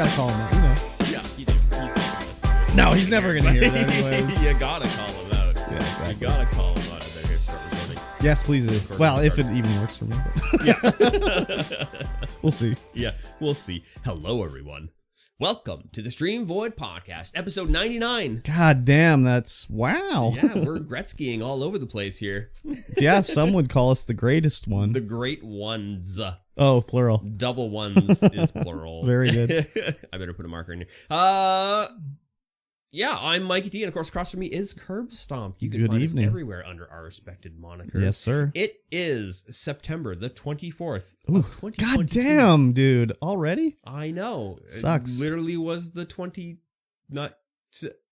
gotta call him out, you know. Yeah, he's No, he's never gonna hear it anyways. You gotta call him out. Yeah, exactly. You gotta call him out if they're start recording. Yes, please do. Well, if it even works for me. But Yeah. we'll see. Yeah, we'll see. Hello, everyone. Welcome to the StreamVoid podcast, episode 99. God damn, that's wow. Yeah, we're Gretzkying all over the place here. Yeah, some would call us the greatest one. The great ones. Oh, plural. Double ones is plural. Very good. I better put a marker in here. Yeah, I'm MikeyT, and of course, across from me is KurbStomped. You can Good find evening. us everywhere under our respected monikers. Yes, sir. It is September the 24th Ooh, of 2022. God damn, dude. Already? I know. Sucks. It literally was the 20... Not...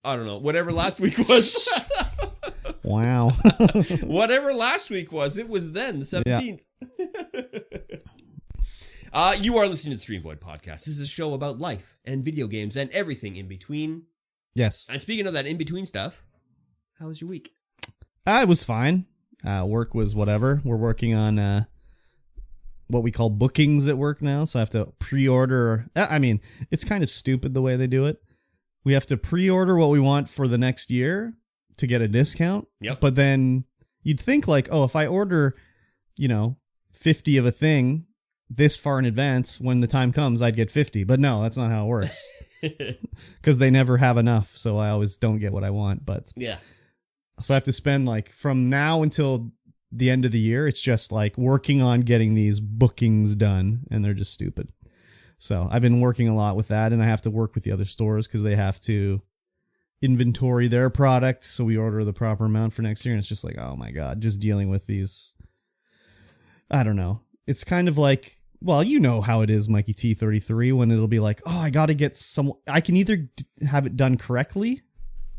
I don't know. Whatever last week was. Wow. Whatever last week was, it was then, the 17th. You are listening to the StreamVoid podcast. This is a show about life and video games and everything in between. Yes. And speaking of that in-between stuff, how was your week? It was fine. Work was whatever. We're working on what we call bookings at work now, so I have to pre-order. I mean, it's kind of stupid the way they do it. We have to pre-order what we want for the next year to get a discount. Yep. But then you'd think like, oh, if I order, 50 of a thing this far in advance, when the time comes, I'd get 50. But no, that's not how it works. Because they never have enough, so I always don't get what I want. But Yeah. so I have to spend like from now until the end of the year, it's just like working on getting these bookings done, and they're just stupid. So I've been working a lot with that, and I have to work with the other stores because they have to inventory their products, so we order the proper amount for next year, and it's just like, oh my god, just dealing with these. I don't know. It's kind of like, well, you know how it is, MikeyT33, when it'll be like, oh, I got to get some. I can either have it done correctly,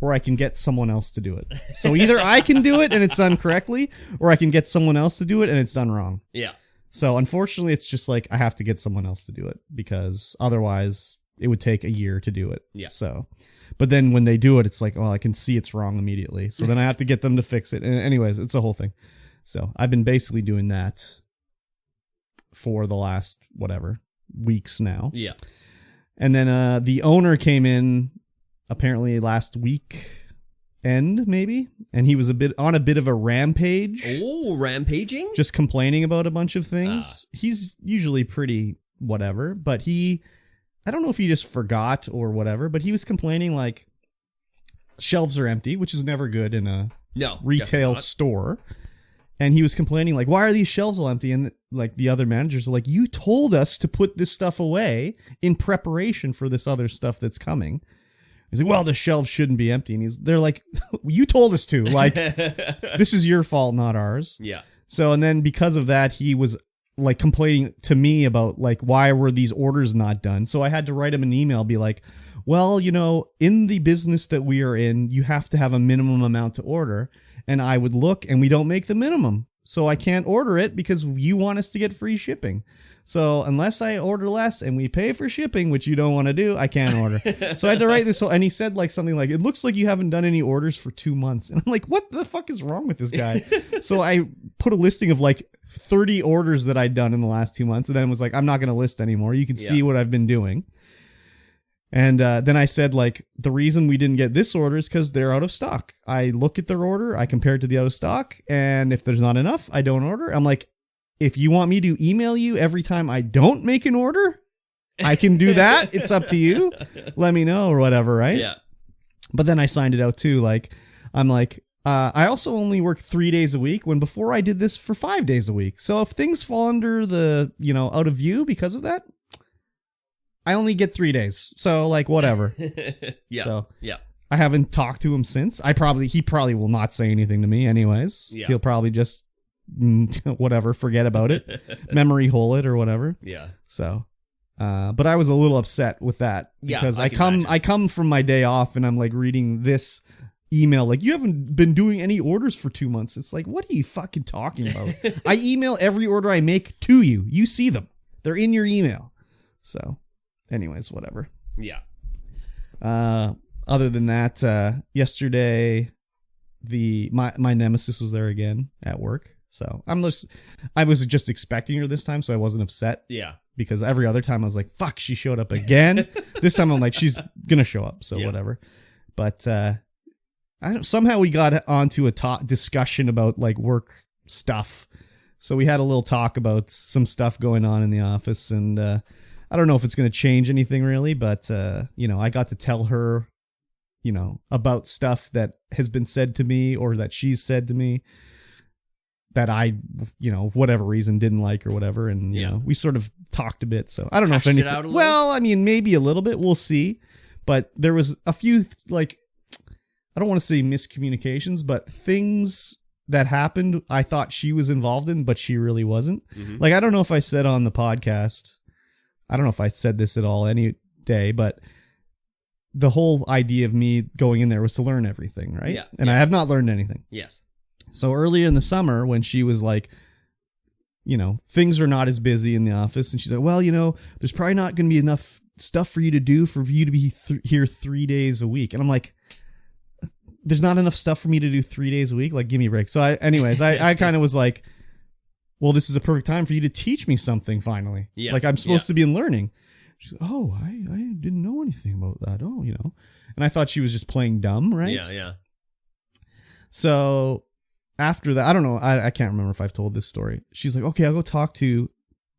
or I can get someone else to do it. So either I can do it and it's done correctly, or I can get someone else to do it and it's done wrong. Yeah. So unfortunately, it's just like I have to get someone else to do it because otherwise it would take a year to do it. Yeah. So, but then when they do it, it's like, well, I can see it's wrong immediately. So then I have to get them to fix it. And anyways, it's a whole thing. So I've been basically doing that for the last, weeks now. Yeah. And then the owner came in apparently last week maybe, and he was on a bit of a rampage. Oh, rampaging? Just complaining about a bunch of things. He's usually pretty whatever, but I don't know if he just forgot or whatever, but he was complaining like shelves are empty, which is never good in a retail store. And he was complaining like, why are these shelves all empty? And like the other managers are like, you told us to put this stuff away in preparation for this other stuff that's coming. He's like, well, the shelves shouldn't be empty. And they're like, you told us to. Like, this is your fault, not ours. Yeah. So, and then because of that, he was like complaining to me about like, why were these orders not done? So I had to write him an email, be like, well, in the business that we are in, you have to have a minimum amount to order. And I would look and we don't make the minimum. So I can't order it because you want us to get free shipping. So unless I order less and we pay for shipping, which you don't want to do, I can't order. So I had to write this. And he said like something like, it looks like you haven't done any orders for 2 months. And I'm like, what the fuck is wrong with this guy? So I put a listing of like 30 orders that I'd done in the last 2 months. And then was like, I'm not going to list anymore. You can see what I've been doing. And then I said, like, the reason we didn't get this order is because they're out of stock. I look at their order, I compare it to the out of stock, and if there's not enough, I don't order. I'm like, if you want me to email you every time I don't make an order, I can do that. It's up to you. Let me know or whatever, right? Yeah. But then I signed it out too. Like, I'm like, I also only work 3 days a week when before I did this for 5 days a week. So if things fall under the, out of view because of that, I only get 3 days. So like, whatever. Yeah. So yeah. I haven't talked to him since. He probably will not say anything to me anyways. Yeah. He'll probably just whatever, forget about it, memory hole it or whatever. Yeah. So, but I was a little upset with that because I come from my day off and I'm like reading this email like, you haven't been doing any orders for 2 months. It's like, what are you fucking talking about? I email every order I make to you. You see them. They're in your email. So anyways, whatever. Yeah. Other than that, yesterday my nemesis was there again at work. So I was just expecting her this time, so I wasn't upset. Yeah. because every other time I was like, fuck, she showed up again. This time I'm like, she's gonna show up, so whatever. But somehow we got onto a discussion about like work stuff. So we had a little talk about some stuff going on in the office, and I don't know if it's going to change anything really, but I got to tell her, about stuff that has been said to me or that she's said to me that I, whatever reason didn't like or whatever, and we sort of talked a bit. So I don't know if anything. Well, I mean, maybe a little bit. We'll see. But there was a few I don't want to say miscommunications, but things that happened I thought she was involved in, but she really wasn't. Mm-hmm. Like, I don't know if I said on the podcast, I don't know if I said this at all any day, but the whole idea of me going in there was to learn everything, right? Yeah. And I have not learned anything. Yes. So earlier in the summer when she was like, things are not as busy in the office, and she's like, well, there's probably not going to be enough stuff for you to do for you to be here 3 days a week. And I'm like, there's not enough stuff for me to do 3 days a week. Like, give me a break. So I kind of was like, well, this is a perfect time for you to teach me something finally. Yeah. Like, I'm supposed to be in learning. She's like, oh, I didn't know anything about that. Oh, and I thought she was just playing dumb. Right. Yeah. Yeah. So after that, I don't know. I can't remember if I've told this story. She's like, okay, I'll go talk to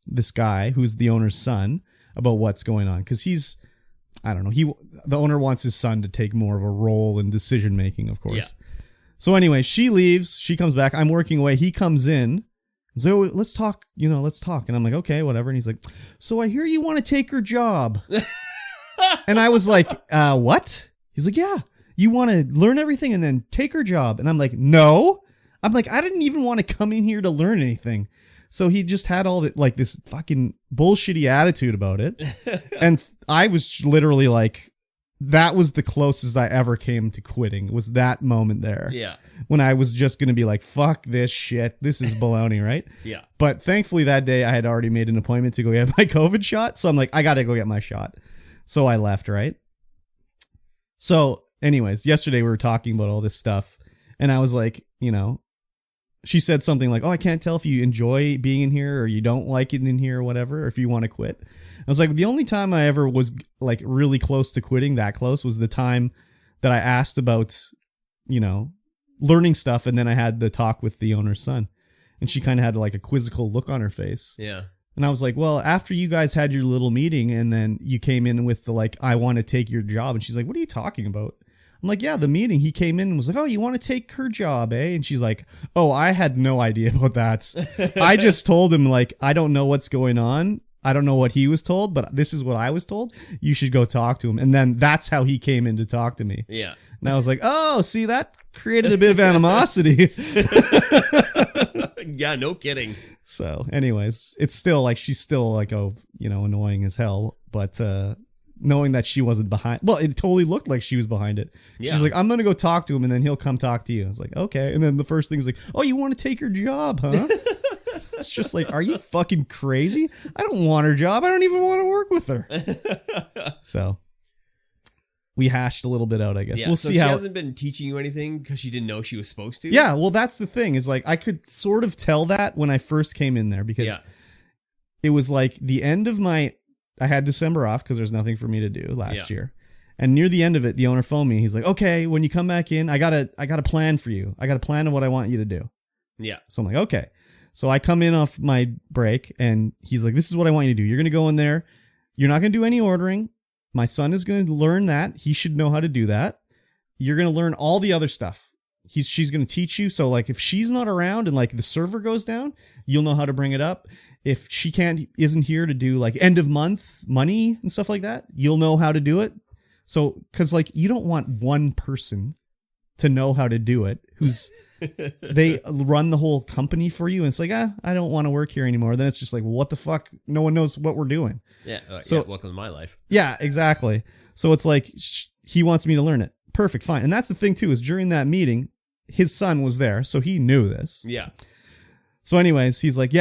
this guy who's the owner's son about what's going on. Cause I don't know. The owner wants his son to take more of a role in decision making, of course. Yeah. So anyway, she leaves. She comes back. I'm working away. He comes in. So let's talk. Let's talk. And I'm like, okay, whatever. And he's like, so I hear you want to take her job. And I was like, what? He's like, yeah, you want to learn everything and then take her job. And I'm like, no. I'm like, I didn't even want to come in here to learn anything. So he just had all this fucking bullshitty attitude about it. And I was literally like, that was the closest I ever came to quitting, was that moment there. Yeah. When I was just going to be like, fuck this shit. This is baloney, right? Yeah. But thankfully that day I had already made an appointment to go get my COVID shot. So I'm like, I got to go get my shot. So I left, right? So anyways, yesterday we were talking about all this stuff. And I was like, she said something like, oh, I can't tell if you enjoy being in here or you don't like it in here or whatever, or if you want to quit. I was like, the only time I ever was like really close to quitting, that close, was the time that I asked about, learning stuff. And then I had the talk with the owner's son, and she kind of had like a quizzical look on her face. Yeah. And I was like, well, after you guys had your little meeting and then you came in with the, like, I want to take your job. And she's like, what are you talking about? I'm like, yeah, the meeting. He came in and was like, oh, you want to take her job, eh? And she's like, oh, I had no idea about that. I just told him, like, I don't know what's going on. I don't know what he was told, but this is what I was told. You should go talk to him. And then that's how he came in to talk to me. Yeah. And I was like, oh, see, that created a bit of animosity. Yeah, no kidding. So anyways, it's still like, she's still like, annoying as hell. But knowing that she wasn't behind, well, it totally looked like she was behind it. Yeah. She's like, I'm going to go talk to him and then he'll come talk to you. I was like, okay. And then the first thing is like, oh, you want to take her job, huh? It's just like, are you fucking crazy? I don't want her job. I don't even want to work with her. So we hashed a little bit out, I guess. Yeah, we'll see how. She hasn't been teaching you anything because she didn't know she was supposed to? Yeah, well, that's the thing, is like, I could sort of tell that when I first came in there, because it was like the end of I had December off because there's nothing for me to do last year. And near the end of it, the owner phoned me. He's like, okay, when you come back in, I got a plan for you. I got a plan of what I want you to do. Yeah. So I'm like, okay. So I come in off my break and he's like, this is what I want you to do. You're going to go in there. You're not going to do any ordering. My son is going to learn that. He should know how to do that. You're going to learn all the other stuff. She's going to teach you. So like, if she's not around and like the server goes down, you'll know how to bring it up. If she isn't here to do like end of month money and stuff like that, you'll know how to do it. So, cause like, you don't want one person to know how to do it they run the whole company for you. And it's like, I don't want to work here anymore. Then it's just like, what the fuck? No one knows what we're doing. Yeah. So welcome to my life. Yeah, exactly. So it's like, he wants me to learn it. Perfect. Fine. And that's the thing too, is during that meeting, his son was there. So he knew this. Yeah. So anyways, he's like,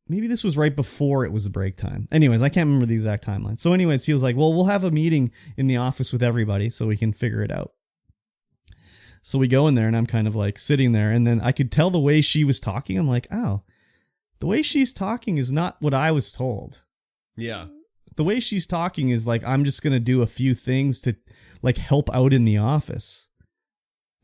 maybe this was right before it was the break time. Anyways, I can't remember the exact timeline. So anyways, he was like, well, we'll have a meeting in the office with everybody so we can figure it out. So we go in there and I'm kind of like sitting there, and then I could tell the way she was talking. I'm like, oh, the way she's talking is not what I was told. Yeah. The way she's talking is like, I'm just going to do a few things to like help out in the office.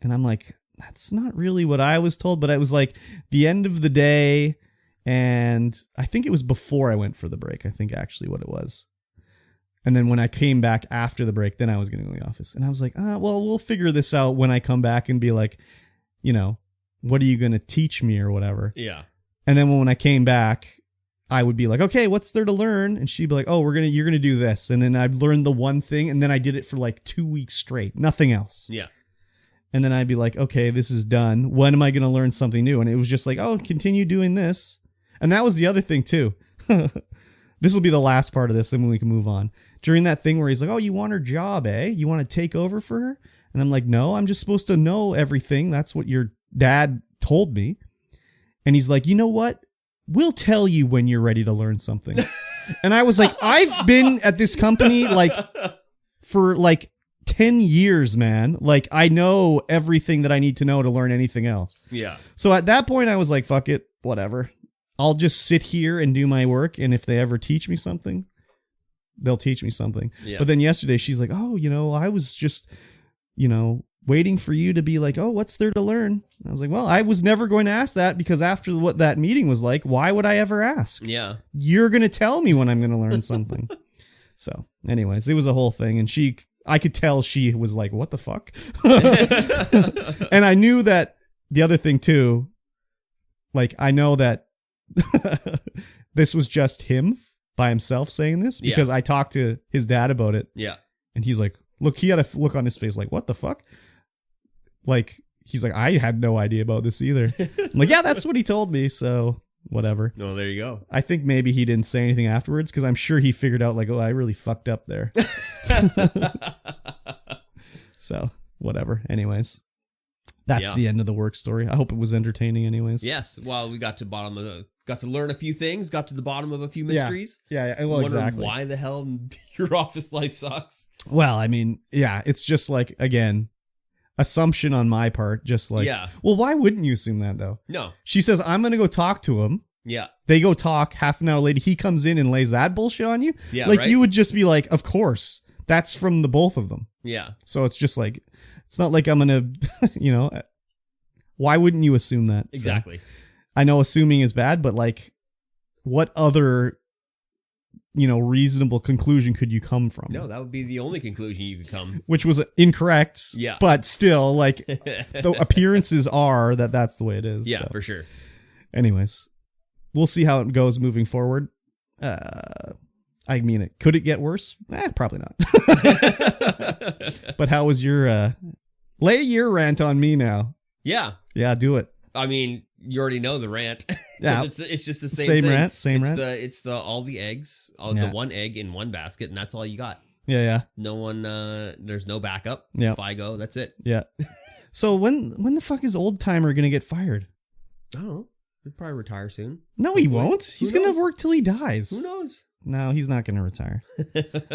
And I'm like, that's not really what I was told, but it was like the end of the day. And I think it was before I went for the break. I think actually what it was. And then when I came back after the break, then I was going to go to the office. And I was like, well, we'll figure this out when I come back and be like, you know, what are you going to teach me or whatever? Yeah. And then when I came back, I would be like, okay, what's there to learn? And she'd be like, oh, you're going to do this. And then I'd learn the one thing. And then I did it for like 2 weeks straight. Nothing else. Yeah. And then I'd be like, okay, this is done. When am I going to learn something new? And it was just like, oh, continue doing this. And that was the other thing too. This will be the last part of this, then we can move on. During that thing where he's like, oh, you want her job, eh? You want to take over for her? And I'm like, no, I'm just supposed to know everything. That's what your dad told me. And he's like, you know what? We'll tell you when you're ready to learn something. And I was like, I've been at this company like for like 10 years, man. Like I know everything that I need to know to learn anything else. Yeah. So at that point I was like, fuck it, whatever. I'll just sit here and do my work. And if they ever teach me something, they'll teach me something. Yeah. But then yesterday she's like, oh, you know, I was just, you know, waiting for you to be like, oh, what's there to learn? And I was like, well, I was never going to ask that because after what that meeting was like, why would I ever ask? Yeah. You're going to tell me when I'm going to learn something. So anyways, it was a whole thing. And I could tell she was like, what the fuck? And I knew that the other thing too, like, I know that this was just him by himself saying this because I talked to his dad about it. Yeah. And he's like, look, he had a look on his face like, what the fuck? Like, he's like, I had no idea about this either. I'm like, yeah, that's what he told me. So whatever. No, there you go. I think maybe he didn't say anything afterwards because I'm sure he figured out like, oh, I really fucked up there. So whatever. Anyways, that's the end of the work story. I hope it was entertaining anyways. Yes. Well, we got to learn a few things, got to the bottom of a few mysteries. Yeah. Well, exactly. Why the hell your office life sucks. Well, I mean, yeah, it's just like, again, assumption on my part, just like, well, why wouldn't you assume that though? No. She says, I'm going to go talk to him. Yeah. They go talk. Half an hour later, he comes in and lays that bullshit on you. Yeah. Like, you would just be like, of course, that's from the both of them. Yeah. So it's just like, it's not like I'm going to, you know, why wouldn't you assume that? Exactly. So, I know assuming is bad, but like, what other, you know, reasonable conclusion could you come from? No, that would be the only conclusion you could come. Which was incorrect. Yeah. But still, like, the appearances are that that's the way it is. Yeah, so. For sure. Anyways, we'll see how it goes moving forward. I mean, could it get worse? Probably not. But how was your, lay your rant on me now. Yeah. Yeah, do it. I mean, you already know the rant. Yeah. It's just the same thing. Rant, same rant. It's the all the eggs, the one egg in one basket, and that's all you got. Yeah. No one, there's no backup. Yeah. If I go, that's it. Yeah. So when the fuck is Old Timer gonna get fired? I don't know. He'll probably retire soon. No, he won't. He's gonna work till he dies. Who knows? No, he's not gonna retire.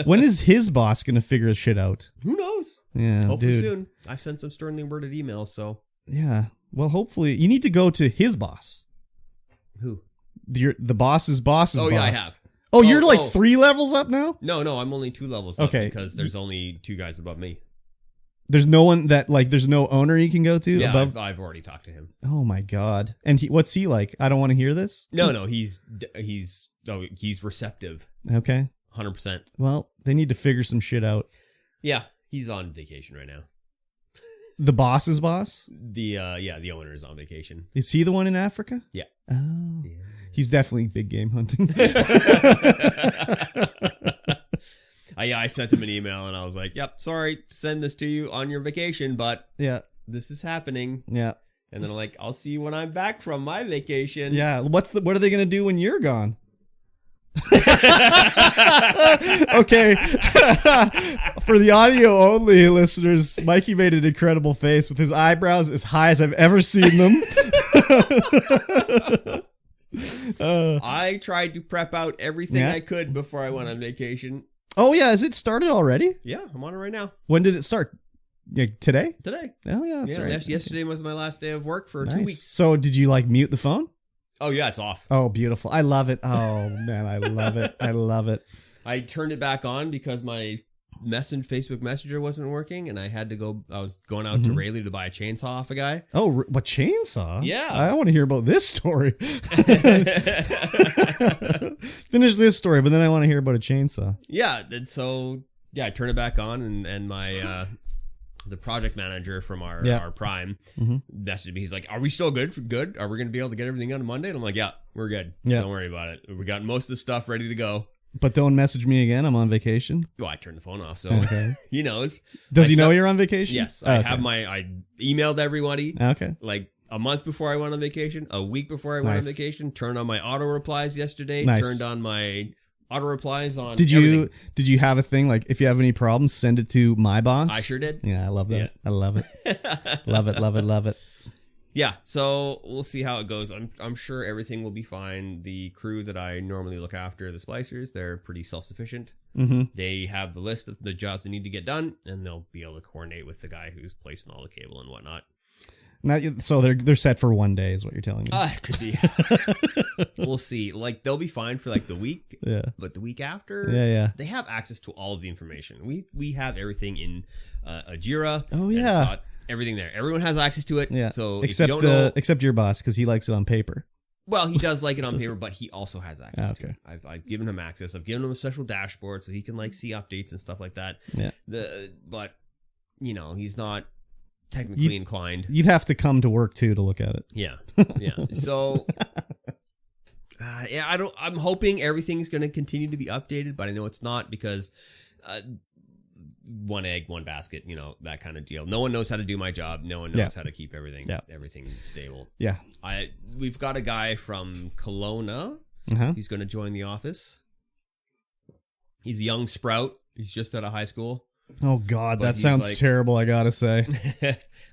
When is his boss gonna figure shit out? Who knows? Yeah, hopefully soon. I've sent some sternly worded emails, so. Yeah. Well, hopefully you need to go to his boss. Who? The boss's boss's boss. Oh, yeah, I have. Oh, you're like 3 levels up now? No, I'm only 2 levels up because there's only 2 guys above me. There's no one that, like, there's no owner you can go to above? I've already talked to him. Oh my God. And what's he like? I don't want to hear this. No, he's receptive. Okay. 100%. Well, they need to figure some shit out. Yeah, he's on vacation right now. The boss's boss? The owner is on vacation. Is he the one in Africa? Yeah. Oh. Yeah. He's definitely big game hunting. I sent him an email and I was like, yep, sorry to send this to you on your vacation, but this is happening. Yeah. And then I'm like, I'll see you when I'm back from my vacation. Yeah. What are they going to do when you're gone? Okay. For the audio only listeners, Mikey made an incredible face with his eyebrows as high as I've ever seen them. I tried to prep out everything I could before I went on vacation. Oh yeah, is it started already? Yeah, I'm on it right now. When did it start? Today? Today. Oh yeah, that's right. Yesterday was my last day of work for 2 weeks. So did you like mute the phone? Oh yeah, it's off. Oh, beautiful. I love it. Oh man, I love it. I love it. I turned it back on because my Facebook Messenger wasn't working, and I had to go. I was going out to Rayleigh to buy a chainsaw off a guy. Oh, what chainsaw? Yeah, I want to hear about this story. Finish this story, but then I want to hear about a chainsaw. Yeah, and so I turned it back on, and my the project manager from our Prime messaged me. He's like, "Are we still good? Good? Are we going to be able to get everything on Monday?" And I'm like, "Yeah, we're good. Yeah. Don't worry about it. We got most of the stuff ready to go." But don't message me again. I'm on vacation. Well, I turned the phone off, so he knows. Does he know you're on vacation? Yes. I emailed everybody. Okay. Like a month before I went on vacation, a week before I went on vacation, turned on my auto replies yesterday, turned on my auto replies on Did you have a thing like if you have any problems, send it to my boss? I sure did. Yeah, I love that. Yeah. I love it. Love it, love it, love it. Yeah, so we'll see how it goes. I'm sure everything will be fine. The crew that I normally look after, the splicers, they're pretty self-sufficient. They have the list of the jobs they need to get done, and they'll be able to coordinate with the guy who's placing all the cable and whatnot. Now, so they're set for one day, is what you're telling me. It could be. We'll see. Like they'll be fine for like the week. Yeah. But the week after, they have access to all of the information. We have everything in a Jira. Oh yeah. Everything there. Everyone has access to it. Yeah. So except if you don't know, except your boss, because he likes it on paper. Well, he does like it on paper, but he also has access to it. I've given him access. I've given him a special dashboard so he can like see updates and stuff like that. Yeah. But you know, he's not technically inclined. You'd have to come to work too to look at it. Yeah. Yeah. So I'm hoping everything's going to continue to be updated, but I know it's not because one egg, one basket, you know, that kind of deal. No one knows how to do my job. No one knows how to keep everything stable. Yeah. We've got a guy from Kelowna. He's going to join the office. He's a young sprout. He's just out of high school. Oh God, that sounds terrible. I gotta say,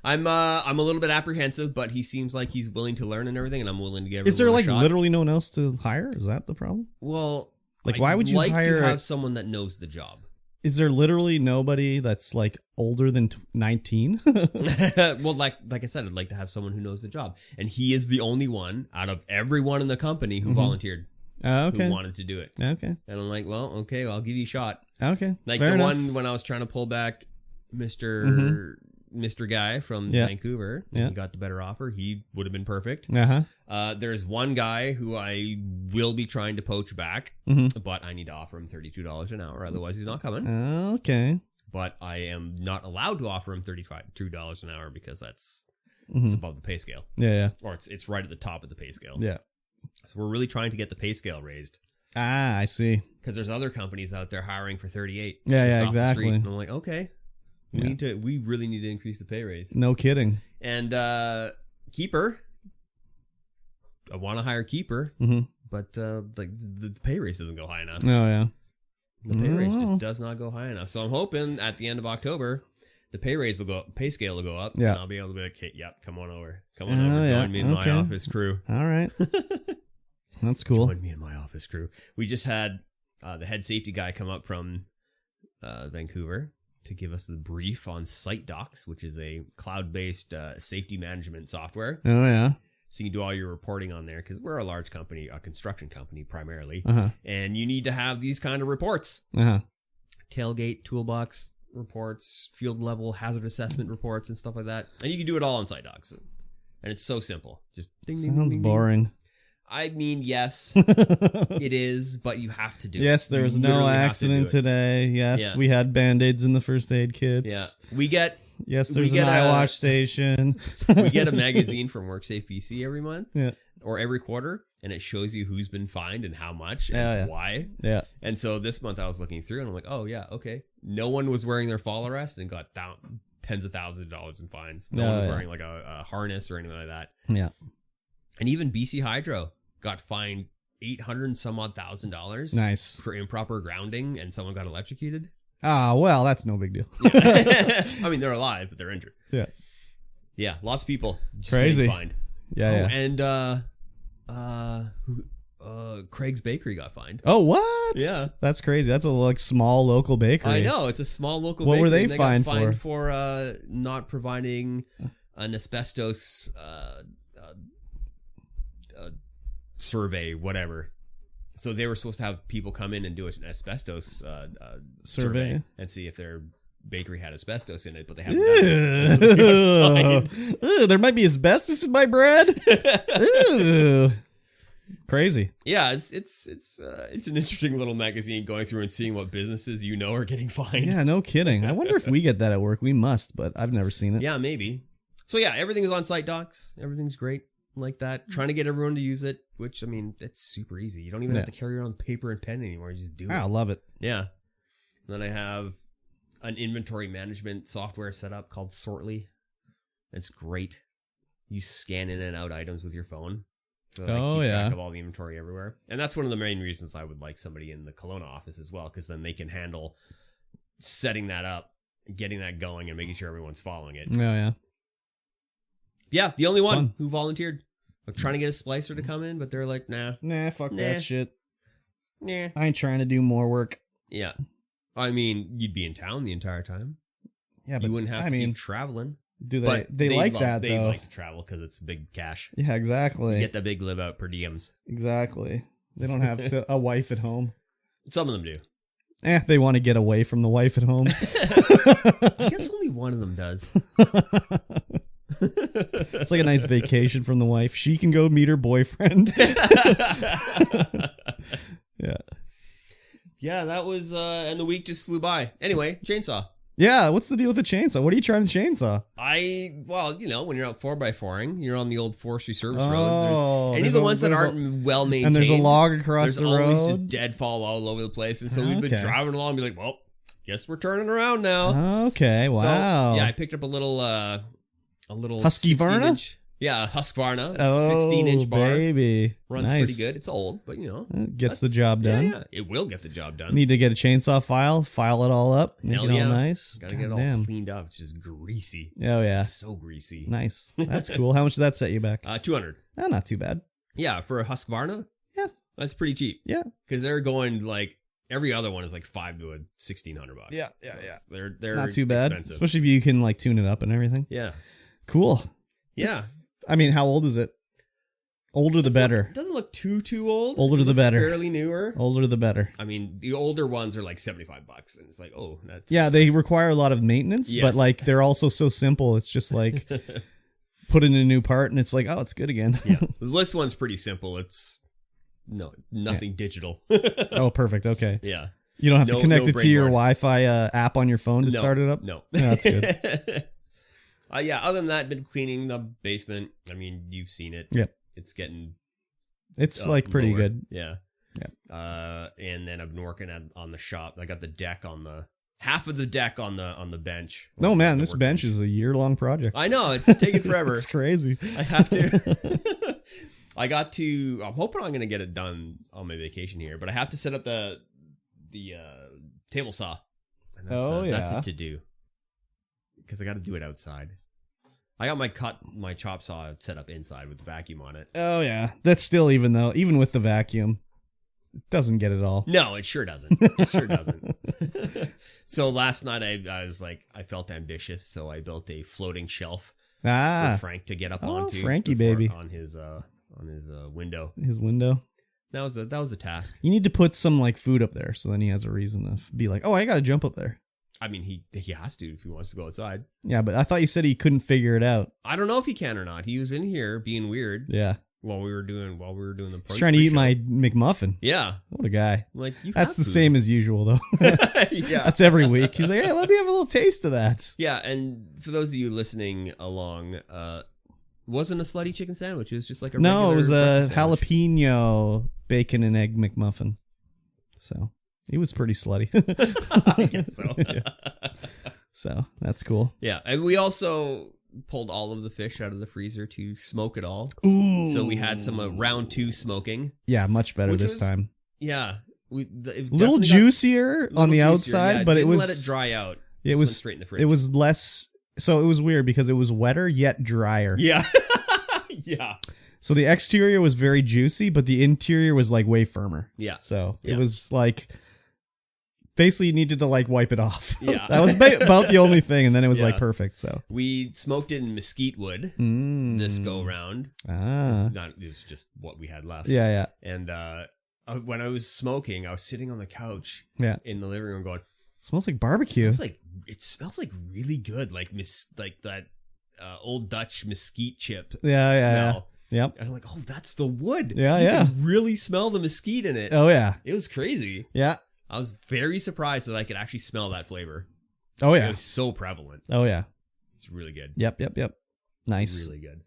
I'm a little bit apprehensive, but he seems like he's willing to learn and everything, and I'm willing to give. Is there like literally no one else to hire? Is that the problem? Well, like why would you hire? To have someone that knows the job. Is there literally nobody that's like older than 19? Well, like I said, I'd like to have someone who knows the job, and he is the only one out of everyone in the company who volunteered. Who wanted to do it. Okay. And I'm like, well, okay, I'll give you a shot. Okay. Like the one when I was trying to pull back Mr. Guy from Vancouver, and he got the better offer. He would have been perfect. There's one guy who I will be trying to poach back, but I need to offer him $32 an hour. Otherwise, he's not coming. Okay. But I am not allowed to offer him $32 an hour because that's it's above the pay scale. Yeah. Or it's right at the top of the pay scale. Yeah. So we're really trying to get the pay scale raised. Ah, I see. Because there's other companies out there hiring for 38. Yeah, exactly. And I'm like, okay, we really need to increase the pay raise. No kidding. And Keeper, I want to hire Keeper, but like the pay raise doesn't go high enough. Oh yeah, the pay raise just does not go high enough. So I'm hoping at the end of October, the pay scale will go up. Yeah, and I'll be able to be like, hey, come on over, join me in my office crew. All right, that's cool. Join me in my office crew. We just had the head safety guy come up from Vancouver to give us the brief on SiteDocs, which is a cloud-based safety management software. Oh yeah. So you can do all your reporting on there because we're a large company, a construction company primarily, and you need to have these kind of reports: tailgate, toolbox reports, field level hazard assessment reports, and stuff like that. And you can do it all on SiteDocs, and it's so simple. Just ding, ding, sounds ding, boring. Ding. I mean, yes, it is, but you have to do it. Yes, there was no accident today. Yes, we had Band-Aids in the first aid kits. Yeah, we get. Yes, there's an eye wash station. We get a magazine from WorkSafe PC every month, or every quarter, and it shows you who's been fined and how much and why. Yeah. And so this month I was looking through, and I'm like, oh yeah, okay. No one was wearing their fall arrest and got tens of thousands of dollars in fines. No one was wearing like a harness or anything like that. Yeah. And even BC Hydro got fined $800 and some odd $1,000. Nice. For improper grounding, and someone got electrocuted. Ah, well, that's no big deal. Yeah. I mean, they're alive, but they're injured. Yeah. Yeah, lots of people just crazy getting fined. Yeah, and Craig's Bakery got fined. Oh, what? Yeah. That's crazy. That's a like small local bakery. I know, it's a small local bakery. What were they fined for? For not providing an asbestos survey, whatever. So they were supposed to have people come in and do an asbestos survey and see if their bakery had asbestos in it, but they haven't done it. There might be asbestos in my bread. Crazy. Yeah, it's an interesting little magazine going through and seeing what businesses are getting fined. Yeah, no kidding. I wonder if we get that at work. We must, but I've never seen it. Yeah, maybe. So yeah, everything is on site docs. Everything's great like that. Trying to get everyone to use it, which, I mean, it's super easy. You don't even have to carry around paper and pen anymore. You just do it. I love it. Yeah. And then I have an inventory management software set up called Sortly. It's great. You scan in and out items with your phone. So keep track of all the inventory everywhere. And that's one of the main reasons I would like somebody in the Kelowna office as well, because then they can handle setting that up, getting that going, and making sure everyone's following it. Oh, yeah. Yeah, the only one who volunteered. I'm trying to get a splicer to come in, but they're like, nah. Nah, fuck that shit. Nah. I ain't trying to do more work. Yeah. I mean, you'd be in town the entire time. Yeah, but you wouldn't have to keep traveling. Do they? They like that, though. They like to travel because it's big cash. Yeah, exactly. You get the big live out per diems. Exactly. They don't have a wife at home. Some of them do. They want to get away from the wife at home. I guess only one of them does. It's like a nice vacation from the wife. She can go meet her boyfriend. Yeah. Yeah, that was, and the week just flew by. Anyway, chainsaw. Yeah, what's the deal with the chainsaw? What are you trying to chainsaw? Well, when you're out 4x4ing, you're on the old forestry service roads. Any of the ones that aren't well maintained. And there's a log across the road. There's always just deadfall all over the place. And so we've been driving along and be like, well, guess we're turning around now. Okay, wow. So, yeah, I picked up a little Husqvarna? Yeah, Husqvarna, 16-inch bar. Baby. Runs pretty good. It's old, but it gets the job done. Yeah, it will get the job done. Need to get a chainsaw file it all up, make it all nice. Gotta get it all cleaned up. It's just greasy. Oh yeah, it's so greasy. Nice. That's cool. How much did that set you back? $200. Oh, not too bad. Yeah, for a Husqvarna. Yeah, that's pretty cheap. Yeah, because they're going like every other one is like $500 to $1,600. Yeah, so they're not too bad, expensive. Especially if you can like tune it up and everything. Yeah, cool. Yeah. I mean, how old is it? Older the better. Doesn't look too old. Older the better. Fairly newer. Older the better. I mean, the older ones are like $75, and it's like, oh, that's they require a lot of maintenance, but like they're also so simple. It's just like put in a new part, and it's like, oh, it's good again. Yeah, this one's pretty simple. It's nothing digital. Oh, perfect. Okay. Yeah, you don't have to connect it to your Wi-Fi app on your phone to start it up. No, that's good. Yeah, other than that, been cleaning the basement. I mean, you've seen it. Yep. It's like pretty good. Yeah. Yeah. And then I've been working on the shop. I got the deck on the half of the deck on the bench. Oh man, this bench is a year-long project. I know, it's taking forever. It's crazy. I have to. I'm hoping I'm going to get it done on my vacation here, but I have to set up the table saw. And that's a to do. Because I got to do it outside. I got my chop saw set up inside with the vacuum on it. Oh yeah, that's still even with the vacuum, it doesn't get it all. No, it sure doesn't. It sure doesn't. So last night I was like, I felt ambitious, so I built a floating shelf for Frank to get up onto. Frankie baby, on his window. His window. That was a task. You need to put some like food up there, so then he has a reason to be like, oh, I got to jump up there. I mean, he has to if he wants to go outside. Yeah, but I thought you said he couldn't figure it out. I don't know if he can or not. He was in here being weird. Yeah. While we were doing the He's trying to eat my McMuffin. Yeah. What a guy. Like that's the same as usual though. Yeah. That's every week. He's like, hey, let me have a little taste of that. Yeah, and for those of you listening along, wasn't a slutty chicken sandwich. It was just like a regular it was a sandwich. Jalapeno bacon and egg McMuffin. So he was pretty slutty. I guess so. Yeah. So that's cool. Yeah, and we also pulled all of the fish out of the freezer to smoke it all. Ooh. So we had some round 2 smoking. Yeah, much better this time. Yeah. Little juicier on the outside, but it was... let it dry out. It was straight in the fridge. It was less... So it was weird because it was wetter yet drier. Yeah. Yeah. So the exterior was very juicy, but the interior was like way firmer. Yeah. So it was like basically needed to like wipe it off. Yeah. That was about the only thing, and then it was like perfect. So we smoked it in mesquite wood this go round. It was just what we had left. Yeah. And when I was smoking, I was sitting on the couch in the living room going, smells like barbecue. It smells like really good, like that old Dutch mesquite chip smell. Yeah. Yep. And I'm like, oh, that's the wood. Yeah, you can really smell the mesquite in it. Oh yeah. It was crazy. Yeah. I was very surprised that I could actually smell that flavor. Oh yeah. It was so prevalent. Oh yeah. It's really good. Yep. Nice. Really good.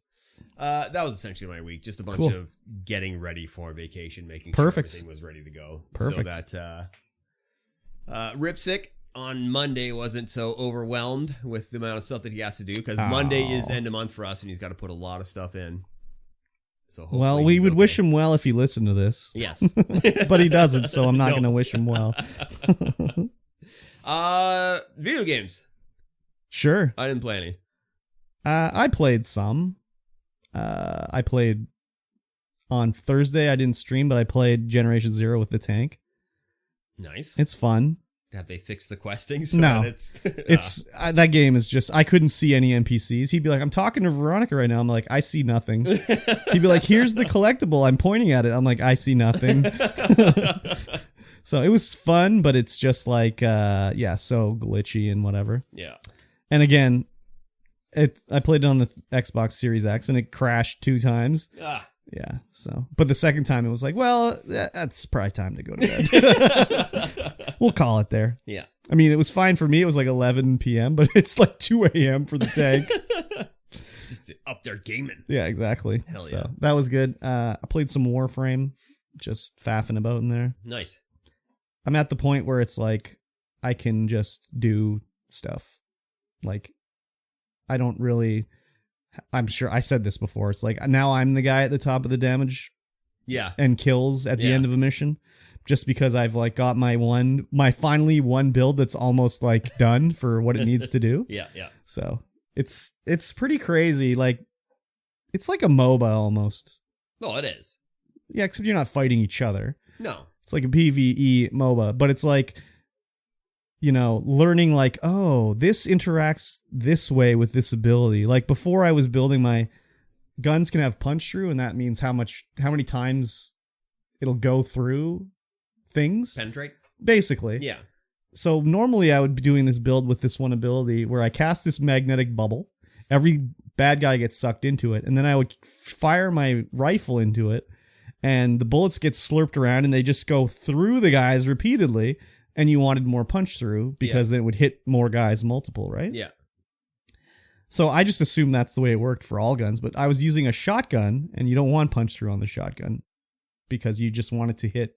That was essentially my week. Just a bunch of getting ready for vacation, making sure everything was ready to go. Perfect. So that Ripsick on Monday wasn't so overwhelmed with the amount of stuff that he has to do, because Monday is end of month for us and he's got to put a lot of stuff in. So well, we would wish him well if he listened to this. Yes. But he doesn't, so I'm not going to wish him well. Video games. Sure. I didn't play any. I played some. I played on Thursday. I didn't stream, but I played Generation Zero with the tank. Nice. It's fun. Have they fixed the questing? So no. It's that game is just, I couldn't see any NPCs. He'd be like, I'm talking to Veronica right now. I'm like, I see nothing. He'd be like, here's the collectible. I'm pointing at it. I'm like, I see nothing. So it was fun, but it's just like, so glitchy and whatever. Yeah. And again, I played it on the Xbox Series X and it crashed 2 times. Yeah. So, but the second time it was like, well, that's probably time to go to bed. We'll call it there. Yeah. I mean, it was fine for me. It was like 11 p.m., but it's like 2 a.m. for the tank. Just up there gaming. Yeah, exactly. Hell yeah. So that was good. I played some Warframe, just faffing about in there. Nice. I'm at the point where it's like, I can just do stuff. Like, I don't really... I'm sure I said this before. It's like now I'm the guy at the top of the damage, and kills at the end of a mission, just because I've like got my finally one build that's almost like done for what it needs to do. Yeah. So it's pretty crazy. Like it's like a MOBA almost. Oh, it is. Yeah, except you're not fighting each other. No, it's like a PvE MOBA, but it's like, you know, learning like, oh, this interacts this way with this ability. Like before I was building my guns can have punch through, and that means how many times it'll go through things. Penetrate? Basically. Yeah. So normally I would be doing this build with this one ability where I cast this magnetic bubble. Every bad guy gets sucked into it, and then I would fire my rifle into it, and the bullets get slurped around and they just go through the guys repeatedly. And you wanted more punch through because then it would hit more guys multiple, right? Yeah. So I just assumed that's the way it worked for all guns, but I was using a shotgun, and you don't want punch through on the shotgun because you just want it to hit.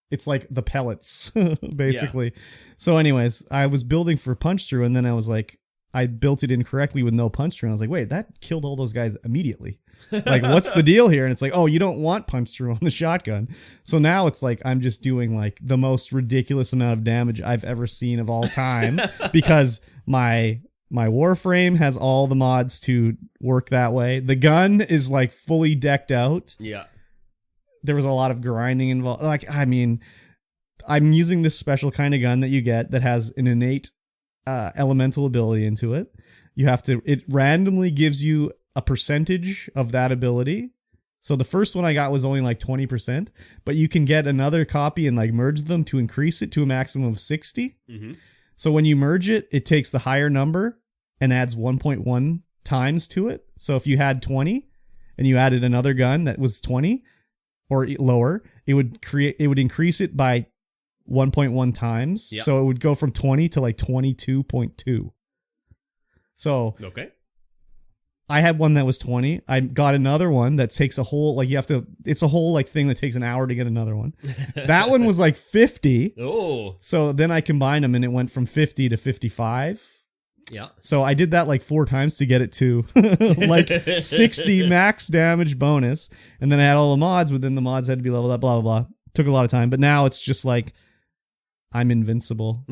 It's like the pellets, basically. Yeah. So anyways, I was building for punch through, and then I was like, I built it incorrectly with no punch through. And I was like, wait, that killed all those guys immediately. Like, what's the deal here? And it's like, oh, you don't want punch through on the shotgun. So now it's like I'm just doing like the most ridiculous amount of damage I've ever seen of all time because my Warframe has all the mods to work that way. The gun is like fully decked out. Yeah. There was a lot of grinding involved. Like, I mean, I'm using this special kind of gun that you get that has an innate elemental ability into it. It randomly gives you a percentage of that ability. So the first one I got was only like 20%, but you can get another copy and like merge them to increase it to a maximum of 60. Mm-hmm. So when you merge it, it takes the higher number and adds 1.1 times to it. So if you had 20 and you added another gun that was 20 or lower, it would increase it by 1.1 times. Yep. So it would go from 20 to like 22.2. So okay. I had one that was 20. I got another one that takes a whole, like it's a whole like thing that takes an hour to get another one. That one was like 50. Oh. So then I combined them and it went from 50 to 55. Yeah. So I did that like 4 times to get it to like 60 max damage bonus. And then I had all the mods, but then the mods had to be leveled up, blah, blah, blah. Took a lot of time. But now it's just like, I'm invincible.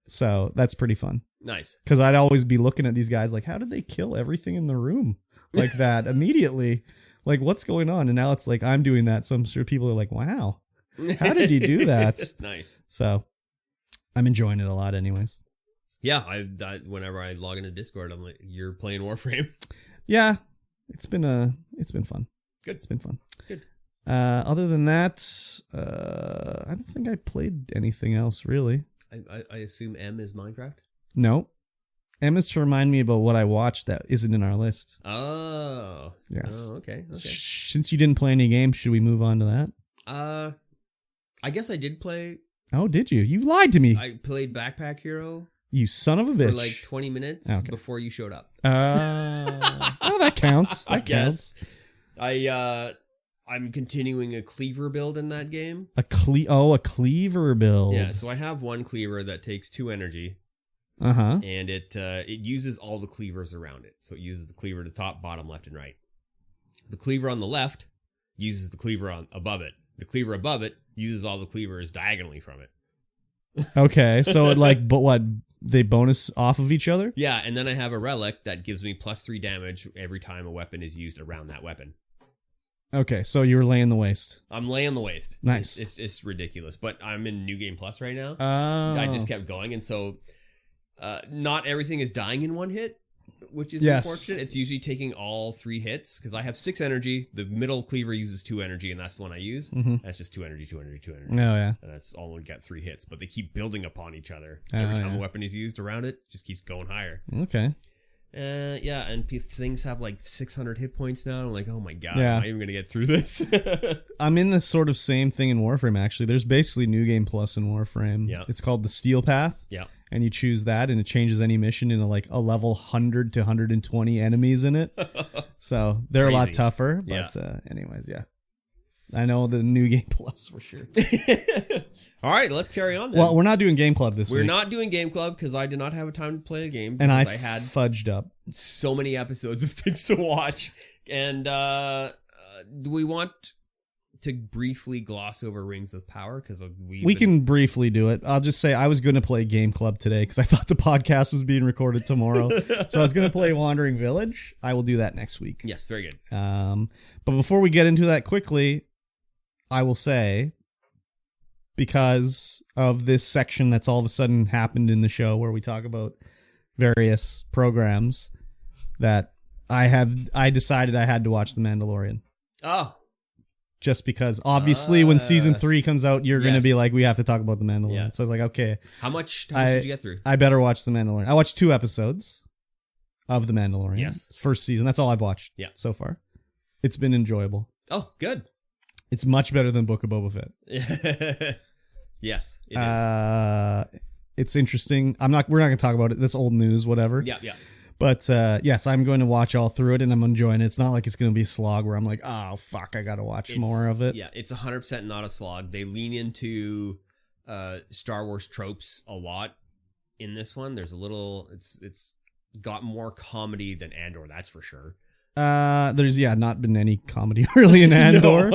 So that's pretty fun. Nice. Because I'd always be looking at these guys like, how did they kill everything in the room like that immediately? Like, what's going on? And now it's like, I'm doing that. So I'm sure people are like, wow. How did you do that? Nice. So I'm enjoying it a lot anyways. Yeah, whenever I log into Discord, I'm like, you're playing Warframe. Yeah, it's been fun. Good. It's been fun. Good. Other than that, I don't think I played anything else really. I assume M is Minecraft? No. M is to remind me about what I watched that isn't in our list. Oh. Yes. Oh, okay. Since you didn't play any games, should we move on to that? I guess I did play. Oh, did you? You lied to me. I played Backpack Hero. You son of a bitch. For like 20 minutes before you showed up. Oh, that counts. That counts. I'm continuing a cleaver build in that game. A cleaver build. Yeah, so I have one cleaver that takes 2 energy. Uh-huh. And it uses all the cleavers around it. So it uses the cleaver to top, bottom, left, and right. The cleaver on the left uses the cleaver above it. The cleaver above it uses all the cleavers diagonally from it. Okay, so it but what? They bonus off of each other? Yeah, and then I have a relic that gives me +3 damage every time a weapon is used around that weapon. Okay, so you were laying the waste. I'm laying the waste. Nice. It's ridiculous, but I'm in New Game Plus right now. Oh. I just kept going, and so not everything is dying in one hit, which is unfortunate. It's usually taking all 3 hits, because I have 6 energy. The middle cleaver uses 2 energy, and that's the one I use. Mm-hmm. That's just 2 energy, 2 energy, 2 energy. Oh, yeah. And that's all we got 3 hits, but they keep building upon each other. Every time a weapon is used around it, just keeps going higher. Okay. Yeah, and things have like 600 hit points now. I'm like, oh my god, yeah. am I even going to get through this? I'm in the sort of same thing in Warframe, actually. There's basically New Game Plus in Warframe. Yeah. It's called the Steel Path. Yeah. And you choose that, and it changes any mission into like a level 100 to 120 enemies in it. So they're Crazy. A lot tougher. But anyways, yeah. I know the New Game Plus for sure. All right, let's carry on then. Well, we're not doing Game Club this week. We're not doing Game Club because I did not have a time to play a game. And I had fudged up so many episodes of things to watch. And do we want to briefly gloss over Rings of Power? Because we can briefly do it. I'll just say I was going to play Game Club today because I thought the podcast was being recorded tomorrow. So I was going to play Wandering Village. I will do that next week. Yes, very good. But before we get into that quickly, I will say, because of this section that's all of a sudden happened in the show where we talk about various programs, that I decided I had to watch The Mandalorian. Oh. Just because, obviously, when season 3 comes out, you're going to be like, we have to talk about The Mandalorian. Yeah. So I was like, okay. How much did you get through? I better watch The Mandalorian. I watched 2 episodes of The Mandalorian. Yes. First season. That's all I've watched so far. It's been enjoyable. Oh, good. It's much better than Book of Boba Fett. Yes, it is. It's interesting. We're not going to talk about it. That's old news, whatever. Yeah. But yes, I'm going to watch all through it, and I'm enjoying it. It's not like it's going to be a slog where I'm like, oh, fuck, I got to watch more of it. Yeah, it's 100% not a slog. They lean into Star Wars tropes a lot in this one. There's a little... It's got more comedy than Andor, that's for sure. There's not been any comedy really in Andor.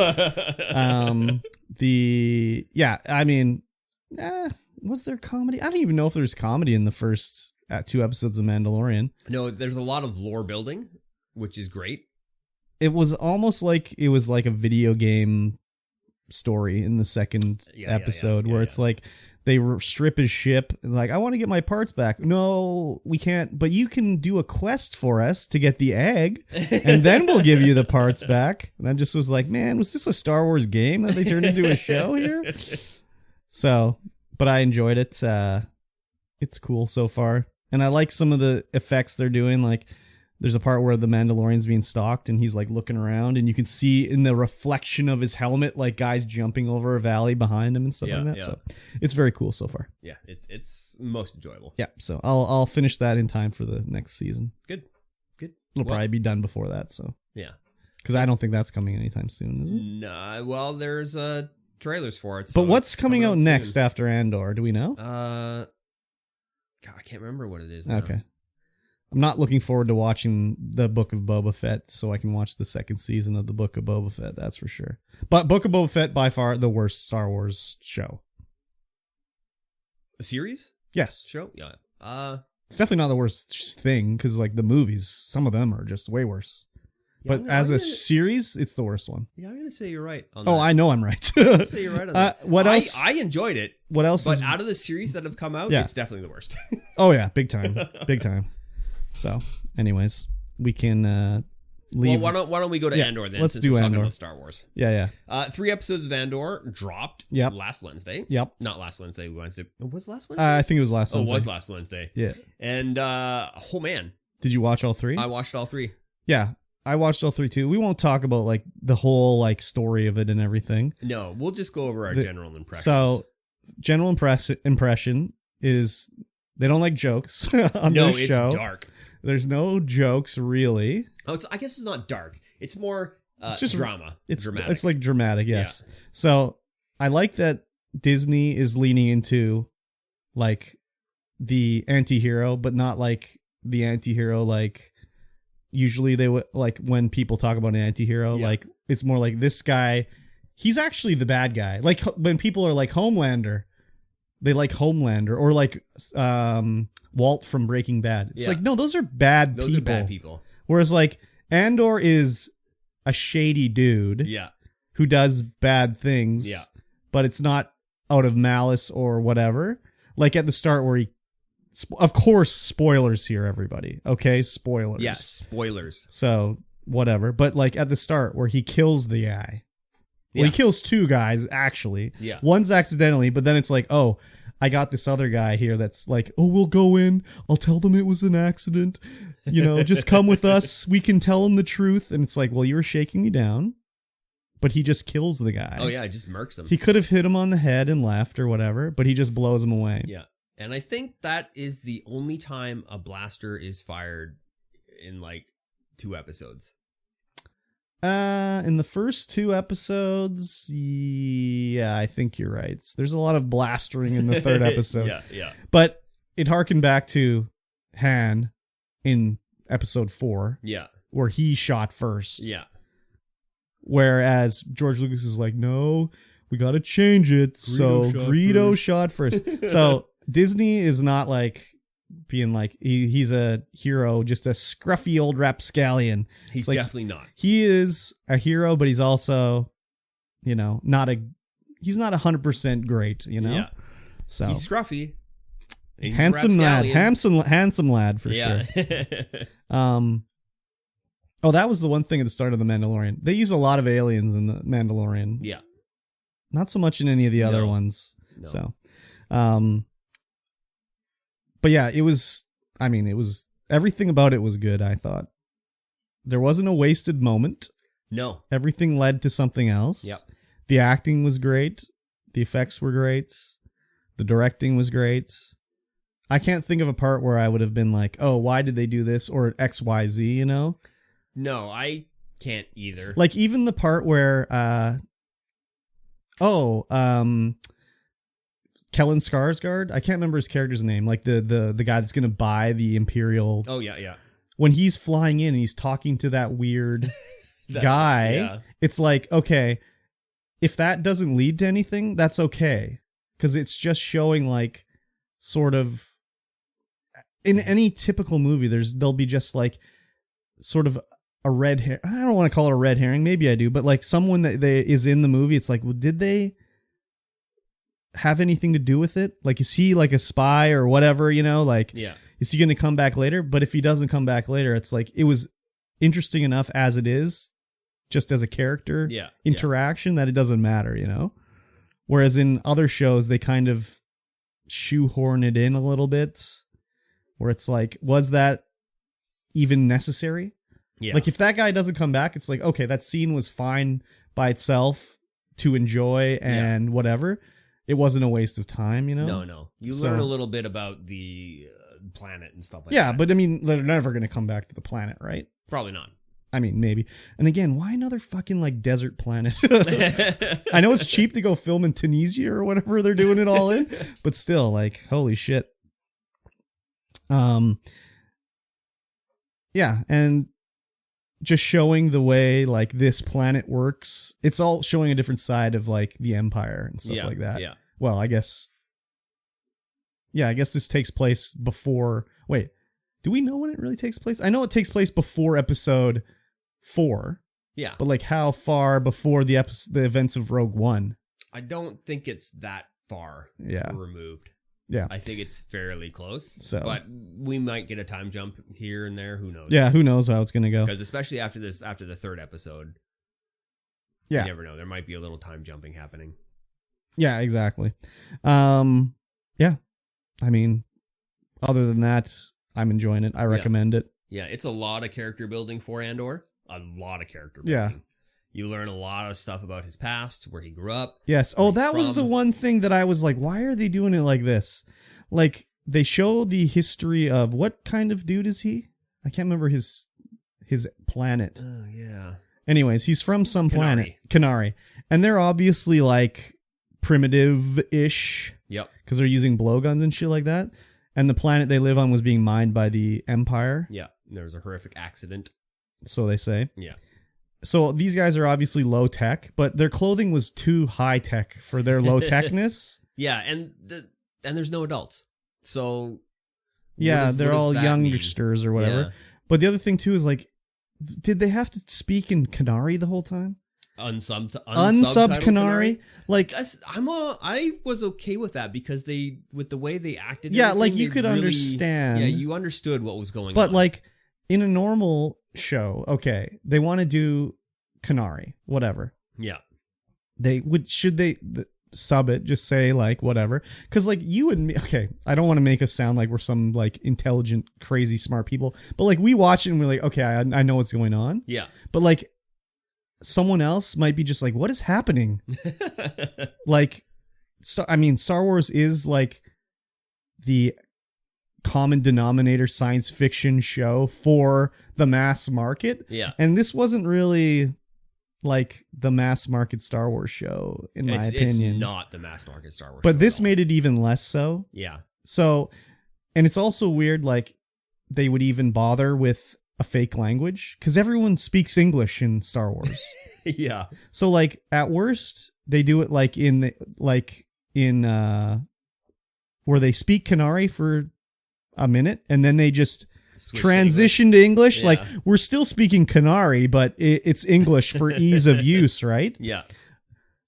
Was there comedy? I don't even know if there's comedy in the first 2 episodes of Mandalorian. No, there's a lot of lore building, which is great. It was almost like it was like a video game story in the second episode where it's like they strip his ship and like, I want to get my parts back. No, we can't, but you can do a quest for us to get the egg and then we'll give you the parts back. And I just was like, man, was this a Star Wars game that they turned into a show here? So, but I enjoyed it. It's cool so far. And I like some of the effects they're doing. Like there's a part where the Mandalorian's being stalked and he's like looking around and you can see in the reflection of his helmet, like guys jumping over a valley behind him and stuff like that. Yeah. So it's very cool so far. Yeah. It's most enjoyable. Yeah. So I'll finish that in time for the next season. Good. It'll probably be done before that. So yeah, because I don't think that's coming anytime soon, is it? No. Well, there's trailers for it. So but what's coming out next after Andor? Do we know? God, I can't remember what it is now. Okay. I'm not looking forward to watching the Book of Boba Fett so I can watch the second season of the Book of Boba Fett, that's for sure. But Book of Boba Fett, by far, the worst Star Wars show. A series? Yes. Show? Yeah. It's definitely not the worst thing, because like the movies, some of them are just way worse. But as a series, it's the worst one. Yeah, I'm going to say you're right on that. I know I'm right. I'm going to say you're right on that. What else? I enjoyed it. What else? But out of the series that have come out, it's definitely the worst. Oh, yeah. Big time. Big time. So, anyways, we can leave. Well, why don't we go to Andor then? Let's do Andor. About Star Wars. Yeah. 3 episodes of Andor dropped last Wednesday. Yep. Not last Wednesday. Wednesday. Was it last Wednesday? I think it was last Wednesday. Oh, it was last Wednesday. Yeah. And, oh man. Did you watch all 3? I watched all 3. Yeah. I watched all 3 too. We won't talk about like the whole like story of it and everything. No, we'll just go over our general impressions. So, general impression is they don't like jokes on this show. It's dark. There's no jokes really. Oh, I guess it's not dark. It's more it's just drama. It's dramatic. It's like dramatic, yes. Yeah. So I like that Disney is leaning into like the anti-hero, but not like the anti-hero like usually they would like when people talk about an anti-hero, like it's more like this guy, he's actually the bad guy. Like when people are like Homelander, they like Homelander or like Walt from Breaking Bad. It's like, no, those are bad people. Those are bad people. Whereas like Andor is a shady dude who does bad things, but it's not out of malice or whatever. Like at the start where he, of course, spoilers here, everybody. Okay, spoilers. Yes, spoilers. So whatever. But like at the start where he kills the guy. Well, he kills 2 guys, actually. Yeah. One's accidentally, but then it's like, oh, I got this other guy here that's like, oh, we'll go in. I'll tell them it was an accident. You know, just come with us. We can tell them the truth. And it's like, well, you were shaking me down. But he just kills the guy. Oh, yeah, he just murks him. He could have hit him on the head and left or whatever, but he just blows him away. Yeah. And I think that is the only time a blaster is fired in like 2 episodes. In the first 2 episodes, yeah, I think you're right. There's a lot of blastering in the 3rd episode. Yeah. But it harkened back to Han in episode 4. Yeah. Where he shot first. Yeah. Whereas George Lucas is like, no, we got to change it. Greedo shot first. So Disney is not like being like he's a hero, just a scruffy old rapscallion. He's like, definitely not. He is a hero, but he's also, you know, he's not 100% great, you know? Yeah. So he's scruffy. He's handsome lad. Handsome lad for sure. Oh, that was the one thing at the start of The Mandalorian. They use a lot of aliens in The Mandalorian. Yeah. Not so much in any of the other ones. No. So, but yeah, it was everything about it was good, I thought. There wasn't a wasted moment. No. Everything led to something else. Yep. The acting was great. The effects were great. The directing was great. I can't think of a part where I would have been like, oh, why did they do this? Or XYZ, you know? No, I can't either. Like even the part where, Kellen Skarsgård, I can't remember his character's name. Like the guy that's going to buy the Imperial. Oh, yeah. When he's flying in and he's talking to that weird guy, it's like, okay, if that doesn't lead to anything, that's okay. Because it's just showing like sort of in any typical movie, there'll be just like sort of a red hair. I don't want to call it a red herring. Maybe I do, but like someone that is in the movie. It's like, well, did they have anything to do with it? Like, is he like a spy or whatever, you know, like, is he going to come back later? But if he doesn't come back later, it's like, it was interesting enough as it is just as a character interaction that it doesn't matter, you know? Whereas in other shows, they kind of shoehorn it in a little bit where it's like, was that even necessary? Yeah. Like if that guy doesn't come back, it's like, okay, that scene was fine by itself to enjoy and whatever. It wasn't a waste of time, you know? No. You learn a little bit about the planet and stuff like that. Yeah, but I mean, they're never going to come back to the planet, right? Probably not. I mean, maybe. And again, why another fucking like desert planet? I know it's cheap to go film in Tunisia or whatever they're doing it all in, but still, like, holy shit. Yeah, and just showing the way like this planet works. It's all showing a different side of like the Empire and stuff like that. Yeah. Well, I guess this takes place before. Wait, do we know when it really takes place? I know it takes place before episode 4. Yeah. But like how far before the events of Rogue One? I don't think it's that far removed. Yeah. I think it's fairly close. So, but we might get a time jump here and there. Who knows? Yeah, who knows how it's going to go. Because especially after the 3rd episode, you never know. There might be a little time jumping happening. Yeah, exactly. Yeah. I mean, other than that, I'm enjoying it. I recommend it. Yeah, it's a lot of character building for Andor. A lot of character building. Yeah. You learn a lot of stuff about his past, where he grew up. Yes. Oh, that was the one thing that I was like, why are they doing it like this? Like, they show the history of what kind of dude is he? I can't remember his planet. Oh, yeah. Anyways, he's from some planet. Kenari. And they're obviously like primitive-ish. Yep. Because they're using blowguns and shit like that. And the planet they live on was being mined by the Empire. Yeah. There was a horrific accident. So they say. Yeah. So these guys are obviously low tech, but their clothing was too high tech for their low techness. Yeah, and there's no adults. So yeah, they're all youngsters or whatever. Yeah. But the other thing too is like, did they have to speak in Kenari the whole time? Unsub Kenari? Like I was okay with that because with the way they acted. Yeah, like you could understand. Yeah, you understood what was going on. But like in a normal show, okay, they want to do Kenari, whatever. Yeah. Should they sub it, just say like whatever? Because like you and me, okay, I don't want to make us sound like we're some like intelligent, crazy, smart people, but like we watch it and we're like, okay, I know what's going on. Yeah. But like someone else might be just like, what is happening? Like, so I mean, Star Wars is like the common denominator science fiction show for the mass market. Yeah. And this wasn't really like the mass market Star Wars show, in my opinion. It's not the mass market Star Wars show. But this made it even less so. Yeah. So, and it's also weird, like, they would even bother with a fake language, because everyone speaks English in Star Wars. Yeah. So, like, at worst, they do it like in where they speak Kenari for a minute, and then they just transition to English. Yeah. Like, we're still speaking Kenari, but it's English for ease of use, right? Yeah.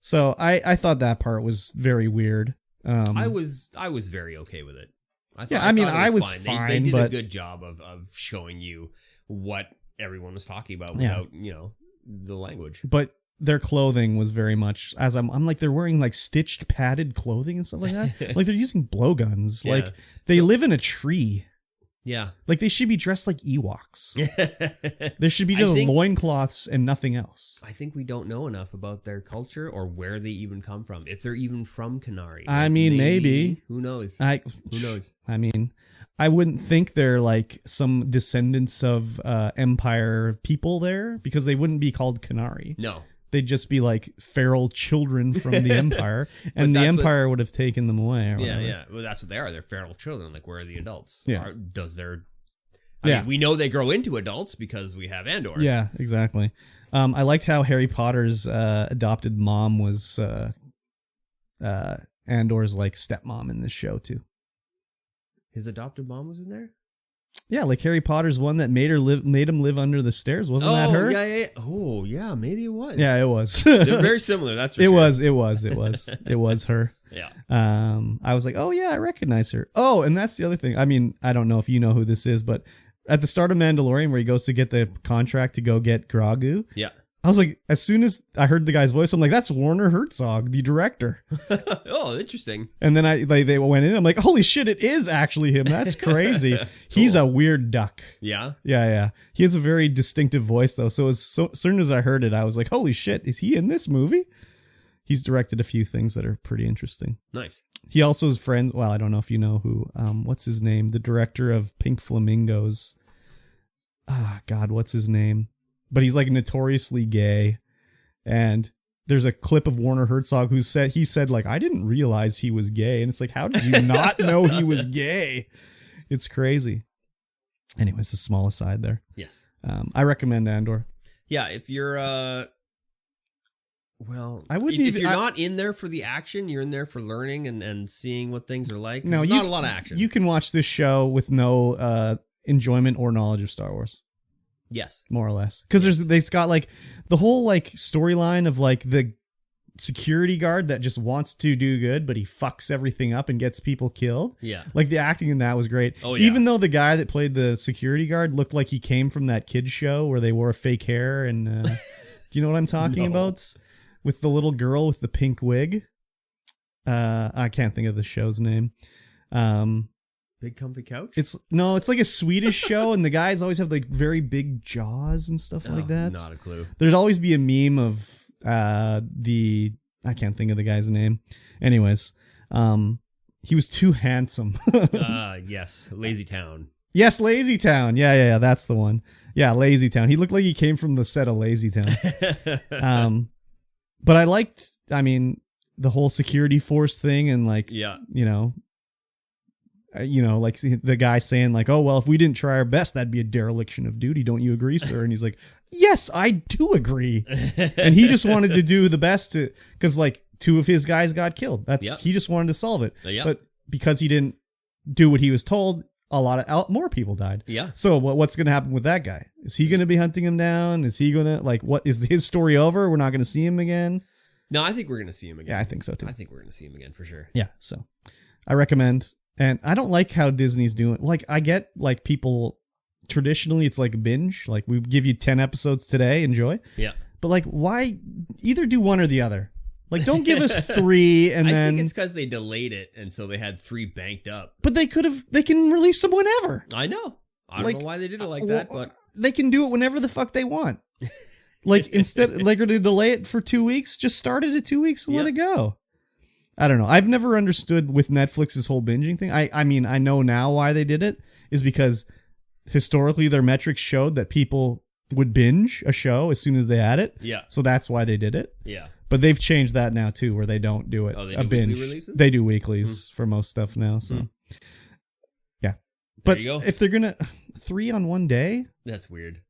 So I thought that part was very weird. I was very okay with it. I was fine. They did a good job of showing you what everyone was talking about without the language. But their clothing was very much, as I'm like, they're wearing like stitched padded clothing and stuff like that. Like they're using blowguns. Yeah. Like they live in a tree. Yeah. Like they should be dressed like Ewoks. There should be loincloths and nothing else. I think we don't know enough about their culture or where they even come from. If they're even from Kenari. I mean, maybe. Who knows? Who knows? I mean, I wouldn't think they're like some descendants of Empire people there, because they wouldn't be called Kenari. No. They'd just be like feral children from the Empire, and the Empire would have taken them away. Or whatever. Yeah. Well, that's what they are. They're feral children. Like, where are the adults? Yeah. I mean, we know they grow into adults because we have Andor. Yeah, exactly. I liked how Harry Potter's adopted mom was Andor's like stepmom in this show too. His adopted mom was in there? Yeah, like Harry Potter's one that made him live under the stairs. Wasn't that her? Yeah. Oh, yeah, maybe it was. Yeah, it was. They're very similar, that's for sure. It was her. Yeah. I was like, oh yeah, I recognize her. Oh, and that's the other thing. I mean, I don't know if you know who this is, but at the start of Mandalorian, where he goes to get the contract to go get Grogu. Yeah. I was like, as soon as I heard the guy's voice, I'm like, that's Werner Herzog, the director. Oh, interesting. And then they went in. I'm like, holy shit, it is actually him. That's crazy. Cool. He's a weird duck. Yeah? Yeah. He has a very distinctive voice, though. So as soon as I heard it, I was like, holy shit, is he in this movie? He's directed a few things that are pretty interesting. Nice. He also is friends. Well, I don't know if you know who. What's his name? The director of Pink Flamingos. God, what's his name? But he's like notoriously gay, and there's a clip of Werner Herzog who said like, I didn't realize he was gay, and it's like, how did you not know he was gay? It's crazy. Anyways, a small aside there. Yes. I recommend Andor. Yeah, if you're well, I wouldn't if you're not in there for the action, you're in there for learning and seeing what things are like. No, not a lot of action. You can watch this show with no enjoyment or knowledge of Star Wars. Yes. More or less. Because they've got like the whole like storyline of like the security guard that just wants to do good, but he fucks everything up and gets people killed. Yeah. Like the acting in that was great. Oh, yeah. Even though the guy that played the security guard looked like he came from that kid's show where they wore fake hair and do you know what I'm talking about? With the little girl with the pink wig. I can't think of the show's name. Big Comfy Couch? It's like a Swedish show, and the guys always have like very big jaws and stuff like that. Not a clue. There'd always be a meme of I can't think of the guy's name. Anyways, he was too handsome. Yes, Lazy Town. Yes, Lazy Town. Yeah, that's the one. Yeah, Lazy Town. He looked like he came from the set of Lazy Town. But I liked, the whole security force thing and like, like the guy saying like, oh, well, if we didn't try our best, that'd be a dereliction of duty. Don't you agree, sir? And he's like, yes, I do agree. And he just wanted to do the best because like 2 of his guys got killed. He just wanted to solve it. But because he didn't do what he was told, a lot of more people died. Yeah. So what's going to happen with that guy? Is he going to be hunting him down? Is he going to like, what is his story over? We're not going to see him again. No, I think we're going to see him again. Yeah, I think so too. I think we're going to see him again for sure. Yeah. So I recommend. And I don't like how Disney's doing. Like, I get like people traditionally it's like a binge. Like we give you 10 episodes today, enjoy. Yeah. But like, why either do one or the other? Like, don't give us 3 and then. I think it's because they delayed it, and so they had 3 banked up. But they can release them whenever. I know. I don't know why they did it like that, but they can do it whenever the fuck they want. Like instead, like to delay it for 2 weeks, just start it at 2 weeks and let it go. I don't know. I've never understood with Netflix's whole binging thing. I mean, I know now why they did it is because historically their metrics showed that people would binge a show as soon as they had it. Yeah. So that's why they did it. Yeah. But they've changed that now too, where they don't do it. Oh, they a do binge. Weekly releases? They do weeklies for most stuff now. So yeah. But if they're gonna 3 on one day, that's weird.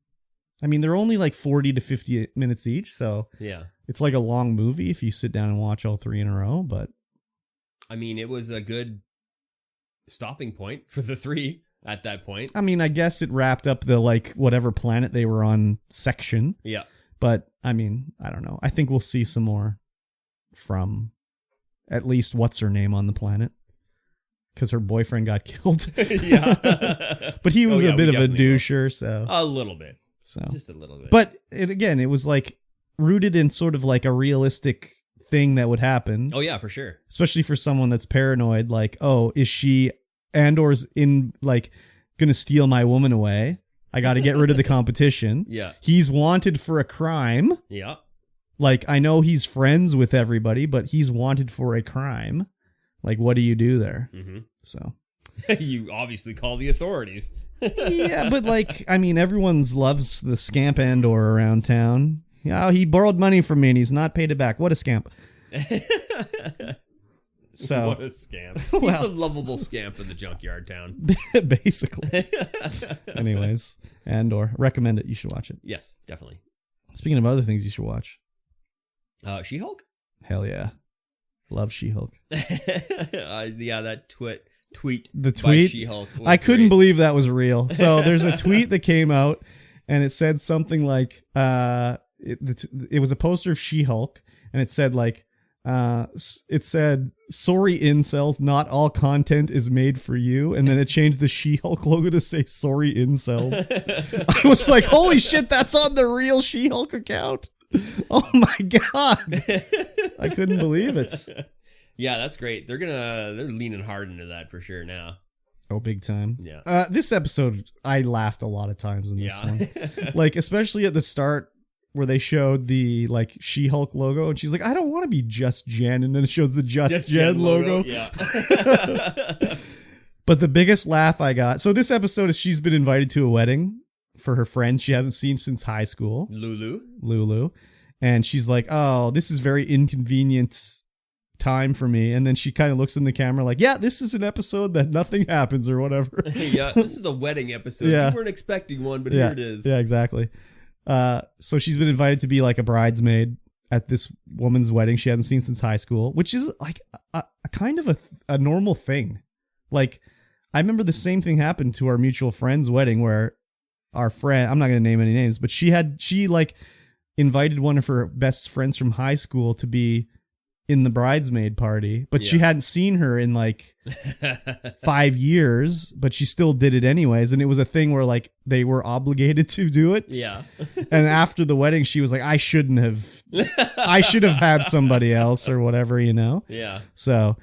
I mean, they're only like 40 to 50 minutes each, so yeah, it's like a long movie if you sit down and watch all 3 in a row. But I mean, it was a good stopping point for the 3 at that point. I mean, I guess it wrapped up the like whatever planet they were on section. Yeah, but I mean, I don't know. I think we'll see some more from at least what's her name on the planet. Because her boyfriend got killed. Yeah. But he was a bit of a doucher, so. A little bit. So. Just a little bit. But it was like rooted in sort of like a realistic thing that would happen. Oh, yeah, for sure. Especially for someone that's paranoid. Like, oh, is Andor's in, like, gonna steal my woman away? I got to get rid of the competition. Yeah. He's wanted for a crime. Yeah. Like, I know he's friends with everybody, but he's wanted for a crime. Like, what do you do there? Mm-hmm. So you obviously call the authorities. Yeah, but like, I mean, everyone's loves the scamp Andor around town. Yeah, he borrowed money from me and he's not paid it back. What a scamp. So what a scamp. He's the lovable scamp in the junkyard town. Basically. Anyways, Andor. Recommend it. You should watch it. Yes, definitely. Speaking of other things you should watch. She-Hulk? Hell yeah. Love She-Hulk. Yeah, that tweet. The tweet? By She-Hulk I couldn't believe that was real. So there's a tweet that came out and it said something like, it was a poster of She-Hulk and it said like, sorry incels, not all content is made for you. And then it changed the She-Hulk logo to say sorry incels. I was like, holy shit, that's on the real She-Hulk account. Oh my god. I couldn't believe it. Yeah, that's great. They're leaning hard into that for sure now. Oh, big time. Yeah. This episode, I laughed a lot of times in this one. Like, especially at the start where they showed the like She-Hulk logo and she's like, I don't want to be Just Jen, and then it shows the Just Jen logo. Yeah. But the biggest laugh I got, so this episode is she's been invited to a wedding for her friend she hasn't seen since high school. Lulu. And she's like, oh, this is very inconvenient time for me. And then she kind of looks in the camera like, yeah, this is an episode that nothing happens or whatever. Yeah, this is a wedding episode. Yeah. We weren't expecting one, but here it is. Yeah, exactly. So she's been invited to be like a bridesmaid at this woman's wedding she hasn't seen since high school, which is like a kind of a normal thing. Like, I remember the same thing happened to our mutual friend's wedding where our friend, I'm not going to name any names, but she like invited one of her best friends from high school to be in the bridesmaid party, but she hadn't seen her in like 5 years, but she still did it anyways. And it was a thing where like they were obligated to do it. Yeah. And after the wedding, she was like, I should have had somebody else or whatever, you know? Yeah. So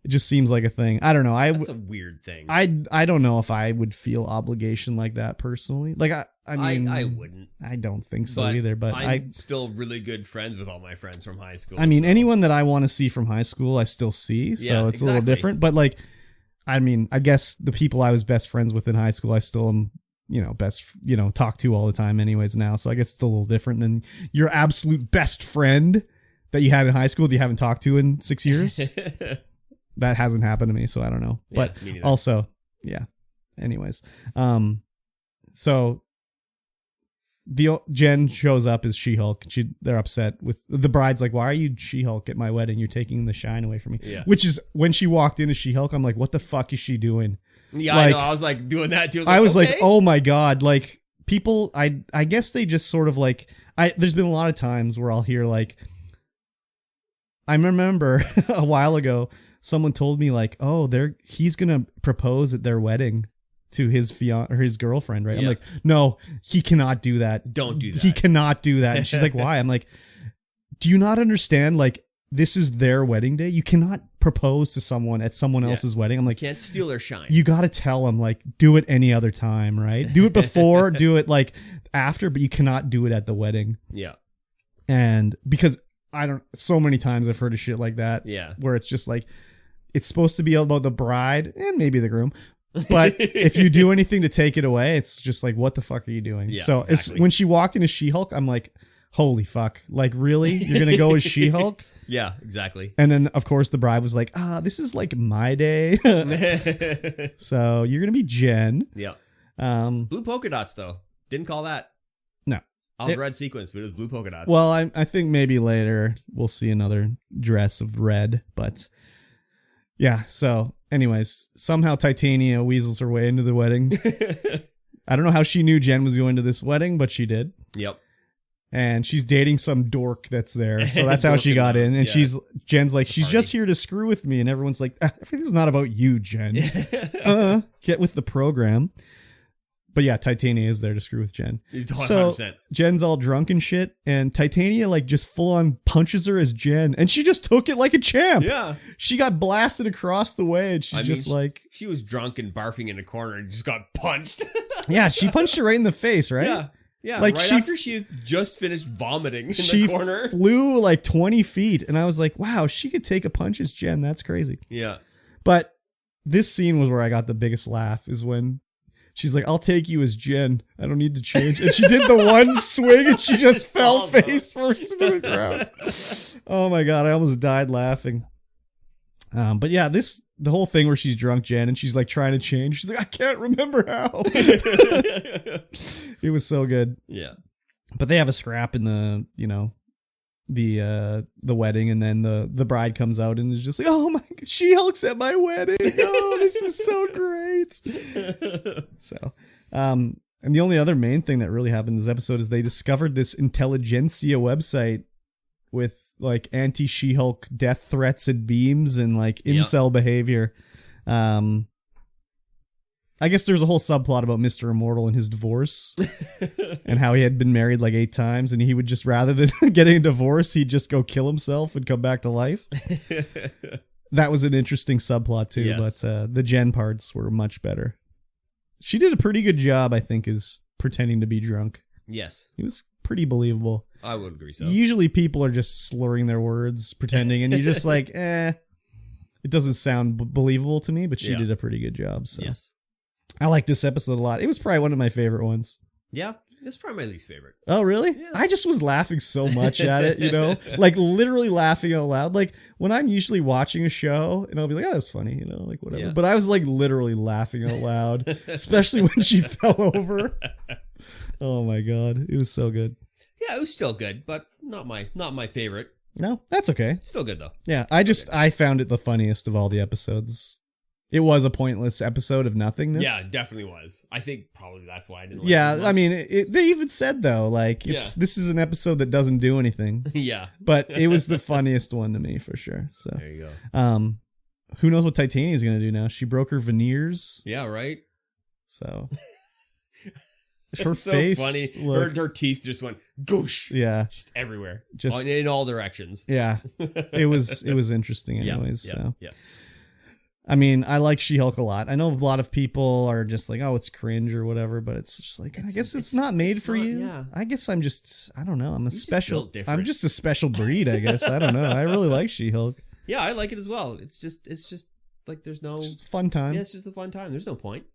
it just seems like a thing. I don't know. That's a weird thing. I don't know if I would feel obligation like that personally. Like I mean, I wouldn't. I don't think so either. But I'm still really good friends with all my friends from high school. I mean, anyone that I want to see from high school, I still see. So it's a little different. But like, I mean, I guess the people I was best friends with in high school, I still am, talk to all the time anyways now. So I guess it's a little different than your absolute best friend that you had in high school that you haven't talked to in 6 years. That hasn't happened to me, so I don't know. Yeah, but also, yeah. Anyways, so Jen shows up as She-Hulk. They're upset with the bride's like, "Why are you She-Hulk at my wedding? You're taking the shine away from me." Yeah. Which is when she walked in as She-Hulk, I'm like, "What the fuck is she doing?" Yeah, like, I know. I was like doing that too. I was like, "Oh my god!" Like people, I guess they just sort of like. There's been a lot of times where I'll hear like, I remember a while ago. Someone told me like, oh, he's going to propose at their wedding to his fiance or his girlfriend, right? Yeah. I'm like, no, he cannot do that. Don't do that. He cannot do that. And she's like, why? I'm like, do you not understand? Like, this is their wedding day. You cannot propose to someone at someone else's wedding. I'm like, you can't steal their shine. You got to tell them like, do it any other time, right? Do it before, do it like after, but you cannot do it at the wedding. Yeah. And because so many times I've heard of shit like that. Yeah. Where it's just like, it's supposed to be about the bride and maybe the groom. But if you do anything to take it away, it's just like, what the fuck are you doing? Yeah, so exactly. When she walked in as She-Hulk, I'm like, holy fuck. Like, really? You're going to go as She-Hulk? Yeah, exactly. And then, of course, the bride was like, this is like my day. So you're going to be Jen. Yeah. Blue polka dots, though. Didn't call that. No. I was red sequence, but it was blue polka dots. Well, I think maybe later we'll see another dress of red, but... Yeah, so anyways, somehow Titania weasels her way into the wedding. I don't know how she knew Jen was going to this wedding, but she did. Yep. And she's dating some dork that's there. So that's how she got in. And Jen's like, she's just here to screw with me. And everyone's like, everything's not about you, Jen. Get with the program. But yeah, Titania is there to screw with Jen. 100%. So Jen's all drunk and shit, and Titania like just full on punches her as Jen, and she just took it like a champ. Yeah, she got blasted across the way, and she was drunk and barfing in a corner and just got punched. Yeah, she punched her right in the face, right? Yeah. Like after she just finished vomiting in the corner, she flew like 20 feet, and I was like, wow, she could take a punch as Jen. That's crazy. Yeah, but this scene was where I got the biggest laugh. Is when she's like, I'll take you as Jen. I don't need to change. And she did the one swing and she just fell face first into the ground. Oh my God. I almost died laughing. But yeah, the whole thing where she's drunk Jen and she's like trying to change. She's like, I can't remember how. It was so good. Yeah. But they have a scrap in the wedding, and then the bride comes out and is just like, oh my God, She-Hulk's at my wedding. Oh, this is so great. So, and the only other main thing that really happened in this episode is they discovered this intelligentsia website with like anti-She-Hulk death threats and beams and like incel behavior. I guess there's a whole subplot about Mr. Immortal and his divorce and how he had been married like 8 times, and he would just, rather than getting a divorce, he'd just go kill himself and come back to life. That was an interesting subplot too, yes. But the Jen parts were much better. She did a pretty good job, I think, as pretending to be drunk. Yes. It was pretty believable. I would agree so. Usually people are just slurring their words, pretending, and you're just like, it doesn't sound believable to me, but she did a pretty good job. So. Yes. I like this episode a lot. It was probably one of my favorite ones. Yeah, it's probably my least favorite. Oh, really? Yeah. I just was laughing so much at it, like literally laughing out loud. Like when I'm usually watching a show and I'll be like, oh, that's funny, like whatever. Yeah. But I was like literally laughing out loud, especially when she fell over. Oh my God. It was so good. Yeah, it was still good, but not my favorite. No, that's okay. Still good though. Yeah, I found it the funniest of all the episodes. It was a pointless episode of nothingness. Yeah, it definitely was. I think probably that's why I didn't like it. I mean, they even said, though, like, this is an episode that doesn't do anything. Yeah. But it was the funniest one to me, for sure. So there you go. Who knows what Titania's going to do now? She broke her veneers. Yeah, right? So... Her face, so funny. Her teeth just went goosh. Yeah, just everywhere, just in all directions. Yeah, it was interesting, anyways. Yeah. I mean, I like She-Hulk a lot. I know a lot of people are just like, "Oh, it's cringe" or whatever, but it's just like, I guess it's not made for you. Yeah. I guess I don't know. I'm just a special breed. I guess I don't know. I really like She-Hulk. Yeah, I like it as well. It's just like there's no. It's just a fun time. Yeah, it's just a fun time. There's no point.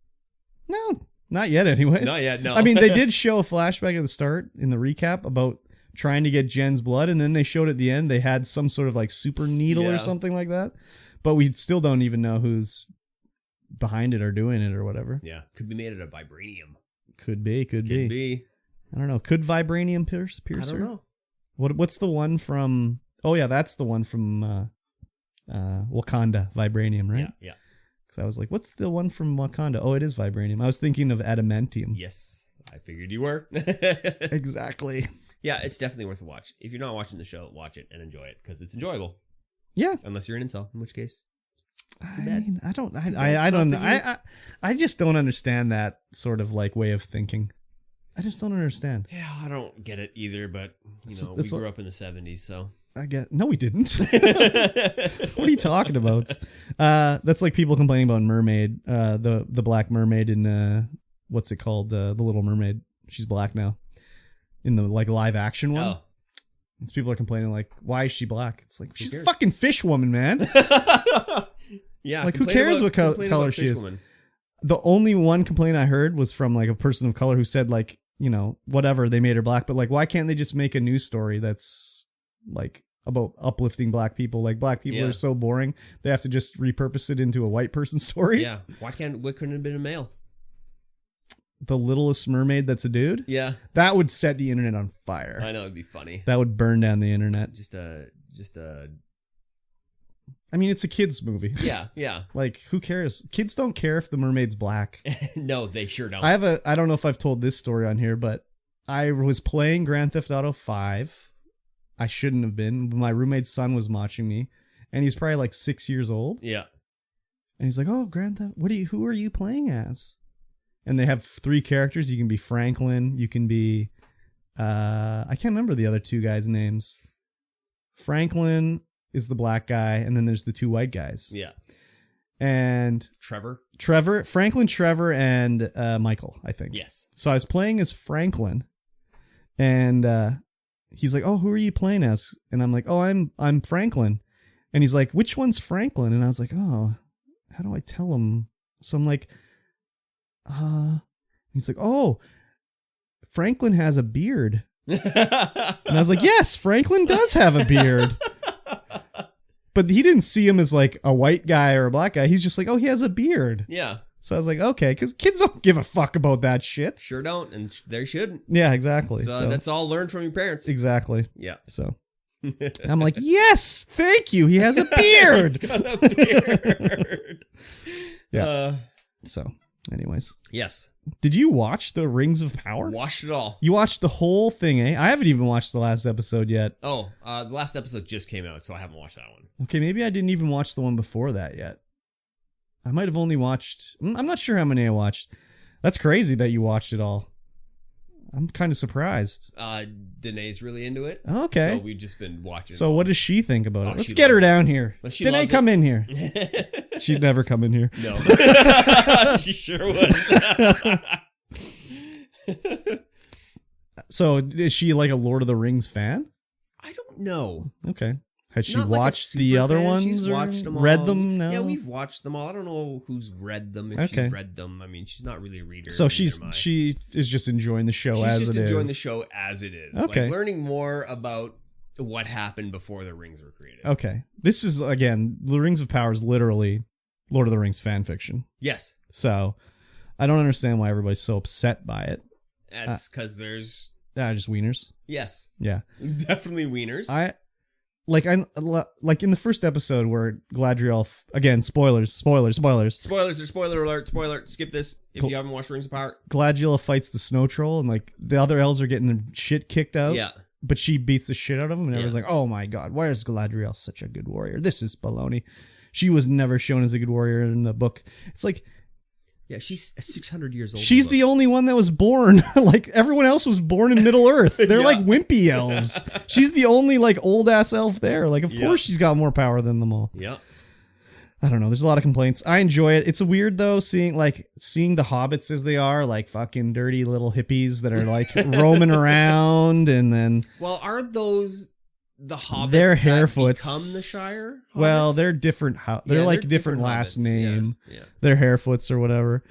No. Not yet, anyways. Not yet, no. I mean, they did show a flashback at the start in the recap about trying to get Jen's blood, and then they showed at the end they had some sort of like super needle or something like that. But we still don't even know who's behind it or doing it or whatever. Yeah, could be made out of vibranium. Could be. I don't know. Could vibranium pierce her? I don't know. What's the one from? Oh yeah, that's the one from Wakanda. Vibranium, right? Yeah. So I was like, what's the one from Wakanda? Oh, it is vibranium. I was thinking of adamantium. Yes, I figured you were. Exactly. Yeah, it's definitely worth a watch. If you're not watching the show, watch it and enjoy it because it's enjoyable. Yeah. Unless you're an incel, in which case, I just don't understand that sort of like way of thinking. I just don't understand. Yeah, I don't get it either, but we grew up in the 70s, so. I get no, we didn't. What are you talking about? That's like people complaining about Mermaid, the Black Mermaid in what's it called? The Little Mermaid. She's black now in the like live action one. Oh. It's people are complaining like, why is she black? It's like she's a fucking fish woman, man. Yeah, like who cares what color she is? Woman. The only one complaint I heard was from like a person of color who said like, whatever, they made her black, but like why can't they just make a news story that's like about uplifting black people? Like black people are so boring, they have to just repurpose it into a white person story. Yeah, why couldn't it have been a male? The Littlest Mermaid that's a dude? Yeah, that would set the internet on fire. I know, it'd be funny. That would burn down the internet. Just a I mean, it's a kids movie. Yeah. Like, who cares? Kids don't care if the mermaid's black. No, they sure don't. I don't know if I've told this story on here, but I was playing Grand Theft Auto 5. I shouldn't have been. But my roommate's son was watching me, and he's probably like 6 years old. Yeah. And he's like, "Oh, Grand Theft, who are you playing as?" And they have 3 characters. You can be Franklin. You can be, I can't remember the other 2 guys' names. Franklin is the black guy, and then there's the 2 white guys. Yeah. And Franklin, Trevor, and Michael, I think. Yes. So I was playing as Franklin, and he's like, "Oh, who are you playing as?" And I'm like, "Oh, I'm Franklin." And he's like, "Which one's Franklin?" And I was like, "Oh, how do I tell him?" So I'm like, he's like, "Oh, Franklin has a beard." And I was like, "Yes, Franklin does have a beard." But he didn't see him as like a white guy or a black guy. He's just like, "Oh, he has a beard." Yeah. So I was like, okay, because kids don't give a fuck about that shit. Sure don't, and they shouldn't. Yeah, exactly. So that's all learned from your parents. Exactly. Yeah. So I'm like, yes, thank you. He has a beard. He's got a beard. Yeah. So, anyways. Yes. Did you watch the Rings of Power? Watched it all. You watched the whole thing, eh? I haven't even watched the last episode yet. Oh, the last episode just came out, so I haven't watched that one. Okay, maybe I didn't even watch the one before that yet. I might have only watched... I'm not sure how many I watched. That's crazy that you watched it all. I'm kind of surprised. Danae's really into it. Okay. So we've just been watching. So what does she think about it? Let's get her down here. Danae, come in here. She'd never come in here. No. She sure would. So is she like a Lord of the Rings fan? I don't know. Okay. Has she watched the other ones? She's watched them all. Read them? No? Yeah, we've watched them all. I don't know who's read them, if she's read them. I mean, she's not really a reader. So she is just enjoying the show as it is. She's just enjoying the show as it is. Okay. Like learning more about what happened before the rings were created. Okay. This is, again, The Rings of Power is literally Lord of the Rings fan fiction. Yes. So I don't understand why everybody's so upset by it. That's because there's... just wieners. Yes. Yeah. Definitely wieners. like in the first episode where Galadriel again, spoilers, or spoiler alert, skip this if you haven't watched Rings of Power. Galadriel fights the snow troll, and like the other elves are getting shit kicked out. Yeah. But she beats the shit out of him, and everyone's like, oh my god, why is Galadriel such a good warrior? This is baloney. She was never shown as a good warrior in the book. It's like, yeah, she's 600 years old. She's the only one that was born. Like, everyone else was born in Middle Earth. They're like wimpy elves. She's the only like old ass elf there. Like, of course she's got more power than them all. Yeah. I don't know. There's a lot of complaints. I enjoy it. It's weird though, seeing the hobbits as they are, like fucking dirty little hippies that are like roaming around, and then. Well, aren't those the hobbits? They're that Harefoots. Become the Shire. Hobbits? Well, they're different. They're like different last hobbits. Name. Yeah. They're Harefoots or whatever.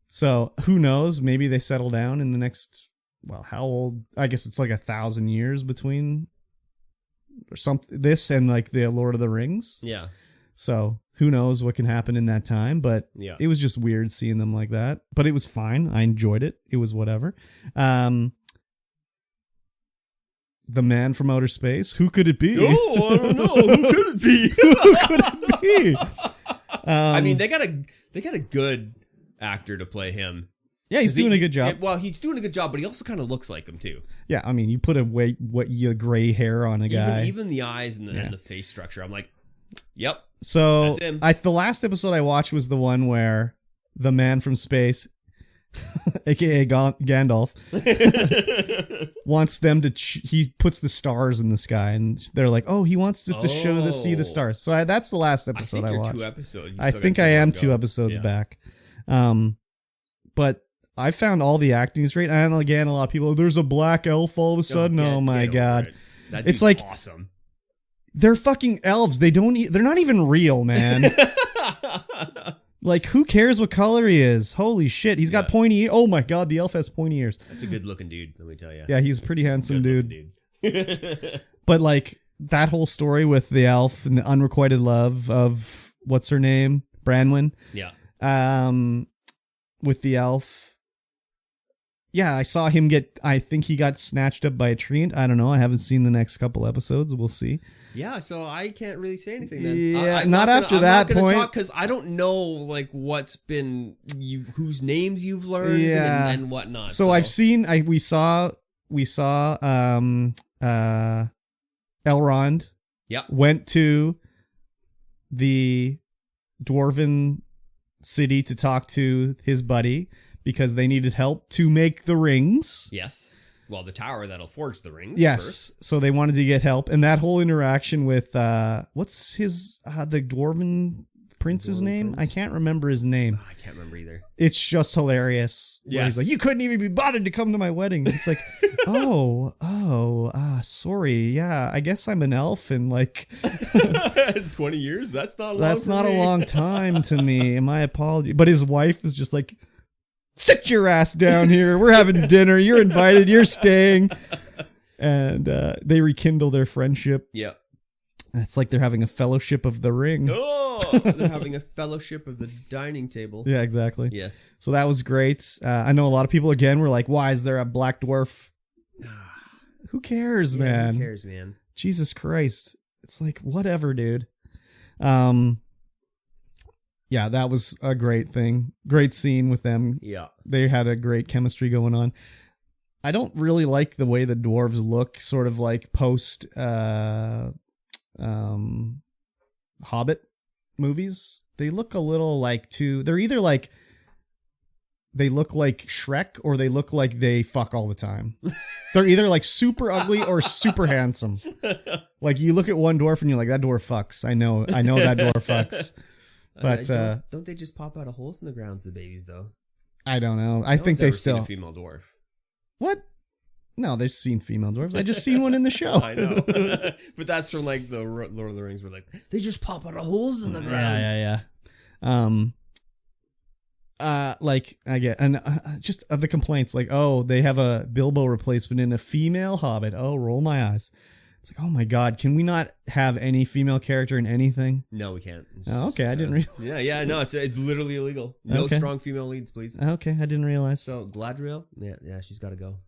So who knows? Maybe they settle down in the next. Well, how old? I guess it's like 1,000 years between. Or something. This and like the Lord of the Rings. Yeah. So who knows what can happen in that time, but it was just weird seeing them like that. But it was fine. I enjoyed it. It was whatever. The man from outer space. Who could it be? Oh, I don't know. Who could it be? Who could it be? I mean, they got a good actor to play him. Yeah, he's doing a good job. He's doing a good job, but he also kind of looks like him too. Yeah, I mean, you put gray hair on a guy. Even the eyes and the face structure. I'm like, yep. So the last episode I watched was the one where the man from space, aka Gandalf, wants them to. He puts the stars in the sky, and they're like, "Oh, he wants us to see the stars." So that's the last episode I watched. 2 episodes. I think I am 2 episodes back. But I found all the acting is great, and again, a lot of people. There's a black elf all of a sudden. Oh my god, it's like awesome. They're fucking elves. They're not even real, man. Like, who cares what color he is? Holy shit. He's got pointy ears. Oh my god, the elf has pointy ears. That's a good looking dude, let me tell you. Yeah, he's a pretty handsome dude. But like, that whole story with the elf and the unrequited love of, what's her name? Branwen. Yeah. With the elf. Yeah, I saw him I think he got snatched up by a tree. I don't know. I haven't seen the next couple episodes. We'll see. Yeah, so I can't really say anything then. Yeah, I'm not after that point. Because I don't know like what's been whose names you've learned and whatnot. So I've seen. We saw. Elrond. Yep. Went to the dwarven city to talk to his buddy because they needed help to make the rings. Yes. Well, the tower that'll forge the rings. Yes. First. So they wanted to get help. And that whole interaction with, what's his, the dwarven prince's name? Prince? I can't remember his name. I can't remember either. It's just hilarious. Yeah. He's like, you couldn't even be bothered to come to my wedding. It's like, sorry. Yeah, I guess I'm an elf and like 20 years? That's not a long time to me. My apology. But his wife is just like, sit your ass down here. We're having dinner. You're invited. You're staying. And they rekindle their friendship. Yeah. It's like they're having a fellowship of the ring. Oh, they're having a fellowship of the dining table. Yeah, exactly. Yes. So that was great. I know a lot of people, again, were like, why is there a black dwarf? Who cares, man? Who cares, man? Jesus Christ. It's like, whatever, dude. Yeah, that was a great thing. Great scene with them. Yeah. They had a great chemistry going on. I don't really like the way the dwarves look, sort of like post Hobbit movies. They look a little like they're either like they look like Shrek or they look like they fuck all the time. They're either like super ugly or super handsome. Like you look at one dwarf and you're like, that dwarf fucks. I know that dwarf fucks. But don't they just pop out of holes in the ground, the babies, though? I don't know. I think they still seen a female dwarf. What? No, they've seen female dwarves. I just seen one in the show. I know, but that's from like the Lord of the Rings, where like they just pop out of holes in the ground. Yeah. Like I get, and just the complaints, like, oh, they have a Bilbo replacement in a female Hobbit. Oh, roll my eyes. It's like, oh my god, can we not have any female character in anything? No, we can't. Okay, I didn't realize. Yeah, no, it's literally illegal. No strong female leads, please. Okay, I didn't realize. So Galadriel, yeah, she's got to go.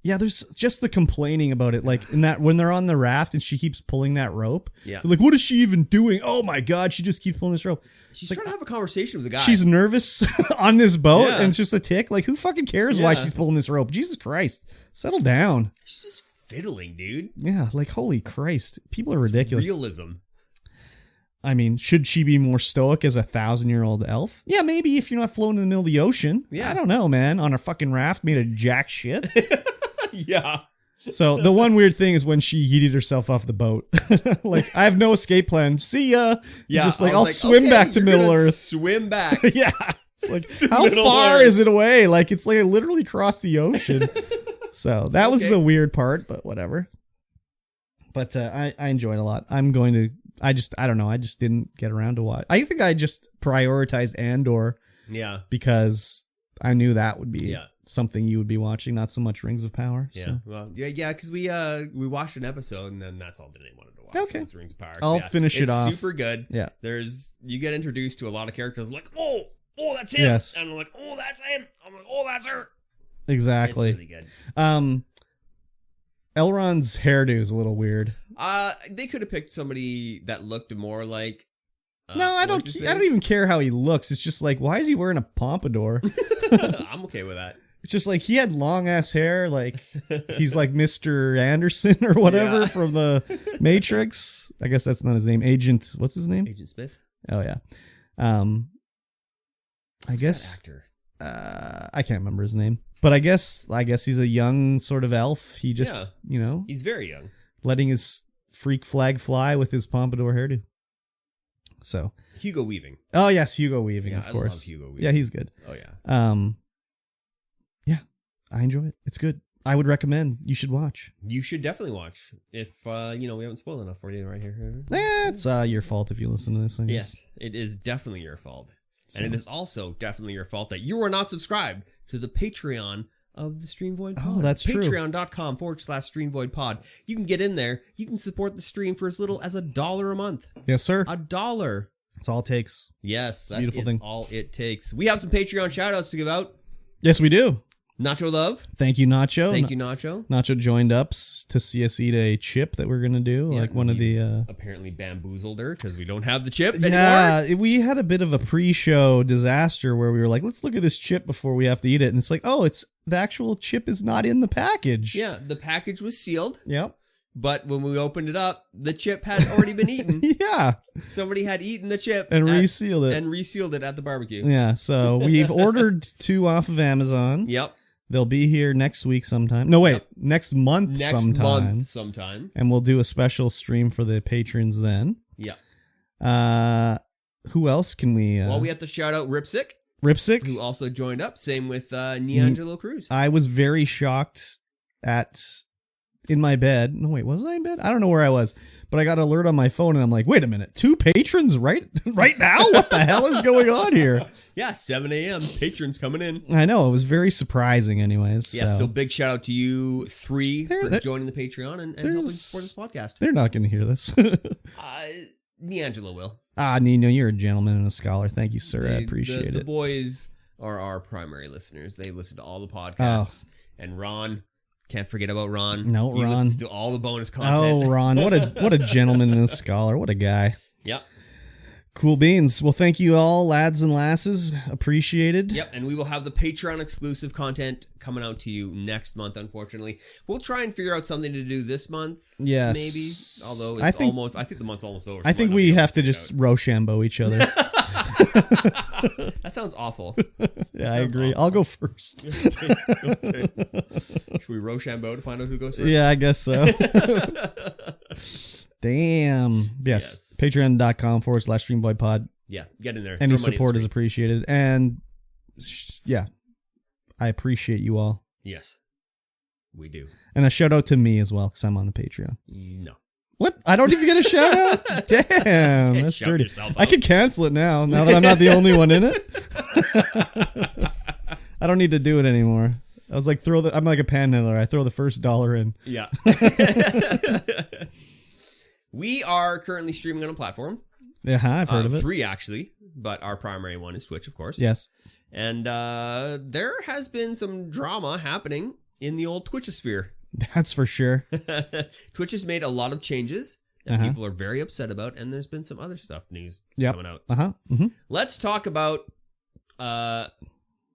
Yeah, there's just the complaining about it. Like in that when they're on the raft and she keeps pulling that rope. Yeah. They're like, what is she even doing? Oh my God, she just keeps pulling this rope. She's trying to have a conversation with the guy. She's nervous on this boat and it's just a tick. Like, who fucking cares why she's pulling this rope? Jesus Christ. Settle down. She's just fiddling, dude. Yeah, like, holy Christ. People are ridiculous. Realism. I mean, should she be more stoic as a 1,000-year-old elf? Yeah, maybe if you're not floating in the middle of the ocean. Yeah. I don't know, man. On a fucking raft made of jack shit. Yeah. So the one weird thing is when she yeeted herself off the boat. Like, I have no escape plan. See ya. Yeah. Just like, I'll swim back to Middle Earth. Swim back. Yeah. It's like, how far is it away? Like, it's like I literally crossed the ocean. So that was the weird part, but whatever. But I enjoyed it a lot. I don't know. I just didn't get around to watch. I think I just prioritized Andor. Yeah. Because I knew that would be something you would be watching, not so much Rings of Power. Yeah. So. Well, yeah, because we watched an episode and then that's all Danae wanted to watch. Okay. Rings of Power. I'll finish it off. It's super good. Yeah. You get introduced to a lot of characters like, oh, that's him. Yes. And I'm like, oh, that's him. I'm like, oh, that's her. Exactly. It's really good. Elrond's hairdo is a little weird. They could have picked somebody that looked more like. No, I don't even care how he looks. It's just like, why is he wearing a pompadour? I'm okay with that. It's just like he had long ass hair, like he's like Mr. Anderson or whatever from the Matrix. I guess that's not his name. What's his name? Agent Smith. Oh yeah. I guess actor. I can't remember his name, but I guess he's a young sort of elf. He just he's very young, letting his freak flag fly with his pompadour hairdo. So Hugo Weaving. Oh yes, Hugo Weaving, of course. I love Hugo Weaving. Yeah, he's good. Oh yeah. Yeah, I enjoy it. It's good. I would recommend. You should watch. You should definitely watch. If we haven't spoiled enough for you right here. It's your fault if you listen to this. I guess. Yes, it is definitely your fault. So. And it is also definitely your fault that you are not subscribed to the Patreon of the StreamVoid Pod. Oh, that's true. Patreon.com/StreamVoid Pod. You can get in there. You can support the stream for as little as $1 a month. Yes, sir. $1. That's all it takes. Yes, it's a beautiful thing. All it takes. We have some Patreon shout-outs to give out. Yes, we do. Nacho Love. Thank you, Nacho. Thank you, Nacho. Nacho joined up to see us eat a chip that we're going to do. Like one of the... apparently bamboozled her because we don't have the chip anymore. Yeah, we had a bit of a pre-show disaster where we were like, let's look at this chip before we have to eat it. And it's like, the actual chip is not in the package. Yeah, the package was sealed. Yep. But when we opened it up, the chip had already been eaten. Yeah. Somebody had eaten the chip. And resealed it. And resealed it at the barbecue. Yeah, so we've ordered 2 off of Amazon. Yep. They'll be here next week sometime. No, wait. Next month sometime. And we'll do a special stream for the patrons then. Yeah. Who else can we... Well, we have to shout out Ripsick. Ripsick. Who also joined up. Same with Neangelo Cruz. I was very shocked in my bed. No, wait, was I in bed? I don't know where I was. But I got an alert on my phone and I'm like, wait a minute, 2 patrons right now? What the hell is going on here? Yeah, 7 a.m. Patrons coming in. I know. It was very surprising anyways. Yeah, so big shout out to you 3 for joining the Patreon and helping support this podcast. They're not going to hear this. Neangelo will. Nino, you're a gentleman and a scholar. Thank you, sir. I appreciate it. The boys are our primary listeners. They listen to all the podcasts. And Ron... Can't forget about Ron. No, he Ron. listens to all the bonus content. Oh, Ron. What a gentleman and a scholar. What a guy. Yep. Cool beans. Well, thank you all, lads and lasses. Appreciated. Yep, and we will have the Patreon exclusive content coming out to you next month, unfortunately. We'll try and figure out something to do this month. Yes. Maybe. Although I think the month's almost over. So I think we have to just Rochambeau each other. That sounds awful. Yeah, I agree. Awful. I'll go first. Okay. Should we Rochambeau to find out who goes first? Yeah, I guess so. Damn. Yes. Patreon.com/StreamVoidPod. Yeah, get in there. Any support is appreciated. And yeah, I appreciate you all. Yes, we do. And a shout out to me as well, because I'm on the Patreon. No. What? I don't even get a shout out? Damn, that's dirty. I could cancel it now that I'm not the only one in it. I don't need to do it anymore. I was like, I'm like a panhandler. I throw the first $1 in. Yeah. We are currently streaming on a platform. Yeah, I've heard of it. 3 actually, but our primary one is Twitch, of course. Yes. And there has been some drama happening in the old Twitchosphere. That's for sure. Twitch has made a lot of changes that people are very upset about, and there's been some other news coming out. Let's talk about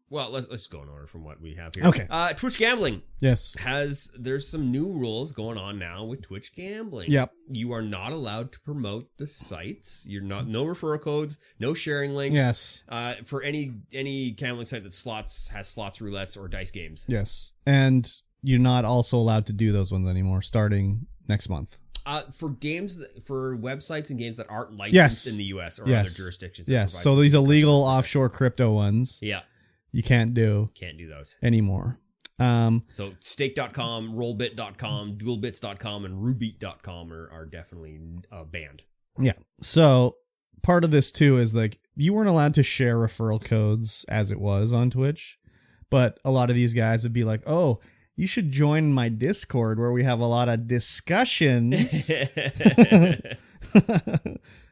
well, let's go in order from what we have here. Okay. Twitch gambling. Yes. There's some new rules going on now with Twitch gambling. Yep. You are not allowed to promote the sites. You're not, no referral codes, no sharing links. Yes. For any gambling site that has slots, roulettes, or dice games. Yes. And you're not also allowed to do those ones anymore starting next month. For websites and games that aren't licensed in the US or other jurisdictions. Yes. So these illegal offshore crypto ones. Yeah. You can't do those anymore. So stake.com, rollbit.com, dualbits.com, and rubeat.com are definitely banned. Yeah. So part of this too is like you weren't allowed to share referral codes as it was on Twitch, but a lot of these guys would be like, "Oh, you should join my Discord where we have a lot of discussions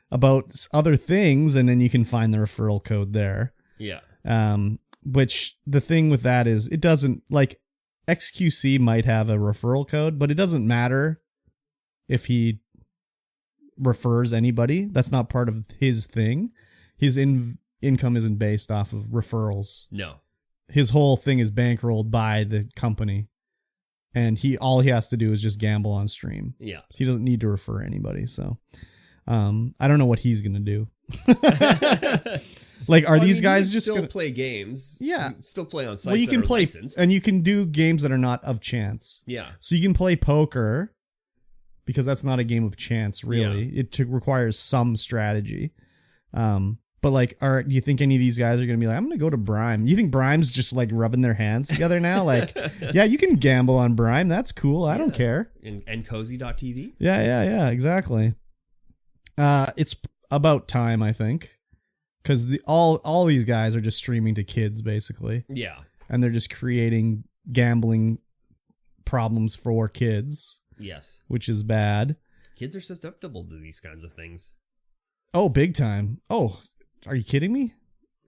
about other things, and then you can find the referral code there." Yeah. Which the thing with that is it doesn't, like, XQC might have a referral code, but it doesn't matter if he refers anybody. That's not part of his thing. His income isn't based off of referrals. No. His whole thing is bankrolled by the company. And all he has to do is just gamble on stream. Yeah. He doesn't need to refer anybody. So I don't know what he's going to do. Like, are these guys just still play games? Yeah. You still play on sites. Well, you can play, licensed. and you can do games that are not of chance. Yeah. So you can play poker, because that's not a game of chance, really. Yeah. It requires some strategy. But like, do you think any of these guys are going to be like, I'm going to go to Brime? You think Brime's just like rubbing their hands together now? Like, yeah, you can gamble on Brime. That's cool. I don't care. And cozy.tv? Yeah, exactly. It's about time, I think. Because all these guys are just streaming to kids, basically. Yeah. And they're just creating gambling problems for kids. Yes. Which is bad. Kids are susceptible to these kinds of things. Oh, big time. Oh, are you kidding me?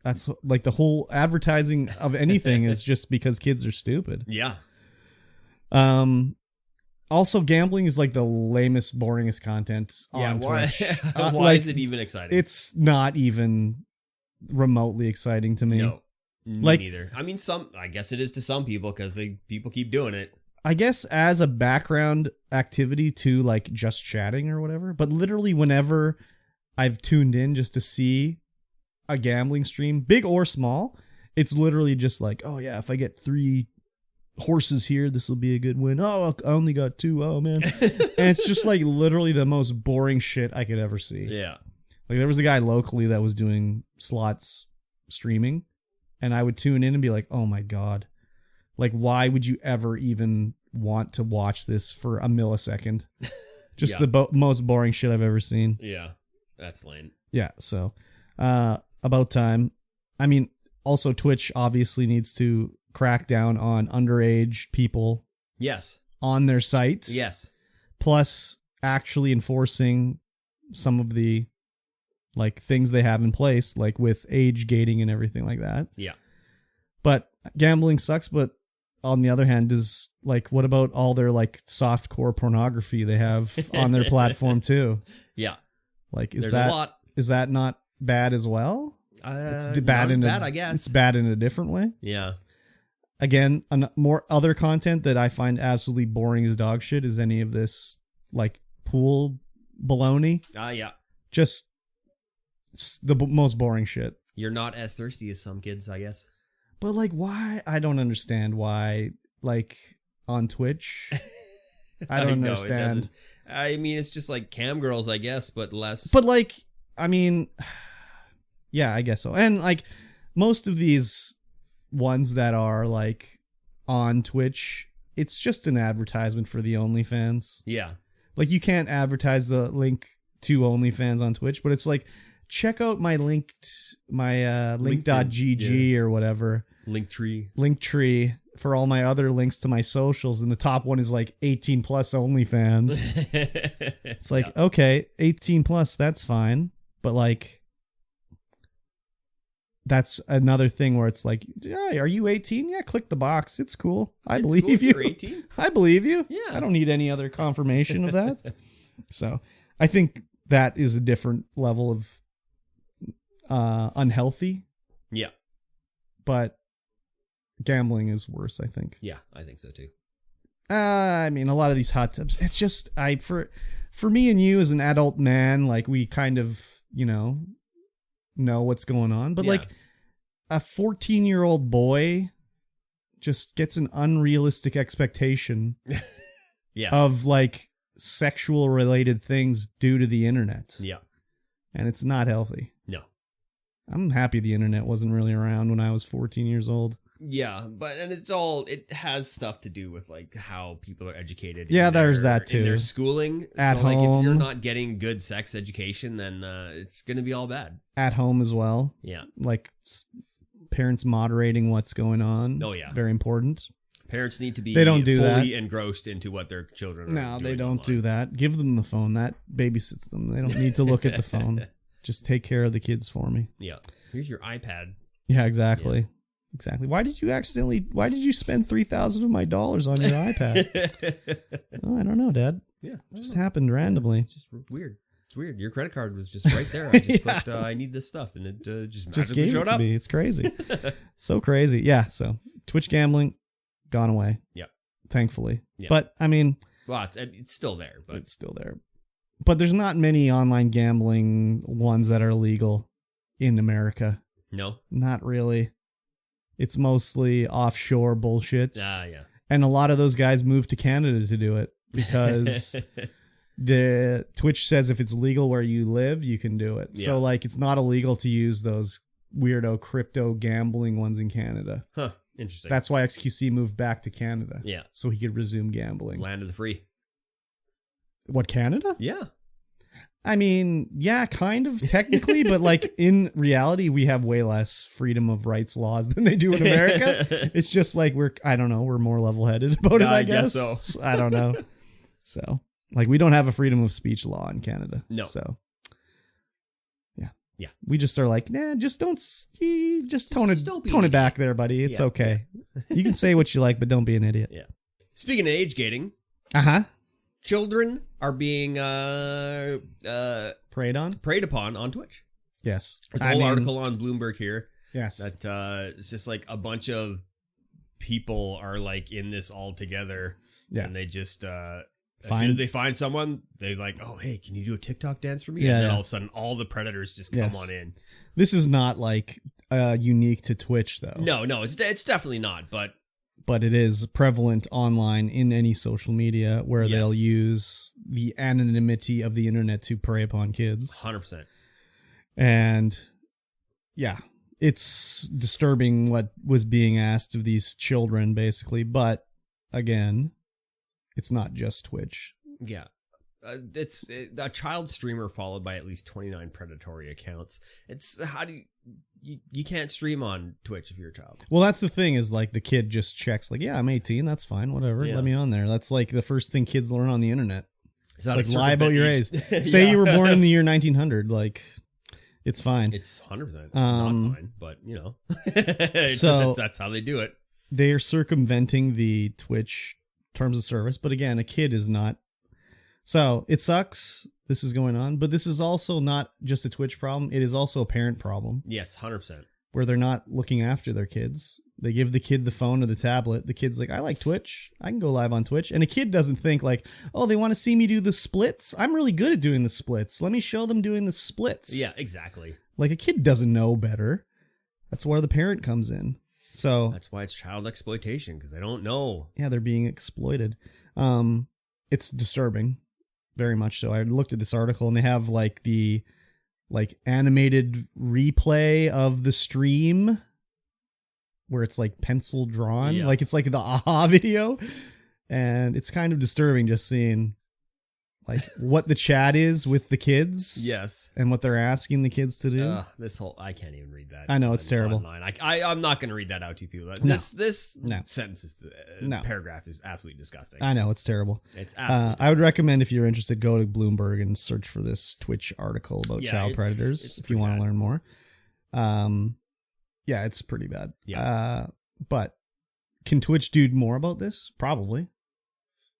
That's like the whole advertising of anything is just because kids are stupid. Yeah. Also, gambling is like the lamest, boringest content on Twitch. Why is it even exciting? It's not even remotely exciting to me. No, me neither. I mean, I guess it is to some people because people keep doing it. I guess as a background activity to like just chatting or whatever. But literally whenever I've tuned in just to see a gambling stream, big or small, it's literally just like, oh yeah, if I get 3 horses here, this will be a good win. Oh, I only got 2. Oh man. And it's just like literally the most boring shit I could ever see. Yeah. Like there was a guy locally that was doing slots streaming, and I would tune in and be like, oh my God, like why would you ever even want to watch this for a millisecond? Just the most boring shit I've ever seen. Yeah. That's lame. Yeah. So about time. I mean, also Twitch obviously needs to crack down on underage people. Yes. On their sites. Yes. Plus actually enforcing some of the like things they have in place, like with age gating and everything like that. Yeah. But gambling sucks. But on the other hand, is like, what about all their like softcore pornography they have on their platform too? Yeah. Like, is that not bad as well? It's bad I guess. It's bad in a different way. Yeah. Again, more other content that I find absolutely boring as dog shit is any of this like pool baloney. Yeah. Just the most boring shit. You're not as thirsty as some kids, I guess. But like, why? I don't understand why. Like on Twitch, I don't understand. I mean, it's just like cam girls, I guess, but less. But like, I mean, yeah, I guess so. And like most of these ones that are like on Twitch, it's just an advertisement for the OnlyFans. Yeah. Like you can't advertise the link to OnlyFans on Twitch, but it's like, check out my link.gg or whatever. Linktree for all my other links to my socials. And the top one is like 18 plus OnlyFans. It's like, okay, 18 plus, that's fine. But like, that's another thing where it's like, yeah, are you 18? Yeah, click the box. It's cool. I believe you. 18? I believe you. Yeah. I don't need any other confirmation of that. So I think that is a different level of unhealthy. Yeah. But gambling is worse, I think. Yeah, I think so too. I mean, a lot of these hot tubs, it's just, for me and you as an adult man, like we kind of, know what's going on. But like a 14-year-old boy just gets an unrealistic expectation of like sexual related things due to the internet. Yeah. And it's not healthy. No. I'm happy the internet wasn't really around when I was 14 years old. Yeah, and it has stuff to do with like how people are educated. Yeah, there's that too. In their schooling. At home. Like if you're not getting good sex education, then it's going to be all bad. At home as well. Yeah. Like parents moderating what's going on. Oh, yeah. Very important. Parents need to be fully engrossed into what their children are doing. No, they don't do that. Give them the phone. That babysits them. They don't need to look at the phone. Just take care of the kids for me. Yeah. Here's your iPad. Yeah, exactly. Yeah. Exactly. Why did you spend $3,000 of my dollars on your iPad? Oh, I don't know, Dad. Yeah. It just happened randomly. It's just weird. It's weird. Your credit card was just right there. I just clicked, I need this stuff, and it just gave it to me. It's crazy. So crazy. Yeah, so Twitch gambling, gone away. Yeah. Thankfully. Yeah. But, I mean... Well, it's still there. But it's still there. But there's not many online gambling ones that are legal in America. No? Not really. It's mostly offshore bullshit. Yeah. And a lot of those guys moved to Canada to do it because the Twitch says if it's legal where you live, you can do it. Yeah. So like it's not illegal to use those weirdo crypto gambling ones in Canada. Huh. Interesting. That's why XQC moved back to Canada. Yeah. So he could resume gambling. Land of the free. What, Canada? Yeah. I mean, yeah, kind of technically, but like in reality, we have way less freedom of rights laws than they do in America. It's just like we're more level-headed about it, I guess. So. I don't know. So, like, we don't have a freedom of speech law in Canada. No. So, yeah. We just are like, nah, just tone it back there, buddy. It's okay. You can say what you like, but don't be an idiot. Yeah. Speaking of age gating. Uh-huh. Children are being preyed upon on Twitch. Yes. There's a whole article on Bloomberg here. Yes. That it's just like a bunch of people are like in this all together. Yeah. And they just as soon as they find someone, they're like, oh, hey, can you do a TikTok dance for me? Yeah, and then all of a sudden all the predators just come on in. This is not like unique to Twitch though. No, it's definitely not, but it is prevalent online in any social media where they'll use the anonymity of the internet to prey upon kids. 100%. And yeah, it's disturbing what was being asked of these children, basically. But again, it's not just Twitch. Yeah. It's a child streamer followed by at least 29 predatory accounts. It's how do you can't stream on Twitch if you're a child. Well, that's the thing is like the kid just checks like, yeah, I'm 18. That's fine. Whatever. Yeah. Let me on there. That's like the first thing kids learn on the internet. It's like lie about your age. Say you were born in the year 1900. Like it's fine. It's 100% not fine, but you know, so that's how they do it. They are circumventing the Twitch terms of service. But again, a kid is not. So it sucks this is going on, but this is also not just a Twitch problem. It is also a parent problem. Yes, 100%. Where they're not looking after their kids. They give the kid the phone or the tablet. The kid's like, I like Twitch. I can go live on Twitch. And a kid doesn't think like, oh, they want to see me do the splits? I'm really good at doing the splits. Let me show them doing the splits. Yeah, exactly. Like a kid doesn't know better. That's where the parent comes in. So that's why it's child exploitation, because they don't know. Yeah, they're being exploited. It's disturbing. Very much so. I looked at this article and they have like the animated replay of the stream where it's like pencil drawn. Yeah. Like it's like the AHA video. And it's kind of disturbing just seeing like what the chat is with the kids. Yes. And what they're asking the kids to do. I can't even read that. I know, it's terrible. Online. I'm not going to read that out to you people. This sentence is, paragraph is absolutely disgusting. I know, it's terrible. It's absolutely I would recommend if you're interested, go to Bloomberg and search for this Twitch article about child predators if you want to learn more. Yeah, it's pretty bad. Yeah. But can Twitch do more about this? Probably.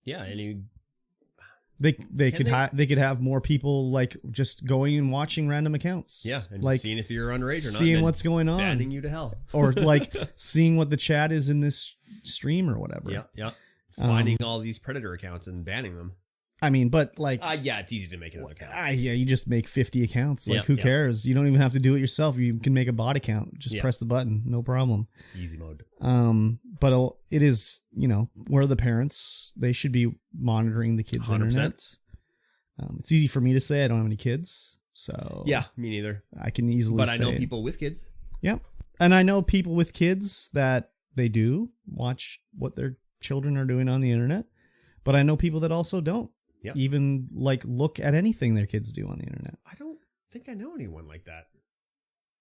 Yeah, and they could have more people like just going and watching random accounts. Yeah, and like just seeing if you're underage or not. Seeing what's going on. Banning you to hell. Or like seeing what the chat is in this stream or whatever. Yeah, yeah. Finding all these predator accounts and banning them. I mean, but like... yeah, it's easy to make another account. Yeah, you just make 50 accounts. Like, who cares? You don't even have to do it yourself. You can make a bot account. Just press the button. No problem. Easy mode. But it is, where are the parents? They should be monitoring the kids' 100%. Internet. It's easy for me to say. I don't have any kids. So... Yeah, me neither. I can easily say... But I know people with kids. Yep. And I know people with kids that they do watch what their children are doing on the internet. But I know people that also don't. Yep. Even like look at anything their kids do on the internet. I don't think I know anyone like that.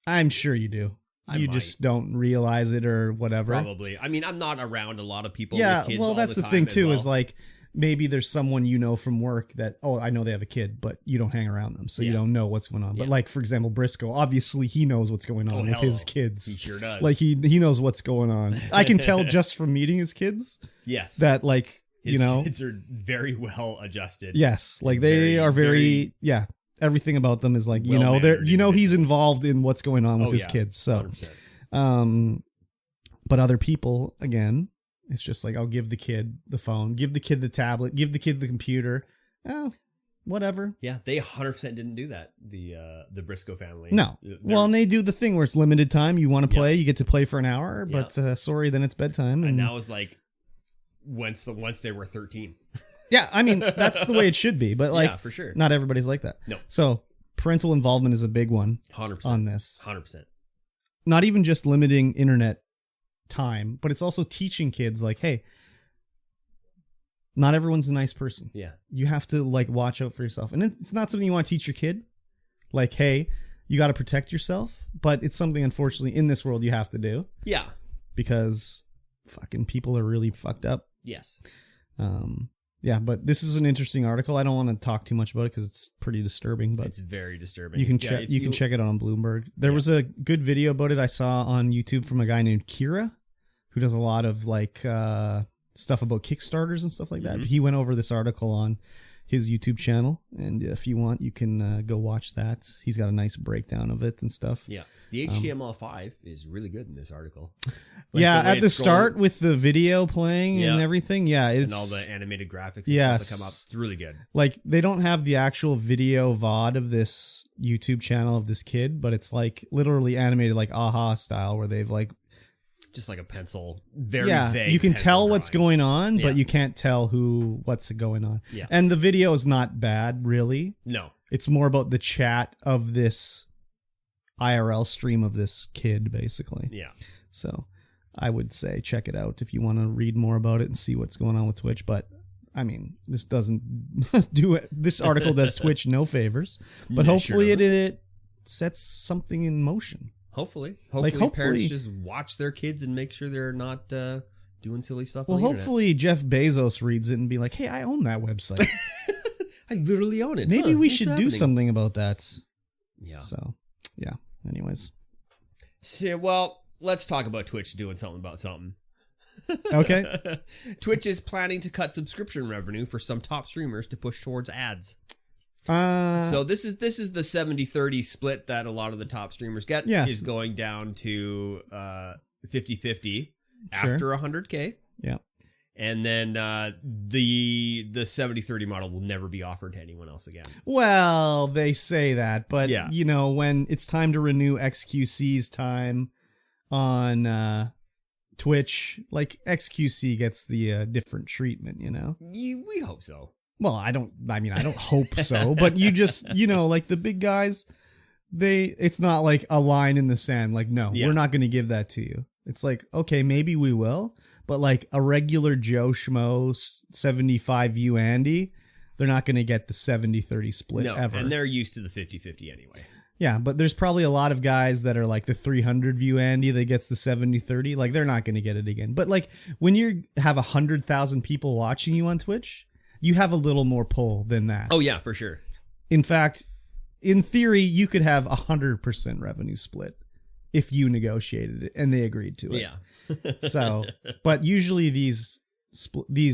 I'm sure you do. You just don't realize it or whatever. Probably. I mean, I'm not around a lot of people with kids. Well, that's the thing too, is like maybe there's someone from work that, I know they have a kid, but you don't hang around them, so you don't know what's going on. But like, for example, Briscoe, obviously he knows what's going on with his kids. He sure does. Like he knows what's going on. I can tell just from meeting his kids. Yes. That like, his kids are very well adjusted. Yes, like they are very everything about them is like, he's involved in what's going on with his kids. So 100%. But other people, again, it's just like, I'll give the kid the phone, give the kid the tablet, give the kid the computer. Whatever. Yeah, they 100% didn't do that. The Briscoe family. No. Well, and they do the thing where it's limited time. You want to play, you get to play for an hour, but sorry, then it's bedtime. And that was like once they were 13. Yeah, I mean, that's the way it should be, but like, for sure, not everybody's like that. No. So parental involvement is a big one. 100% on this. 100%. Not even just limiting internet time, but it's also teaching kids like, hey, not everyone's a nice person. Yeah. You have to like watch out for yourself. And it's not something you want to teach your kid. Like, hey, you got to protect yourself, but it's something unfortunately in this world you have to do. Yeah. Because fucking people are really fucked up. Yes. Yeah, but this is an interesting article. I don't want to talk too much about it because it's pretty disturbing. But it's very disturbing. You can check. You can check it out on Bloomberg. There was a good video about it I saw on YouTube from a guy named Kira, who does a lot of like stuff about Kickstarters and stuff like that. Mm-hmm. He went over this article on his YouTube channel, and if you want, you can go watch that. He's got a nice breakdown of it and stuff. Yeah. The HTML5 is really good in this article. Like at the start with the video playing and everything. Yeah, it's and all the animated graphics and stuff that come up. It's really good. Like they don't have the actual video VOD of this YouTube channel of this kid, but it's like literally animated like AHA style where they've like just like a pencil, very vague. You can tell what's going on, but you can't tell what's going on. Yeah. And the video is not bad, really. No. It's more about the chat of this IRL stream of this kid, basically. Yeah. So I would say check it out if you want to read more about it and see what's going on with Twitch. But I mean, this doesn't do it. This article does Twitch no favors, but hopefully it sets something in motion. Hopefully parents just watch their kids and make sure they're not doing silly stuff. Well, on the hopefully Jeff Bezos reads it and be like, "Hey, I own that website. I literally own it. Maybe we should do something about that." Yeah. So, yeah. Anyways. So, well, let's talk about Twitch doing something about something. Okay. Twitch is planning to cut subscription revenue for some top streamers to push towards ads. So this is the 70-30 split that a lot of the top streamers get. Yes. Is going down to 50-50 after 100K. Yeah. And then the 70-30 model will never be offered to anyone else again. Well, they say that, but when it's time to renew XQC's time on Twitch, like XQC gets the different treatment, We hope so. Well, I don't hope so, but you just, like the big guys, it's not like a line in the sand. Like, no, we're not going to give that to you. It's like, okay, maybe we will, but like a regular Joe Schmo 75 view Andy, they're not going to get the 70-30 split ever. And they're used to the 50-50 anyway. Yeah, but there's probably a lot of guys that are like the 300 view Andy that gets the 70-30. Like, they're not going to get it again. But like when you have 100,000 people watching you on Twitch, you have a little more pull than that. Oh, yeah, for sure. In fact, in theory, you could have 100% revenue split if you negotiated it and they agreed to it. Yeah. So, but usually these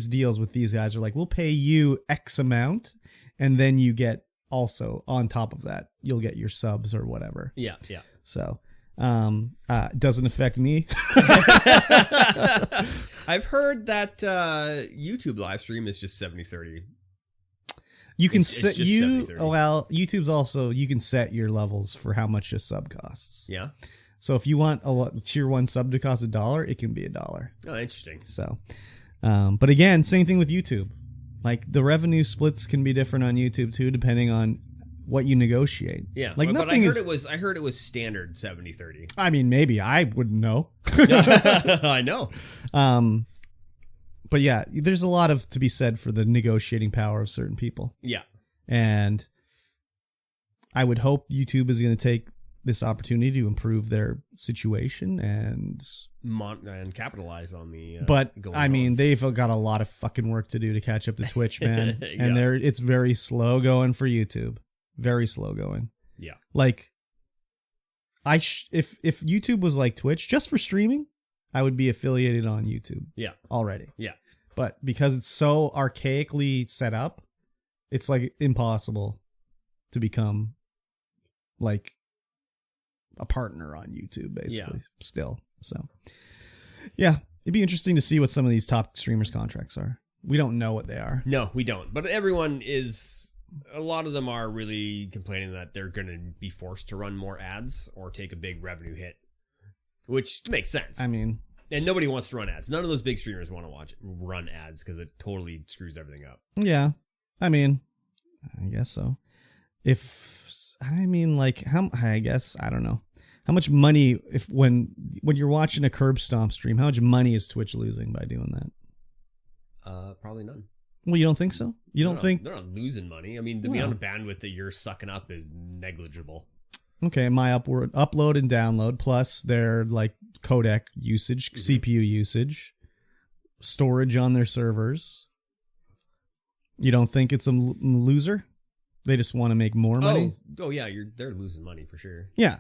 deals with these guys are like, we'll pay you X amount, and then you get also on top of that, you'll get your subs or whatever. Yeah, yeah. So, doesn't affect me. I've heard that YouTube live stream is just 70-30. You can set YouTube's also, you can set your levels for how much a sub costs. Yeah. So if you want a tier 1 sub to cost $1, it can be $1. Oh, interesting. So, but again, same thing with YouTube. Like the revenue splits can be different on YouTube too, depending on what you negotiate. Yeah. Like but I heard it was standard 70-30. I mean, maybe I wouldn't know. I know. But yeah, there's a lot to be said for the negotiating power of certain people. Yeah. And I would hope YouTube is going to take this opportunity to improve their situation and capitalize on the but I mean, they've got a lot of fucking work to do to catch up to Twitch, man. Yeah. And it's very slow going for YouTube. Very slow going. Yeah. Like if YouTube was like Twitch just for streaming, I would be affiliated on YouTube. Yeah. Already. Yeah. But because it's so archaically set up, it's like impossible to become like a partner on YouTube, basically. Yeah. Still. So, yeah, it'd be interesting to see what some of these top streamers' contracts are. We don't know what they are. No, we don't. But a lot of them are really complaining that they're going to be forced to run more ads or take a big revenue hit, which makes sense. I mean, and nobody wants to run ads. None of those big streamers want to run ads because it totally screws everything up. Yeah. I mean, I guess so. I don't know. How much money, when you're watching a KurbStomped stream, how much money is Twitch losing by doing that? Probably none. Well, you don't think so? They're not losing money. I mean, the amount of bandwidth that you're sucking up is negligible. Okay, my upload and download plus their like codec usage, CPU usage, storage on their servers. You don't think it's a loser? They just want to make more money? Oh yeah, they're losing money for sure. Yeah.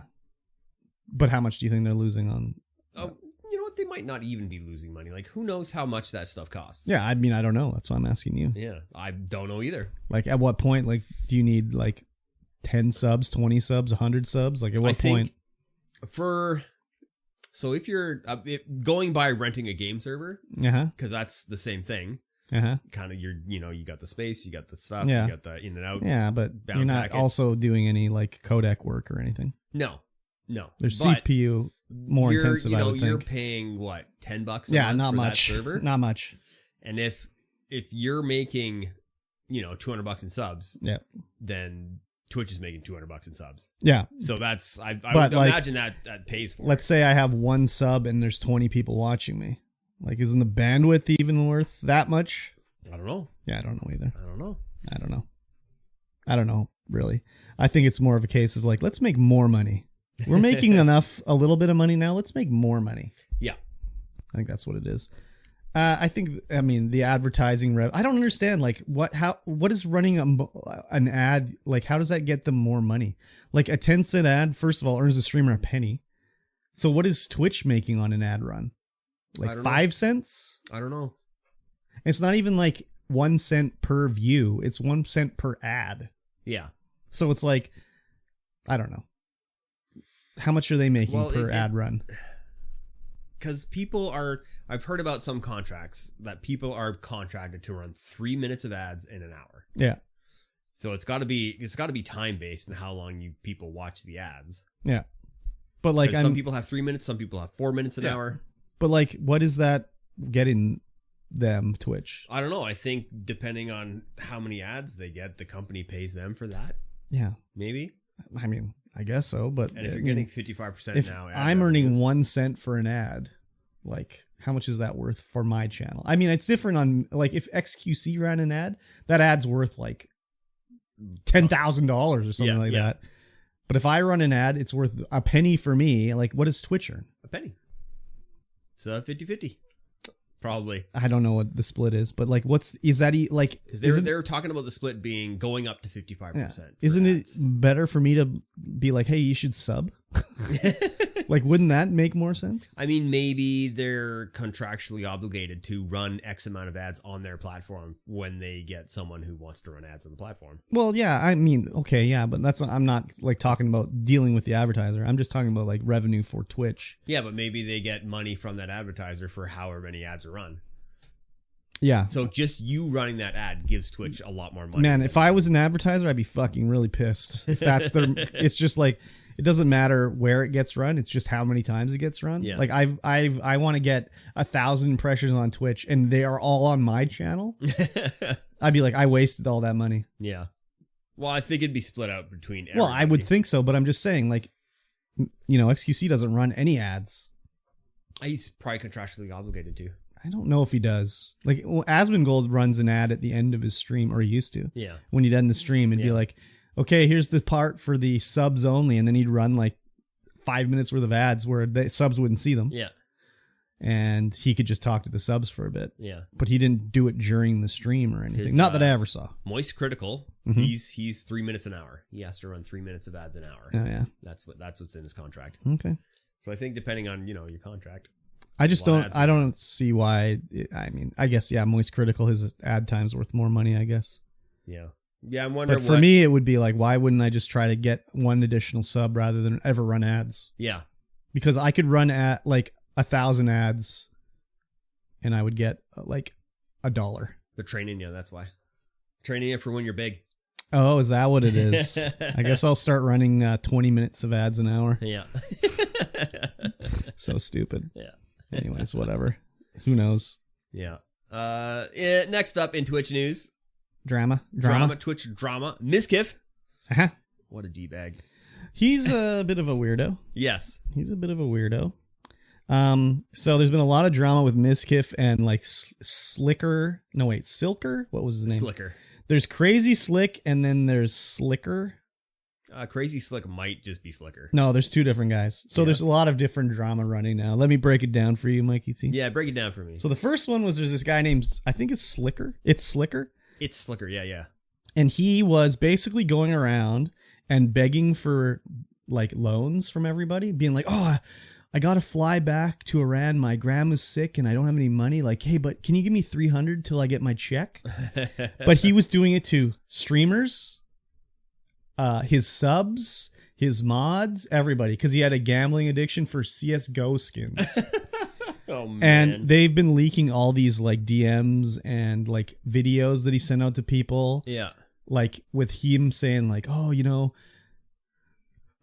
But how much do you think they're losing on? Oh, you know what? They might not even be losing money. Like, who knows how much that stuff costs? Yeah, I mean, I don't know. That's why I'm asking you. Yeah, I don't know either. Like, at what point, like, do you need, like, 10 subs, 20 subs, 100 subs? Like, at what point? So if you're going by renting a game server, because that's the same thing. Kind of, you got the space, you got the stuff, you got the in and out. Yeah, but you're not also doing any, like, codec work or anything. No. There's CPU more intensive, I would think. You're paying, what, $10 a month not for much. That server? Not much. And if you're making, $200 in subs, then Twitch is making $200 in subs. Yeah. So that's, I would imagine that pays for it. Let's say I have one sub and there's 20 people watching me. Like, isn't the bandwidth even worth that much? I don't know. Yeah, I don't know either. I don't know, really. I think it's more of a case of like, let's make more money. We're making a little bit of money now. Let's make more money. Yeah. I think that's what it is. The advertising I don't understand, like, what is running an ad, like, how does that get them more money? Like, a 10-cent ad, first of all, earns the streamer a penny. So what is Twitch making on an ad run? Like 5 cents? I don't know. It's not even like 1 cent per view. It's 1 cent per ad. Yeah. So it's like, I don't know. How much are they making per ad run? Because I've heard about some contracts that people are contracted to run 3 minutes of ads in an hour. Yeah. So it's got to be time based and how long people watch the ads. Yeah. But like, some people have 3 minutes, some people have 4 minutes an hour. But like, what is that getting them, Twitch? I don't know. I think depending on how many ads they get, the company pays them for that. Yeah. Maybe. I mean, I guess so, but and if you're getting 55% now, I'm earning 1 cent for an ad, like, how much is that worth for my channel? I mean, it's different on, like, if XQC ran an ad, that ad's worth like $10,000 or something like that. But if I run an ad, it's worth a penny for me. Like, what does Twitch earn? A penny. It's 50-50. Probably. I don't know what the split is, but like, is that like? Because they're talking about the split going up to 55%. Isn't it better for me to be like, hey, you should sub? Like, wouldn't that make more sense? I mean, maybe they're contractually obligated to run X amount of ads on their platform when they get someone who wants to run ads on the platform. Well, yeah, I mean, okay, yeah, but I'm not like talking about dealing with the advertiser. I'm just talking about like revenue for Twitch. Yeah, but maybe they get money from that advertiser for however many ads are run. Yeah. So just you running that ad gives Twitch a lot more money. Man, if I was an advertiser, I'd be fucking really pissed. If that's their, it's just like, it doesn't matter where it gets run. It's just how many times it gets run. Yeah. Like I want to get 1,000 impressions on Twitch and they are all on my channel. I'd be like, I wasted all that money. Yeah. Well, I think it'd be split out between everybody. Well, I would think so, but I'm just saying, like, you know, XQC doesn't run any ads. He's probably contractually obligated to. I don't know if he does. Like, well, Asmongold runs an ad at the end of his stream, or he used to. Yeah. When he'd end the stream, it'd be like, okay, here's the part for the subs only, and then he'd run like 5 minutes worth of ads where the subs wouldn't see them. Yeah. And he could just talk to the subs for a bit. Yeah. But he didn't do it during the stream or anything. Not that I ever saw. Moist Critical. Mm-hmm. He's 3 minutes an hour. He has to run 3 minutes of ads an hour. Oh yeah. That's what's in his contract. Okay. So I think depending on, your contract. I just don't see why. I mean, I guess, yeah, Moist Critical, his ad time's worth more money, I guess. Yeah. Yeah, I'm wondering. But for me, it would be like, why wouldn't I just try to get one additional sub rather than ever run ads? Yeah. Because I could run at like 1,000 ads and I would get like $1. They're training you, that's why. Training you for when you're big. Oh, is that what it is? I guess I'll start running 20 minutes of ads an hour. Yeah. So stupid. Yeah. Anyways, whatever. Who knows? Yeah. Next up in Twitch news. Drama. Twitch drama. Mizkif. Uh-huh. What a D-bag. He's a bit of a weirdo. Yes. He's a bit of a weirdo. So there's been a lot of drama with Mizkif and like Slicker. No, wait, Silker? What was his name? Slicker. There's Crazy Slick and then there's Slicker. Crazy Slick might just be Slicker. No, there's two different guys. So there's a lot of different drama running now. Let me break it down for you, MikeyT. Yeah, break it down for me. So the first one was there's this guy named, I think it's Slicker. It's Slicker. It's Slicker, yeah. And he was basically going around and begging for like loans from everybody, being like, oh, I got to fly back to Iran. My grandma's sick and I don't have any money. Like, hey, but can you give me $300 till I get my check? But he was doing it to streamers, his subs, his mods, everybody, because he had a gambling addiction for CSGO skins. Oh, man. And they've been leaking all these like DMs and like videos that he sent out to people. Yeah. Like with him saying like, oh,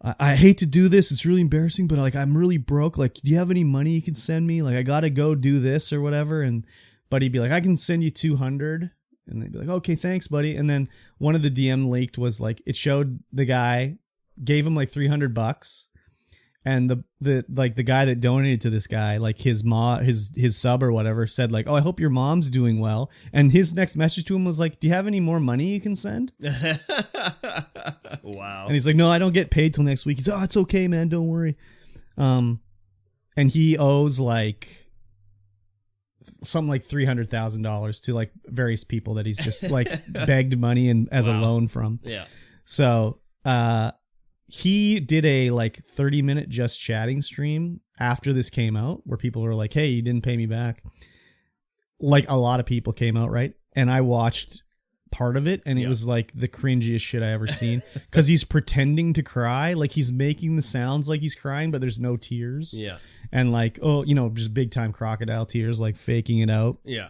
I hate to do this. It's really embarrassing, but like, I'm really broke. Like, do you have any money you can send me? Like, I got to go do this or whatever. But he'd be like, I can send you 200. And they'd be like, okay, thanks, buddy. And then one of the DM leaked was like, it showed the guy gave him like $300. And the guy that donated to this guy, like his sub or whatever, said like, oh, I hope your mom's doing well. And his next message to him was like, do you have any more money you can send? Wow. And he's like, no, I don't get paid till next week. He's like, oh, it's okay, man. Don't worry. And he owes like something like $300,000 to like various people that he's just like begged money and as a loan from. Yeah. So, he did a like 30-minute just chatting stream after this came out where people were like, hey, you didn't pay me back. Like a lot of people came out, right? And I watched part of it and it was like the cringiest shit I ever seen because he's pretending to cry. Like he's making the sounds like he's crying, but there's no tears. Yeah. And like, oh, just big time crocodile tears, like faking it out. Yeah.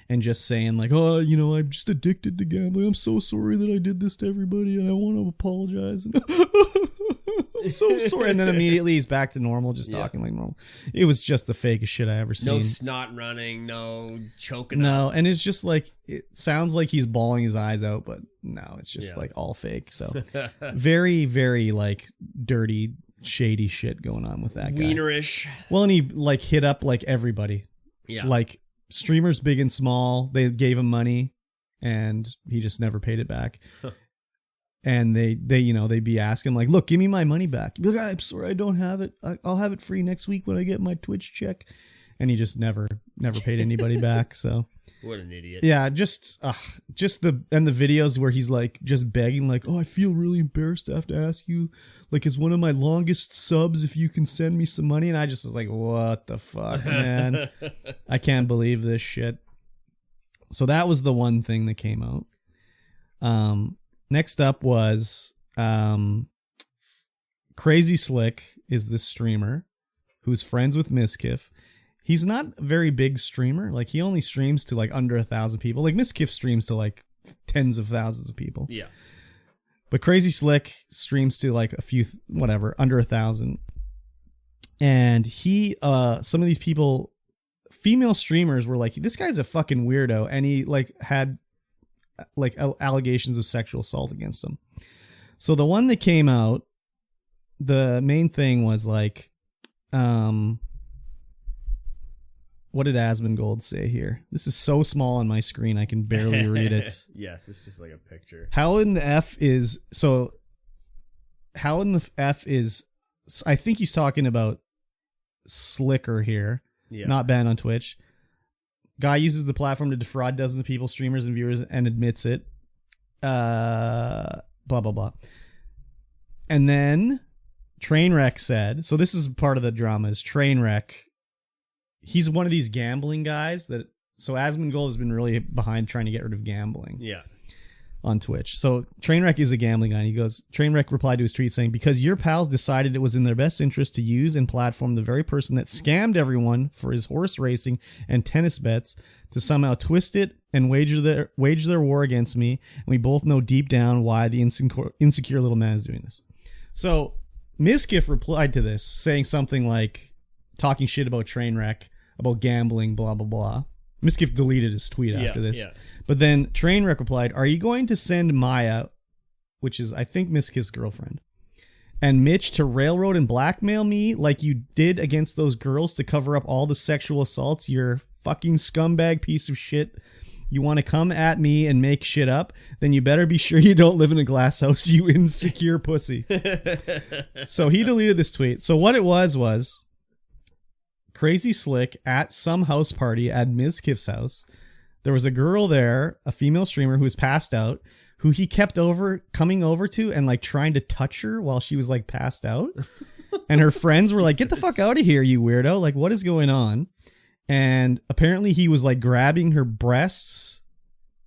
And just saying like, oh, I'm just addicted to gambling. I'm so sorry that I did this to everybody. And I want to apologize. I'm so sorry. And then immediately he's back to normal, just talking like normal. It was just the fakest shit I ever seen. No snot running, no choking. No, and it's just like, it sounds like he's bawling his eyes out, but no, it's just like all fake. So very, very like dirty, shady shit going on with that guy. Wienerish. Well, and he like hit up like everybody. Yeah. Like, streamers big and small, they gave him money and he just never paid it back. And they'd be asking like, look, give me my money back. He'd be like, I'm sorry, I don't have it. I'll have it free next week when I get my Twitch check. and he just never paid anybody back. So what an idiot. Yeah, just the videos where he's like just begging, like, oh, I feel really embarrassed to have to ask you, like, as one of my longest subs, if you can send me some money. And I just was like, what the fuck, man? I can't believe this shit. So that was the one thing that came out. Next up was Crazy Slick is this streamer who's friends with Mizkif. He's not a very big streamer. Like, he only streams to like under 1,000 people. Like, Mizkif streams to like tens of thousands of people. Yeah. But Crazy Slick streams to like a few, whatever, under 1,000. And he, some of these people, female streamers, were like, this guy's a fucking weirdo. And he like had like allegations of sexual assault against him. So the one that came out, the main thing was like, what did Asmongold say here? This is so small on my screen, I can barely read it. Yes, it's just like a picture. How in the F is, I think he's talking about Slicker here, not banned on Twitch. Guy uses the platform to defraud dozens of people, streamers and viewers, and admits it. Blah, blah, blah. And then Trainwreck said, so this is part of the drama, is Trainwreck. He's one of these gambling guys that, so Asmongold has been really behind trying to get rid of gambling. Yeah. On Twitch. So Trainwreck is a gambling guy. And he goes, Trainwreck replied to his tweet saying, because your pals decided it was in their best interest to use and platform the very person that scammed everyone for his horse racing and tennis bets to somehow twist it and wage their war against me. And we both know deep down why the insecure little man is doing this. So Mizkif replied to this saying something like, talking shit about Trainwreck, about gambling, blah, blah, blah. Mizkif deleted his tweet after this. Yeah. But then Trainwreck replied, are you going to send Maya, which is, I think, Mizkif's girlfriend, and Mitch to railroad and blackmail me like you did against those girls to cover up all the sexual assaults, you're fucking scumbag piece of shit? You want to come at me and make shit up? Then you better be sure you don't live in a glass house, you insecure pussy. So he deleted this tweet. So what it was Crazy Slick at some house party at Mizkif's house. There was a girl there, a female streamer who was passed out, who he kept coming over to and like trying to touch her while she was like passed out. And her friends were like, get the fuck out of here, you weirdo. Like, what is going on? And apparently he was like grabbing her breasts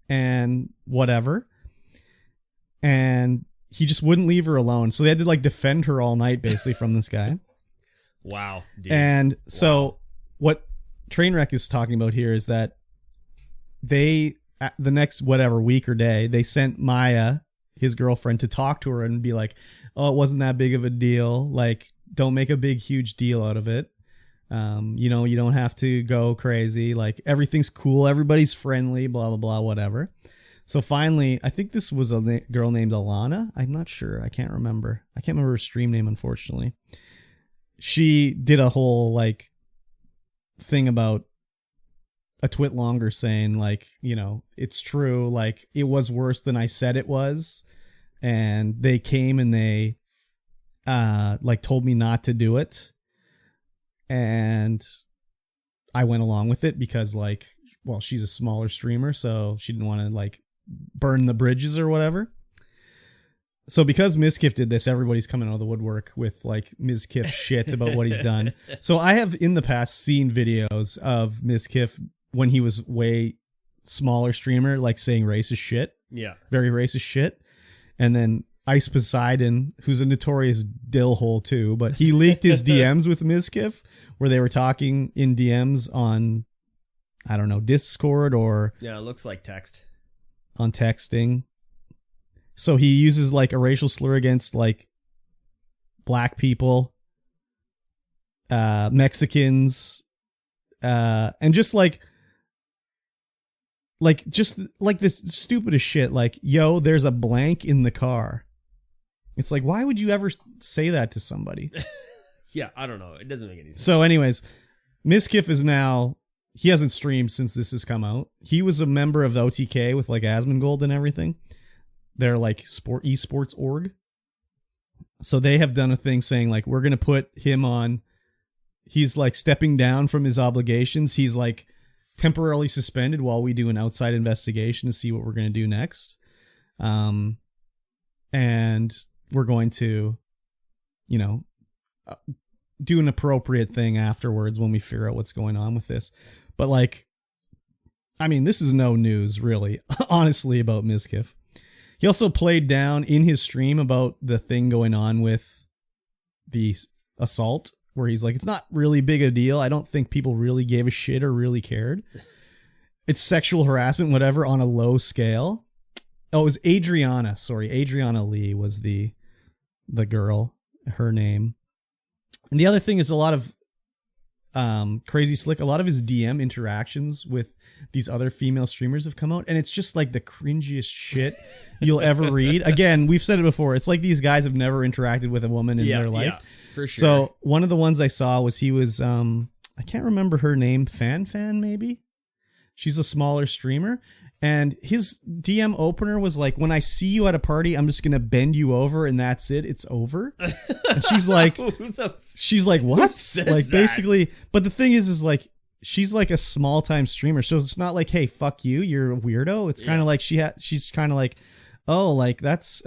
and whatever. And he just wouldn't leave her alone. So they had to like defend her all night basically from this guy. Wow. Dude. And so what Trainwreck is talking about here is that they, the next whatever week or day, they sent Maya, his girlfriend, to talk to her and be like, oh, it wasn't that big of a deal. Like, don't make a big, huge deal out of it. You know, you don't have to go crazy. Like, everything's cool. Everybody's friendly, blah, blah, blah, whatever. So finally, I think this was a girl named Alana. I'm not sure. I can't remember. I can't remember her stream name, unfortunately. She did a whole like thing about a twit longer saying like, you know, it's true. Like, it was worse than I said it was. And they came and they like told me not to do it. And I went along with it because like, well, she's a smaller streamer, so she didn't want to like burn the bridges or whatever. So because Mizkif did this, everybody's coming out of the woodwork with like Mizkif shit about what he's done. So I have in the past seen videos of Mizkif when he was way smaller streamer, like saying racist shit. Yeah. Very racist shit. And then Ice Poseidon, who's a notorious dill hole too, but he leaked his DMs with Mizkif where they were talking in DMs on, I don't know, Discord or... Yeah, it looks like text. On texting. So he uses like a racial slur against like black people, Mexicans, and just like the stupidest shit. Like, yo, there's a blank in the car. It's like, why would you ever say that to somebody? Yeah, I don't know. It doesn't make any sense. So anyways, Mizkif is now, he hasn't streamed since this has come out. He was a member of the OTK with like Asmongold and everything. They're like esports org. So they have done a thing saying like, we're going to put him on he's like stepping down from his obligations. He's like temporarily suspended while we do an outside investigation to see what we're going to do next. And we're going to, do an appropriate thing afterwards when we figure out what's going on with this. But like, I mean, this is no news really, honestly, about Mizkif. He also played down in his stream about the thing going on with the assault, where he's like, it's not really big a deal. I don't think people really gave a shit or really cared. It's sexual harassment, whatever, on a low scale. Oh, it was Adriana. Sorry, Adriana Lee was the girl, her name. And the other thing is a lot of Crazy Slick, a lot of his DM interactions with these other female streamers have come out, and it's just like the cringiest shit you'll ever read. Again, we've said it before. It's like these guys have never interacted with a woman in their life. Yeah, for sure. So one of the ones I saw was he was, I can't remember her name, Fan maybe? She's a smaller streamer. And his DM opener was like, when I see you at a party, I'm just going to bend you over and that's it. It's over. And she's like, what? Like basically, but the thing is like, she's like a small time streamer. So it's not like, hey, fuck you, you're a weirdo. It's kind of like she's kind of like, oh, like that's,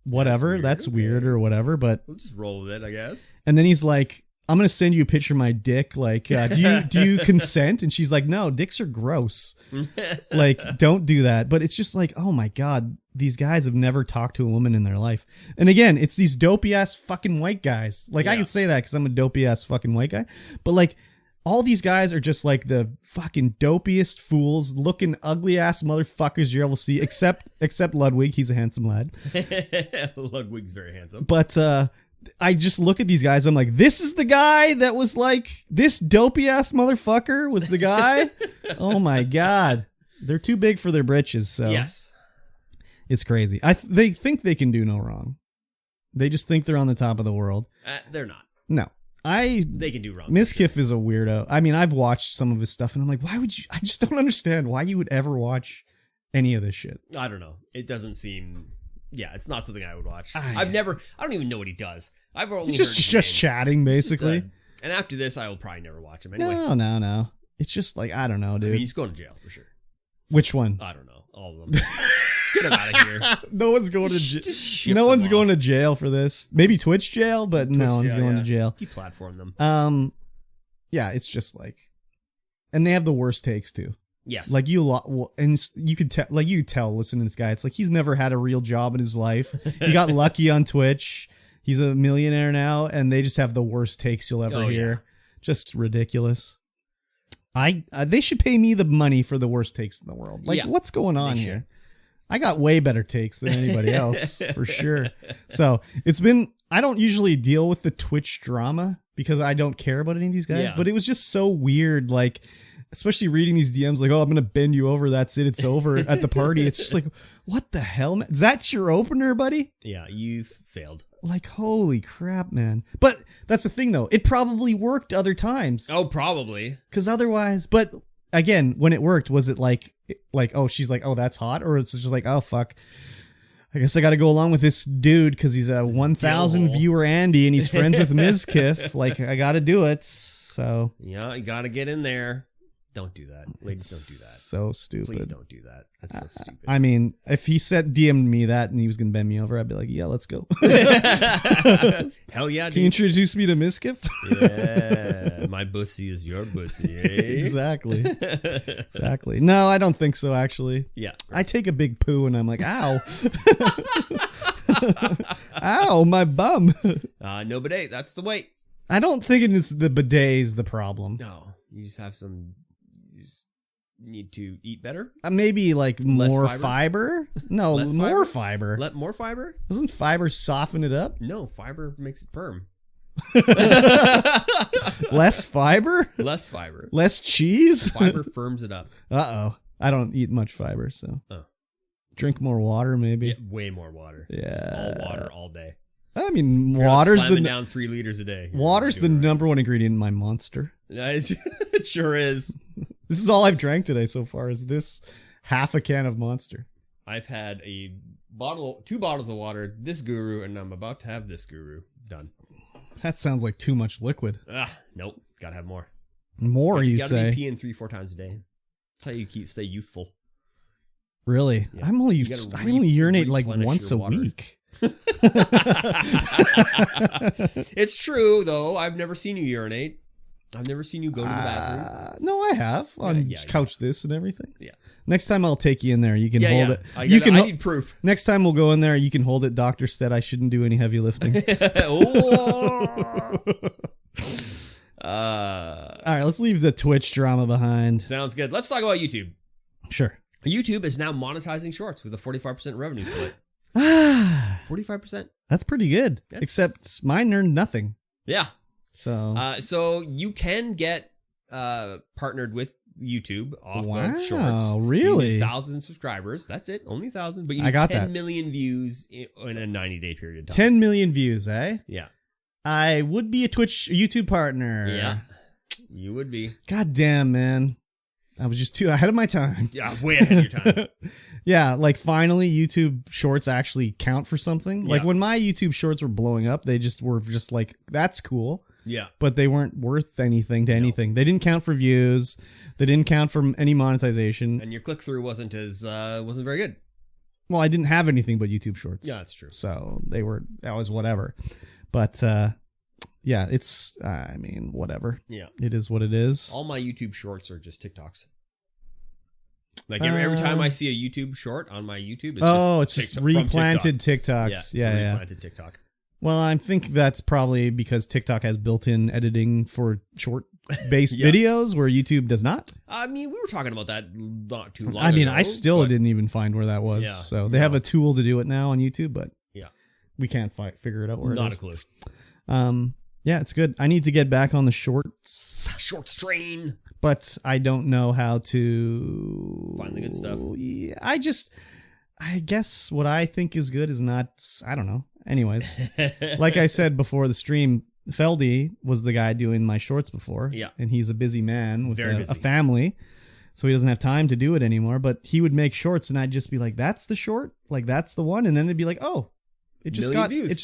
whatever. That's weird or whatever, but we'll just roll with it, I guess. And then he's like, I'm going to send you a picture of my dick. Like, do you consent? And she's like, no, dicks are gross. Like, don't do that. But it's just like, oh my God, these guys have never talked to a woman in their life. And again, it's these dopey ass fucking white guys. Like, I could say that because I'm a dopey ass fucking white guy. But like, all these guys are just like the fucking dopiest fools, looking ugly ass motherfuckers you'll ever see, except Ludwig. He's a handsome lad. Ludwig's very handsome. But, I just look at these guys. I'm like, this is the guy that was like, this dopey ass motherfucker was the guy. Oh my God. They're too big for their britches. So yes, it's crazy. They think they can do no wrong. They just think they're on the top of the world. They're not. No, they can do wrong. Mizkif is a weirdo. I mean, I've watched some of his stuff and I'm like, why would you, I just don't understand why you would ever watch any of this shit. I don't know. It doesn't seem, it's not something I would watch. I don't even know what he does. I've only he's just chatting, basically. And after this, I will probably never watch him anyway. No. It's just like, I don't know, dude. I mean, he's going to jail for sure. Which one? I don't know. All of them. Get him out of here. No one's going to jail. No one's going to jail for this. Maybe Twitch jail, but no one's going to jail. Deplatform them. Yeah, it's just like, and they have the worst takes too. Yes. Like and you could tell, listen to this guy. It's like he's never had a real job in his life. He got lucky on Twitch. He's a millionaire now, and they just have the worst takes you'll ever hear. Yeah. Just ridiculous. They should pay me the money for the worst takes in the world. Like, what's going on here? I got way better takes than anybody else, for sure. So I don't usually deal with the Twitch drama because I don't care about any of these guys, but it was just so weird. Like, especially reading these DMs like, oh, I'm going to bend you over. That's it. It's over at the party. It's just like, what the hell, man? That's your opener, buddy? Yeah, you've failed. Like, holy crap, man. But that's the thing, though. It probably worked other times. Oh, probably. Because otherwise, but again, when it worked, was it like, oh, she's like, oh, that's hot? Or it's just like, oh, fuck. I guess I got to go along with this dude because he's a 1,000 viewer Andy and he's friends with Mizkif. Like, I got to do it. So. Yeah, you got to get in there. Don't do that. Ladies, don't do that. So stupid. Please don't do that. That's so stupid. I mean, if he DM'd me that and he was going to bend me over, I'd be like, yeah, let's go. Hell yeah, dude. Can you introduce me to Mizkif? Yeah. My bussy is your bussy, eh? Exactly. Exactly. No, I don't think so, actually. Yeah. I take a big poo and I'm like, ow. Ow, my bum. No bidet. That's the weight. I don't think it is the bidet is the problem. No. You just have some... need to eat better? Maybe like more fiber? No, less more fiber. More fiber? Doesn't fiber soften it up? No, fiber makes it firm. Less fiber? Less fiber. Less cheese? Fiber firms it up. Uh-oh. I don't eat much fiber, so. Oh. Drink more water, maybe. Yeah, way more water. Yeah. Just all water all day. I mean, water's down 3 liters a day. Water's the number one ingredient in my Monster. It sure is. This is all I've drank today so far is this half a can of Monster. I've had 2 bottles of water, this guru, and I'm about to have this guru done. That sounds like too much liquid. Nope. Gotta have more. More, you gotta say? Be peeing 3-4 times a day. That's how you stay youthful. Really? Yeah. I only urinate like once a week. It's true, though. I've never seen you urinate. I've never seen you go to the bathroom. No, I have on Couch This and everything. Yeah. Next time I'll take you in there. You can hold it. I need proof. Next time we'll go in there. You can hold it. Doctor said I shouldn't do any heavy lifting. All right, let's leave the Twitch drama behind. Sounds good. Let's talk about YouTube. Sure. YouTube is now monetizing shorts with a 45% revenue split. 45%. That's pretty good. Except mine earned nothing. Yeah. So you can get partnered with YouTube off of shorts. Wow, really? 1,000 subscribers. That's it. Only 1,000. But you need 10 million views in a 90-day period of time. 10 million views, eh? Yeah. I would be a YouTube partner. Yeah. You would be. God damn, man. I was just too ahead of my time. Yeah, way ahead of your time. Yeah, like finally YouTube shorts actually count for something. Like when my YouTube shorts were blowing up, they were just like, that's cool. Yeah. But they weren't worth anything to anything. They didn't count for views. They didn't count for any monetization. And your click-through wasn't very good. Well, I didn't have anything but YouTube shorts. Yeah, that's true. So that was whatever. But yeah, it's, whatever. Yeah. It is what it is. All my YouTube shorts are just TikToks. Like every time I see a YouTube short on my YouTube, it's just replanted TikToks. Yeah, replanted TikTok. Well, I think that's probably because TikTok has built-in editing for short-based videos where YouTube does not. I mean, we were talking about that not too long ago. I mean, I still didn't even find where that was. Yeah, so they have a tool to do it now on YouTube, but we can't figure it out where it is. Not a clue. Yeah, it's good. I need to get back on the shorts. Shorts train. But I don't know how to find the good stuff. Yeah, I guess what I think is good is not, I don't know. Anyways, like I said before the stream, Feldy was the guy doing my shorts before. Yeah. And he's a busy man with a family. So he doesn't have time to do it anymore. But he would make shorts and I'd just be like, that's the short? Like, that's the one? And then it'd be like, oh, it just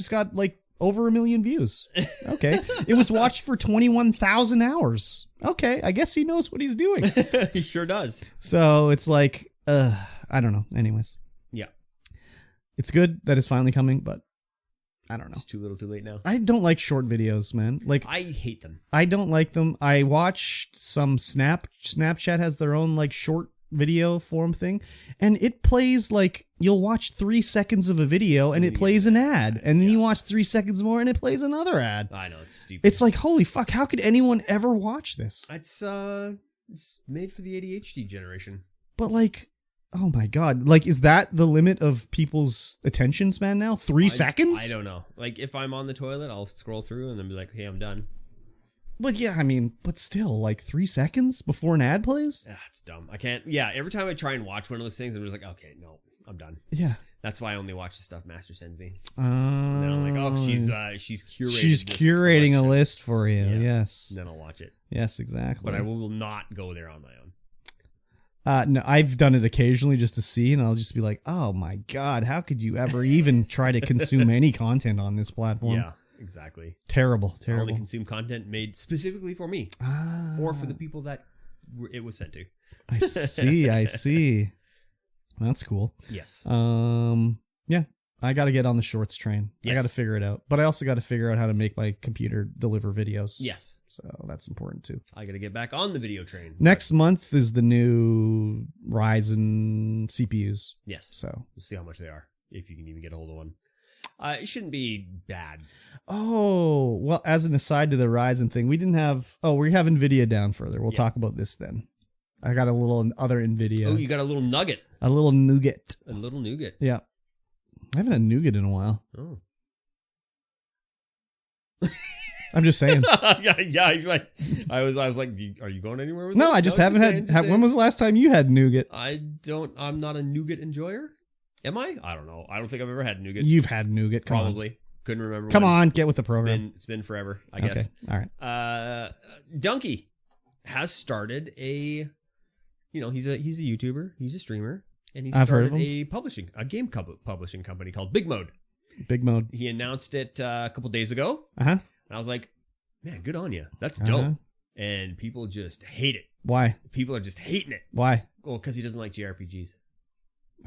got like over 1 million views. Okay. It was watched for 21,000 hours. Okay. I guess he knows what he's doing. He sure does. So it's like, I don't know. Anyways. Yeah. It's good that it's finally coming, but I don't know. It's too little too late now. I don't like short videos, man. Like I hate them. I don't like them. I watched some Snapchat has their own like short video form thing, and it plays like you'll watch 3 seconds of a video and it plays an ad, and then you watch 3 seconds more and it plays another ad. I know, it's stupid. It's like, holy fuck, how could anyone ever watch this? It's made for the ADHD generation. But like, oh my god, like, is that the limit of people's attention span now? 3 seconds? I don't know. Like, if I'm on the toilet, I'll scroll through and then be like, hey, I'm done. But yeah, I mean, but still, like 3 seconds before an ad plays? Yeah, it's dumb. I can't. Yeah, every time I try and watch one of those things, I'm just like, okay, no, I'm done. Yeah. That's why I only watch the stuff Master sends me. And then I'm like, oh, she's curating. She's curating a list for you. Yeah. Yes. And then I'll watch it. Yes, exactly. But I will not go there on my own. No, I've done it occasionally just to see, and I'll just be like, oh my god, how could you ever even try to consume any content on this platform? Yeah. Exactly. Terrible. I only consume content made specifically for me. Or for the people that it was sent to. I see. That's cool. Yes. Yeah. I got to get on the shorts train. Yes. I got to figure it out. But I also got to figure out how to make my computer deliver videos. Yes. So that's important too. I got to get back on the video train. Next month is the new Ryzen CPUs. Yes. So we'll see how much they are, if you can even get a hold of one. It shouldn't be bad. Oh, well, as an aside to the Ryzen thing, we have NVIDIA down further. We'll talk about this then. I got a little other NVIDIA. Oh, you got a little nugget. A little nougat. A little nougat. Yeah. I haven't had nougat in a while. Oh. I'm just saying. Yeah. Like, I was like, are you going anywhere with this? No, I just haven't had. When was the last time you had nougat? I'm not a nougat enjoyer. Am I? I don't know. I don't think I've ever had nougat. You've had nougat. Probably. Couldn't remember. Come on, get with the program. It's been forever, I guess. All right. Dunky has started he's a YouTuber, he's a streamer, and he started a game publishing company called Bigmode. Bigmode. He announced it a couple days ago. Uh-huh. And I was like, man, good on you. That's dope. And people just hate it. Why? People are just hating it. Why? Well, because he doesn't like JRPGs.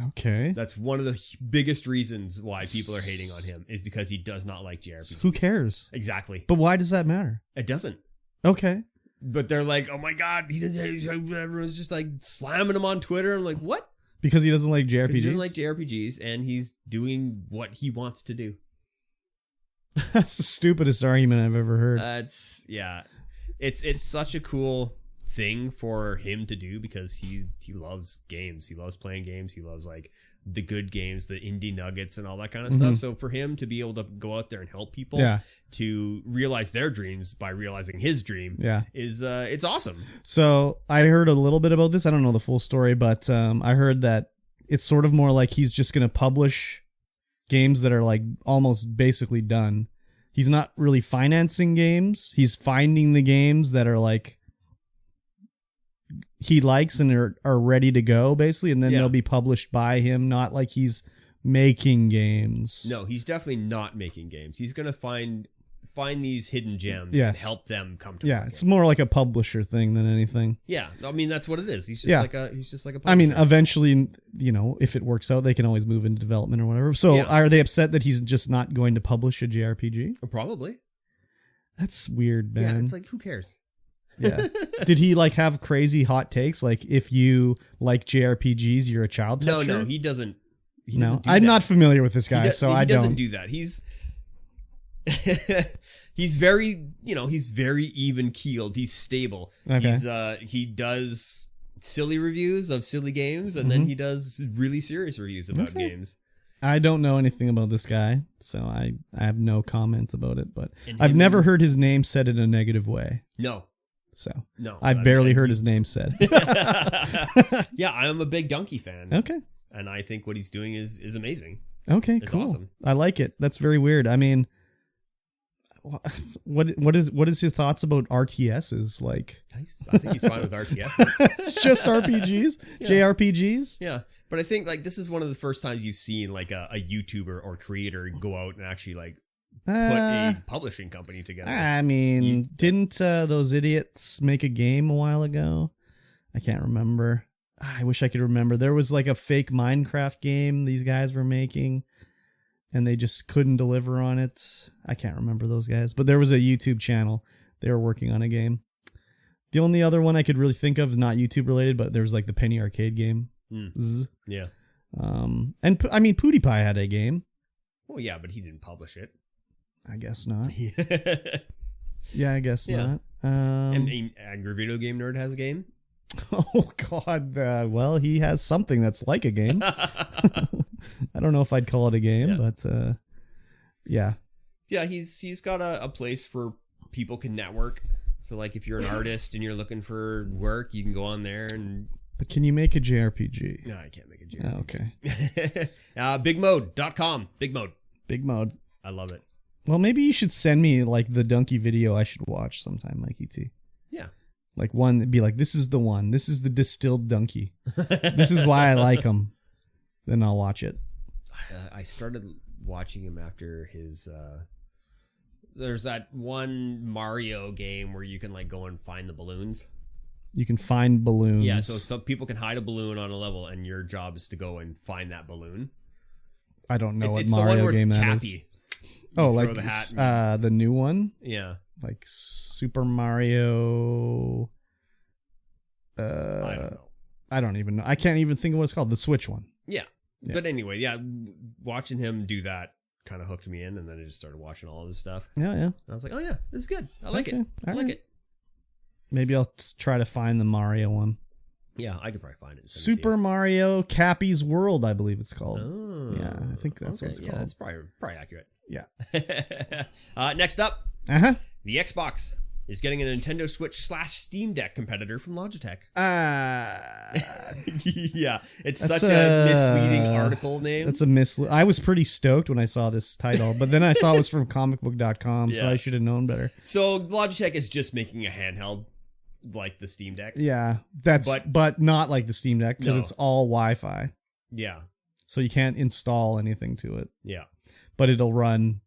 Okay. That's one of the biggest reasons why people are hating on him is because he does not like JRPGs. So who cares? Exactly. But why does that matter? It doesn't. Okay. But they're like, oh my God, he doesn't. Everyone's just like slamming him on Twitter. I'm like, what? Because he doesn't like JRPGs? He doesn't like JRPGs, and he's doing what he wants to do. That's the stupidest argument I've ever heard. It's such a cool thing for him to do because he loves games. He loves playing games. He loves like the good games, the indie nuggets and all that kind of stuff. So for him to be able to go out there and help people to realize their dreams by realizing his dream is it's awesome. So I heard a little bit about this. I don't know the full story, but I heard that it's sort of more like he's just going to publish games that are like almost basically done. He's not really financing games. He's finding the games that are like he likes and are ready to go, basically, and then they'll be published by him, not like he's making games. No, he's definitely not making games. He's going to find these hidden gems and help them come to market. It's more like a publisher thing than anything. Yeah, I mean that's what it is. He's just like a publisher. I mean, eventually, you know, if it works out, they can always move into development or whatever. So are they upset that he's just not going to publish a JRPG? Probably. That's weird, man. Yeah, it's like, who cares? Yeah. Did he like have crazy hot takes? Like, if you like JRPGs, you're a child toucher? No, he doesn't. I'm not familiar with this guy, so I don't. He doesn't do that. He's very, he's very even keeled. He's stable. Okay. He does silly reviews of silly games, and then he does really serious reviews about games. I don't know anything about this guy, so I have no comments about it. But I've never heard his name said in a negative way. No. So I've barely heard his name said. Yeah, I'm a big Dunky fan. Okay. And I think what he's doing is amazing. Okay, it's cool. Awesome. I like it. That's very weird. I mean, what is your thoughts about RTSs? Like, I think he's fine with RTSs. It's just RPGs, JRPGs. Yeah, but I think like this is one of the first times you've seen like a YouTuber or creator go out and actually like put a publishing company together. I mean, didn't those idiots make a game a while ago? I can't remember. I wish I could remember. There was like a fake Minecraft game these guys were making, and they just couldn't deliver on it. I can't remember those guys, but there was a YouTube channel. They were working on a game. The only other one I could really think of is not YouTube related, but there was like the Penny Arcade game. Yeah. And I mean, PewDiePie had a game. Well, yeah, but he didn't publish it. I guess not. Yeah, I guess not. And Angry Video Game Nerd has a game. Oh God! Well, he has something that's like a game. I don't know if I'd call it a game, but yeah. He's got a place where people can network. So, like, if you're an artist and you're looking for work, you can go on there and. But can you make a JRPG? No, I can't make a JRPG. Oh, okay. Bigmode.com. Bigmode. I love it. Well, maybe you should send me like the Dunky video I should watch sometime, MikeyT. Yeah. Like one that'd be like, this is the one. This is the distilled Dunky. This is why I like him. Then I'll watch it. I started watching him after his. There's that one Mario game where you can like go and find the balloons. You can find balloons. Yeah, so some people can hide a balloon on a level, and your job is to go and find that balloon. I don't know what Mario game that is. Oh, like the hat the new one? Yeah. Like Super Mario. I don't know. I don't even know. I can't even think of what it's called. The Switch one. Yeah. But anyway, watching him do that kind of hooked me in, and then I just started watching all of this stuff. Yeah. And I was like, oh yeah, this is good. I like it. I like it. Maybe I'll try to find the Mario one. Yeah, I could probably find it. Super Mario Cappy's World, I believe it's called. Oh. Yeah, I think that's what it's called. Yeah, that's probably accurate. Yeah. Next up, the Xbox is getting a Nintendo Switch / Steamdeck competitor from Logitech. Yeah, it's such a misleading article name. That's a I was pretty stoked when I saw this title, but then I saw it was from comicbook.com, so I should have known better. So Logitech is just making a handheld like the Steam Deck. Yeah, but not like the Steam Deck because it's all Wi-Fi. Yeah. So you can't install anything to it. Yeah. But it'll run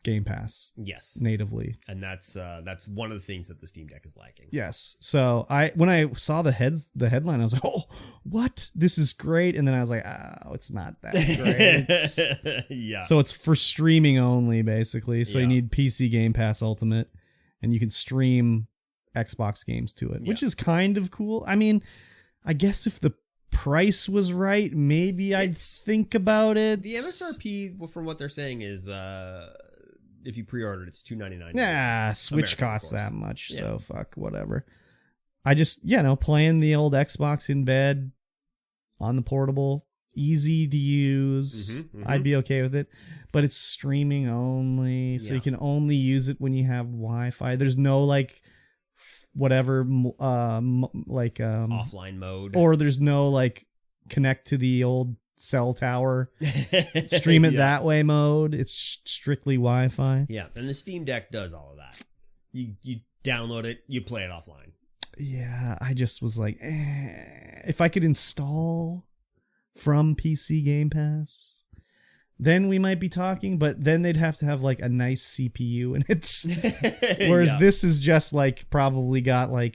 Game Pass. Yes. Natively. And that's one of the things that the Steam Deck is lacking. Yes. So when I saw the headline, I was like, oh, what? This is great. And then I was like, oh, it's not that great. Yeah. So it's for streaming only, basically. So you need PC Game Pass Ultimate, and you can stream Xbox games to it, which is kind of cool. I mean, I guess if the price was right, maybe I'd think about it. The MSRP, from what they're saying, is if you pre-ordered, it's $299. Yeah, Switch American, costs that much, so fuck, whatever. I just, playing the old Xbox in bed on the portable, easy to use. I'd be okay with it, but it's streaming only, so you can only use it when you have Wi-Fi. There's no whatever offline mode, or there's no connect to the old cell tower, stream it that way mode. It's strictly Wi-Fi. Yeah, and the Steam Deck does all of that. You download it, you play it offline. Yeah, I just was like, if I could install from PC Game Pass, then we might be talking, but then they'd have to have a nice CPU in it. Whereas this is just probably got I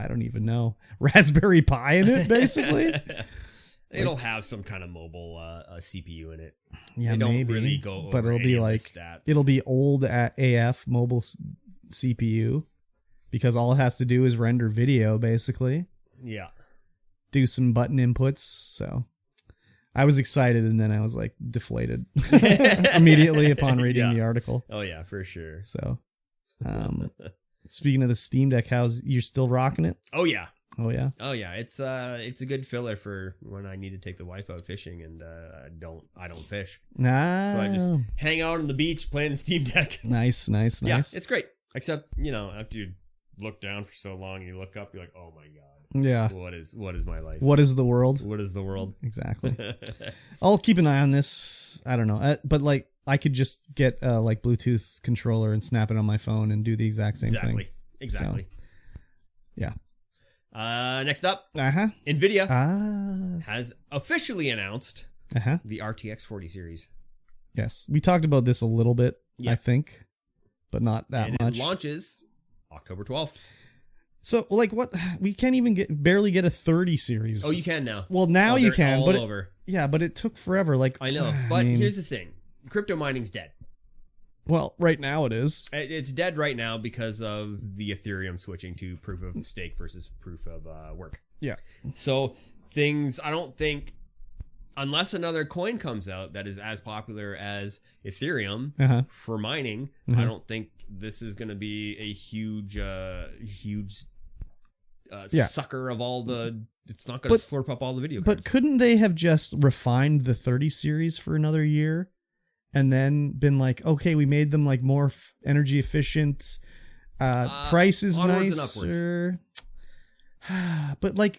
don't even know, Raspberry Pi in it, basically. It'll have some kind of mobile CPU in it. Yeah, they don't maybe. Really go over, but it'll be stats. It'll be old AF mobile CPU, because all it has to do is render video, basically. Yeah. Do some button inputs. So I was excited, and then I was deflated immediately upon reading the article. Oh yeah, for sure. So, speaking of the Steam Deck, you're still rocking it? Oh yeah. Oh yeah. Oh yeah. It's a good filler for when I need to take the wife out fishing and I don't fish. Nah. So I just hang out on the beach playing the Steam Deck. Nice. Yeah, it's great. Except, after you look down for so long and you look up, you're like, oh my god. Yeah. What is my life? What is the world? What is the world? Exactly. I'll keep an eye on this. I don't know. But I could just get a Bluetooth controller and snap it on my phone and do the exact same thing. Exactly. So, yeah. Next up, NVIDIA has officially announced the RTX 40 series. Yes. We talked about this a little bit, I think, but not that much. It launches October 12th. So, what? We can't even barely get a 30 series. Oh, you can now. Well, now you can, but over. But it took forever. I know, but here's the thing: crypto mining's dead. Well, right now it is. It's dead right now because of the Ethereum switching to proof of stake versus proof of work. Yeah. So I don't think, unless another coin comes out that is as popular as Ethereum for mining, I don't think this is going to be a huge sucker of all the. It's not going to slurp up all the video cards. But couldn't they have just refined the 30 series for another year? And then been okay, we made them more energy efficient. Price is nicer. But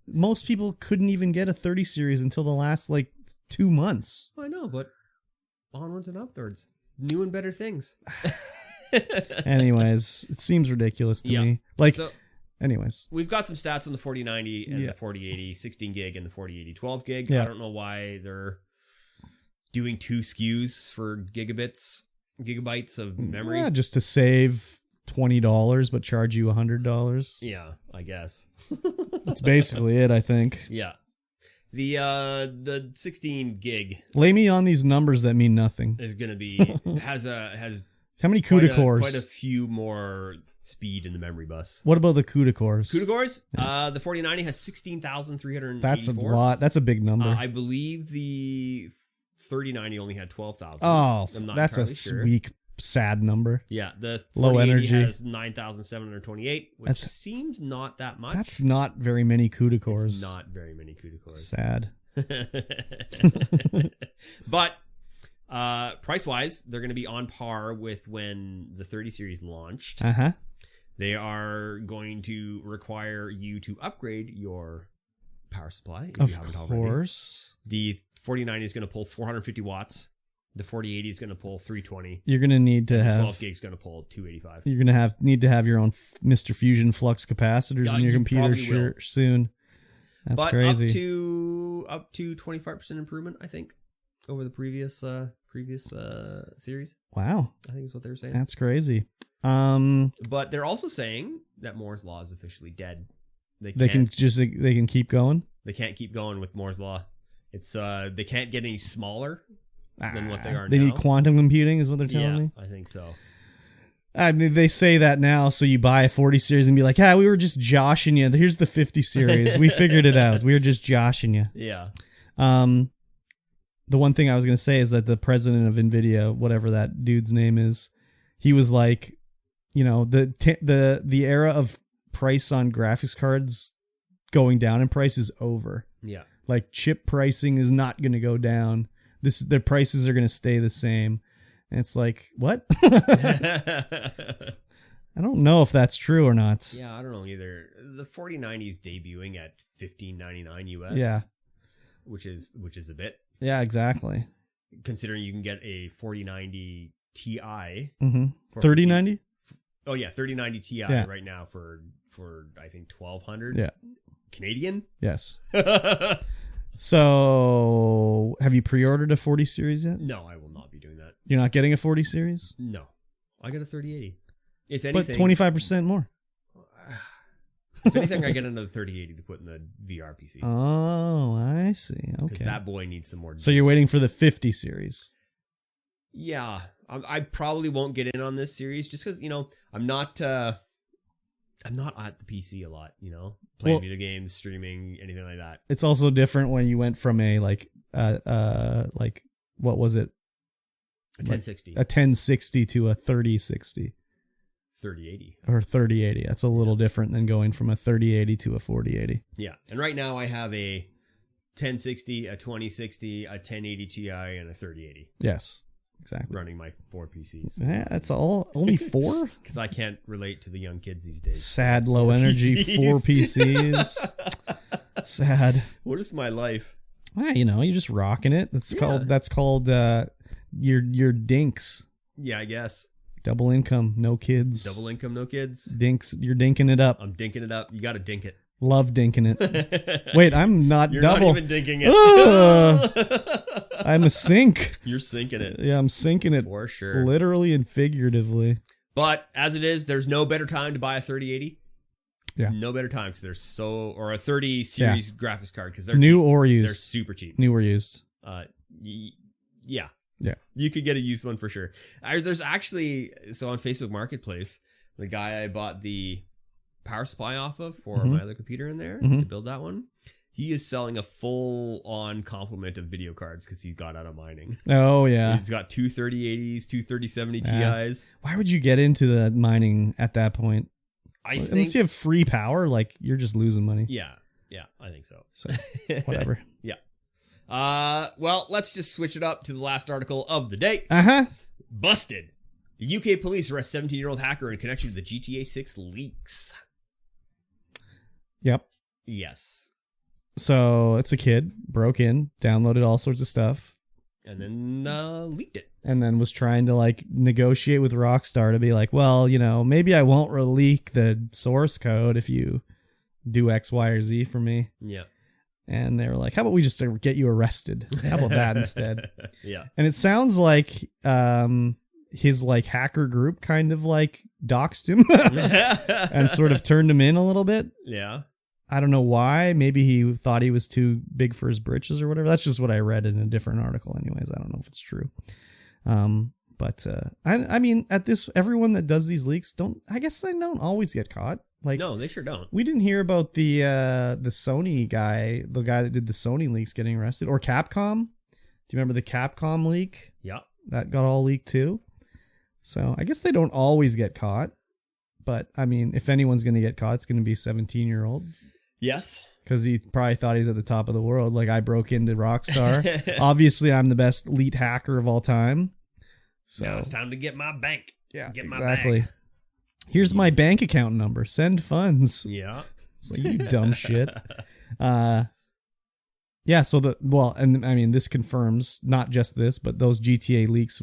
most people couldn't even get a 30 series until the last 2 months. I know, but onwards and upwards, new and better things. Anyways, it seems ridiculous to me. Anyways, we've got some stats on the 4090 and the 4080, 16 gig and the 4080, 12 gig. Yeah. I don't know why they're doing 2 SKUs for gigabytes of memory. Yeah, just to save $20 but charge you $100. Yeah, I guess. That's basically it, I think. Yeah. The 16 gig. Lay me on these numbers that mean nothing. Is going to be has how many CUDA cores? Quite a few more speed in the memory bus. What about the CUDA cores? CUDA cores? Yeah. The 4090 has 16,384. That's a lot. That's a big number. I believe the 3090 only had 12,000. Oh, that's a weak, sad number. Yeah, the low energy has 9,728, which seems not that much. That's not very many CUDA cores. It's not very many CUDA cores. Sad. But price-wise, they're going to be on par with when the 30 series launched. They are going to require you to upgrade your power supply if you haven't already. Of course. The 4090 is going to pull 450 watts. The 4080 is going to pull 320. You're going to need to have 12 gigs going to pull 285. You're going to need to have your own Mr. Fusion flux capacitors in your computer soon. That's crazy. Up to 25% improvement, I think. over the previous series. Wow. I think is what they were saying. That's crazy. But they're also saying that Moore's Law is officially dead. They can keep going. They can't keep going with Moore's Law. It's they can't get any smaller than what they are now. They need quantum computing is what they're telling me. I think so. I mean, they say that now, so you buy a 40 series and be like, we were just joshing you. Here's the 50 series. We figured it out. We were just joshing you. Yeah. The one thing I was going to say is that the president of NVIDIA, whatever that dude's name is, he was like, the era of price on graphics cards going down in price is over. Yeah. Like chip pricing is not going to go down. Their prices are going to stay the same. And it's like, what? I don't know if that's true or not. Yeah, I don't know either. The 4090 is debuting at $15.99 US. Yeah. Which is a bit. Yeah, exactly. Considering you can get a 4090 Ti. Mm-hmm. 3090? Oh yeah, 3090 Ti right now for I think $1,200. Canadian. Yes. So, have you pre-ordered a 40 series yet? No, I will not be doing that. You're not getting a 40 series? No, I got a 3080. If anything, but 25% more. If anything, I get another 3080 to put in the VR PC. Oh, I see. Okay. Because that boy needs some more juice. So you're waiting for the 50 series? Yeah. I probably won't get in on this series just because, I'm not at the PC a lot, playing video games, streaming, anything like that. It's also different when you went from a what was it? A 1060. A 1060 to a 3060. 3080. Or 3080. That's a little different than going from a 3080 to a 4080. Yeah. And right now I have a 1060, a 2060, a 1080 Ti, and a 3080. Yes. Exactly. Running my 4 PCs. Yeah, that's all. Only 4? Because I can't relate to the young kids these days. Sad, low energy PCs. 4 PCs. Sad. What is my life? You're just rocking it. That's called your dinks. Yeah, I guess. Double income, no kids. Double income, no kids. Dinks, you're dinking it up. I'm dinking it up. You got to dink it. Love dinking it. Wait, I'm not You're double. You're not even dinking it. I'm a sink. You're sinking it. Yeah, I'm sinking it. For sure. Literally and figuratively. But as it is, there's no better time to buy a 3080. Yeah. No better time because they're or a 30 series graphics card because they're new cheap. Or used. They're super cheap. New or used. Yeah. Yeah. You could get a used one for sure. There's actually, so on Facebook Marketplace, the guy I bought the power supply off of for my other computer in there to build that one, he is selling a full-on complement of video cards because he got out of mining. Oh, yeah. He's got two 3080s, two 3070 Ti's. Why would you get into the mining at that point? Unless you have free power, you're just losing money. Yeah, I think so. So, whatever. Yeah. Well, let's just switch it up to the last article of the day. Busted. The UK police arrest 17-year-old hacker in connection to the GTA 6 leaks. Yep. Yes. So it's a kid, broke in, downloaded all sorts of stuff. And then leaked it. And then was trying to negotiate with Rockstar to be like, well, maybe I won't leak the source code if you do X, Y, or Z for me. Yeah. And they were like, how about we just get you arrested? How about that instead? Yeah. And it sounds like his hacker group kind of doxed him and sort of turned him in a little bit. Yeah. I don't know why. Maybe he thought he was too big for his britches or whatever. That's just what I read in a different article anyways. I don't know if it's true. But I mean, everyone that does these leaks I guess they don't always get caught. No, they sure don't. We didn't hear about the Sony guy, the guy that did the Sony leaks getting arrested, or Capcom. Do you remember the Capcom leak? Yeah. That got all leaked too. So I guess they don't always get caught. But I mean, if anyone's going to get caught, it's going to be a 17-year-old. Yes. Because he probably thought he's at the top of the world. I broke into Rockstar. Obviously, I'm the best elite hacker of all time. So now it's time to get my bank. Yeah, get my exactly. bank. Here's my bank account number. Send funds. Yeah. It's you dumb shit. Yeah, so and I mean, this confirms not just this, but those GTA leaks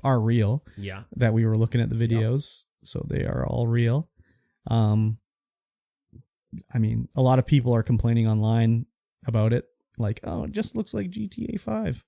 are real. Yeah. That we were looking at the videos. Yep. So they are all real. I mean, a lot of people are complaining online about it. Oh, it just looks like GTA 5.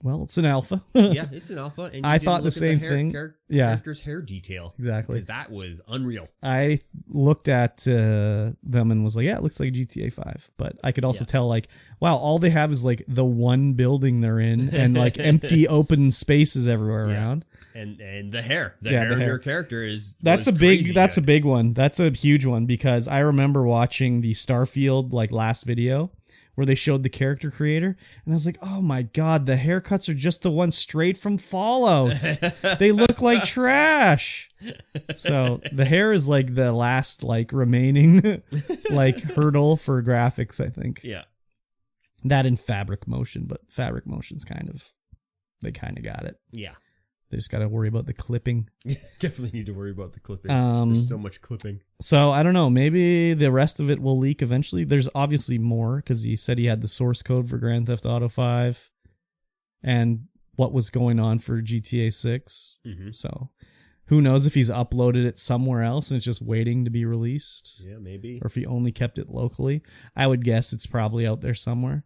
Well, it's an alpha. Yeah, it's an alpha. And I thought the same thing. Character's hair detail. Exactly. Because that was unreal. I looked at them and was like, yeah, it looks like GTA 5. But I could also tell, like, wow, all they have is, like, the one building they're in and, like, empty open spaces everywhere around. And the hair. The hair of your character is... That's a big one. That's a huge one because I remember watching the Starfield, like, last video where they showed the character creator, and I was like, oh my god, the haircuts are just the ones straight from Fallout. They look like trash. So the hair is like the last like remaining like hurdle for graphics, I think. Yeah. That and fabric motion, but fabric motion's they kind of got it. Yeah. They just got to worry about the clipping. Definitely need to worry about the clipping. There's so much clipping. So I don't know. Maybe the rest of it will leak eventually. There's obviously more because he said he had the source code for Grand Theft Auto 5 and what was going on for GTA 6. Mm-hmm. So who knows if he's uploaded it somewhere else and it's just waiting to be released. Yeah, maybe. Or if he only kept it locally. I would guess it's probably out there somewhere.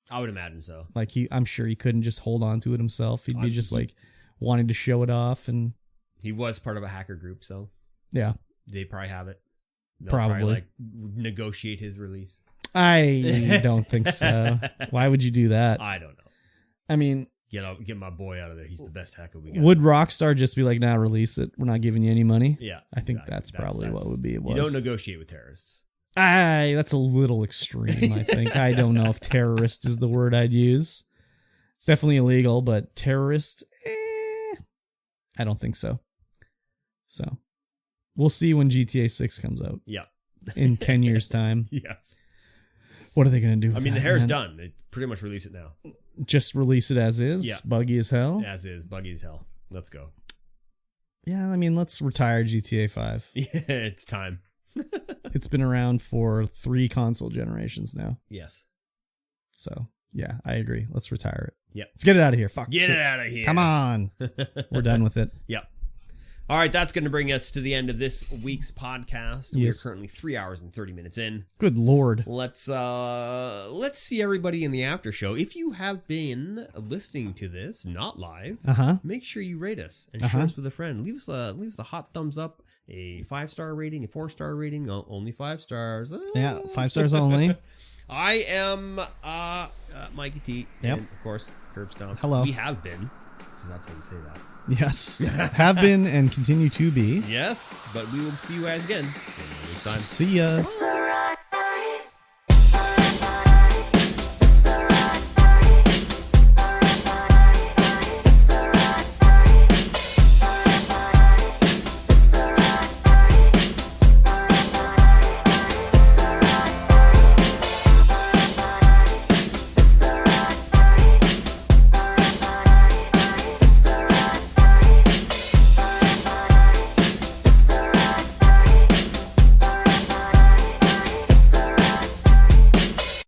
I would imagine so. Like I'm sure he couldn't just hold on to it himself. He'd be just like wanting to show it off, and he was part of a hacker group, so yeah, they probably have it. They'll probably like negotiate his release. I don't think so. Why would you do that? I don't know. I mean, get my boy out of there. He's the best hacker we got. Would Rockstar just be like, "Nah, release it. We're not giving you any money"? Yeah, I think that's probably what would be. You don't negotiate with terrorists. That's a little extreme. I think I don't know if terrorist is the word I'd use. It's definitely illegal, but terrorist. I don't think so. So we'll see when GTA 6 comes out. Yeah. In 10 years' time. Yes. What are they going to do? I mean, the hair's done. They pretty much release it now. Just release it as is? Yeah. Buggy as hell? As is. Buggy as hell. Let's go. Yeah, I mean, let's retire GTA 5. Yeah, it's time. It's been around for 3 console generations now. Yes. So, yeah, I agree. Let's retire it. Yep. Let's get it out of here. Fuck. Get it out of here. Come on. We're done with it. Yep. All right, that's going to bring us to the end of this week's podcast. Yes. We're currently 3 hours and 30 minutes in. Good Lord. Let's see everybody in the after show. If you have been listening to this, not live, make sure you rate us and share us with a friend. Leave us a hot thumbs up, a 5-star rating, a 4-star rating, only 5 stars. Yeah, 5 stars only. I am Mikey T. Yep. And of course, KurbStomped. Hello. We have been, because that's how you say that. Yes. Have been and continue to be. Yes, but we will see you guys again next time. See ya.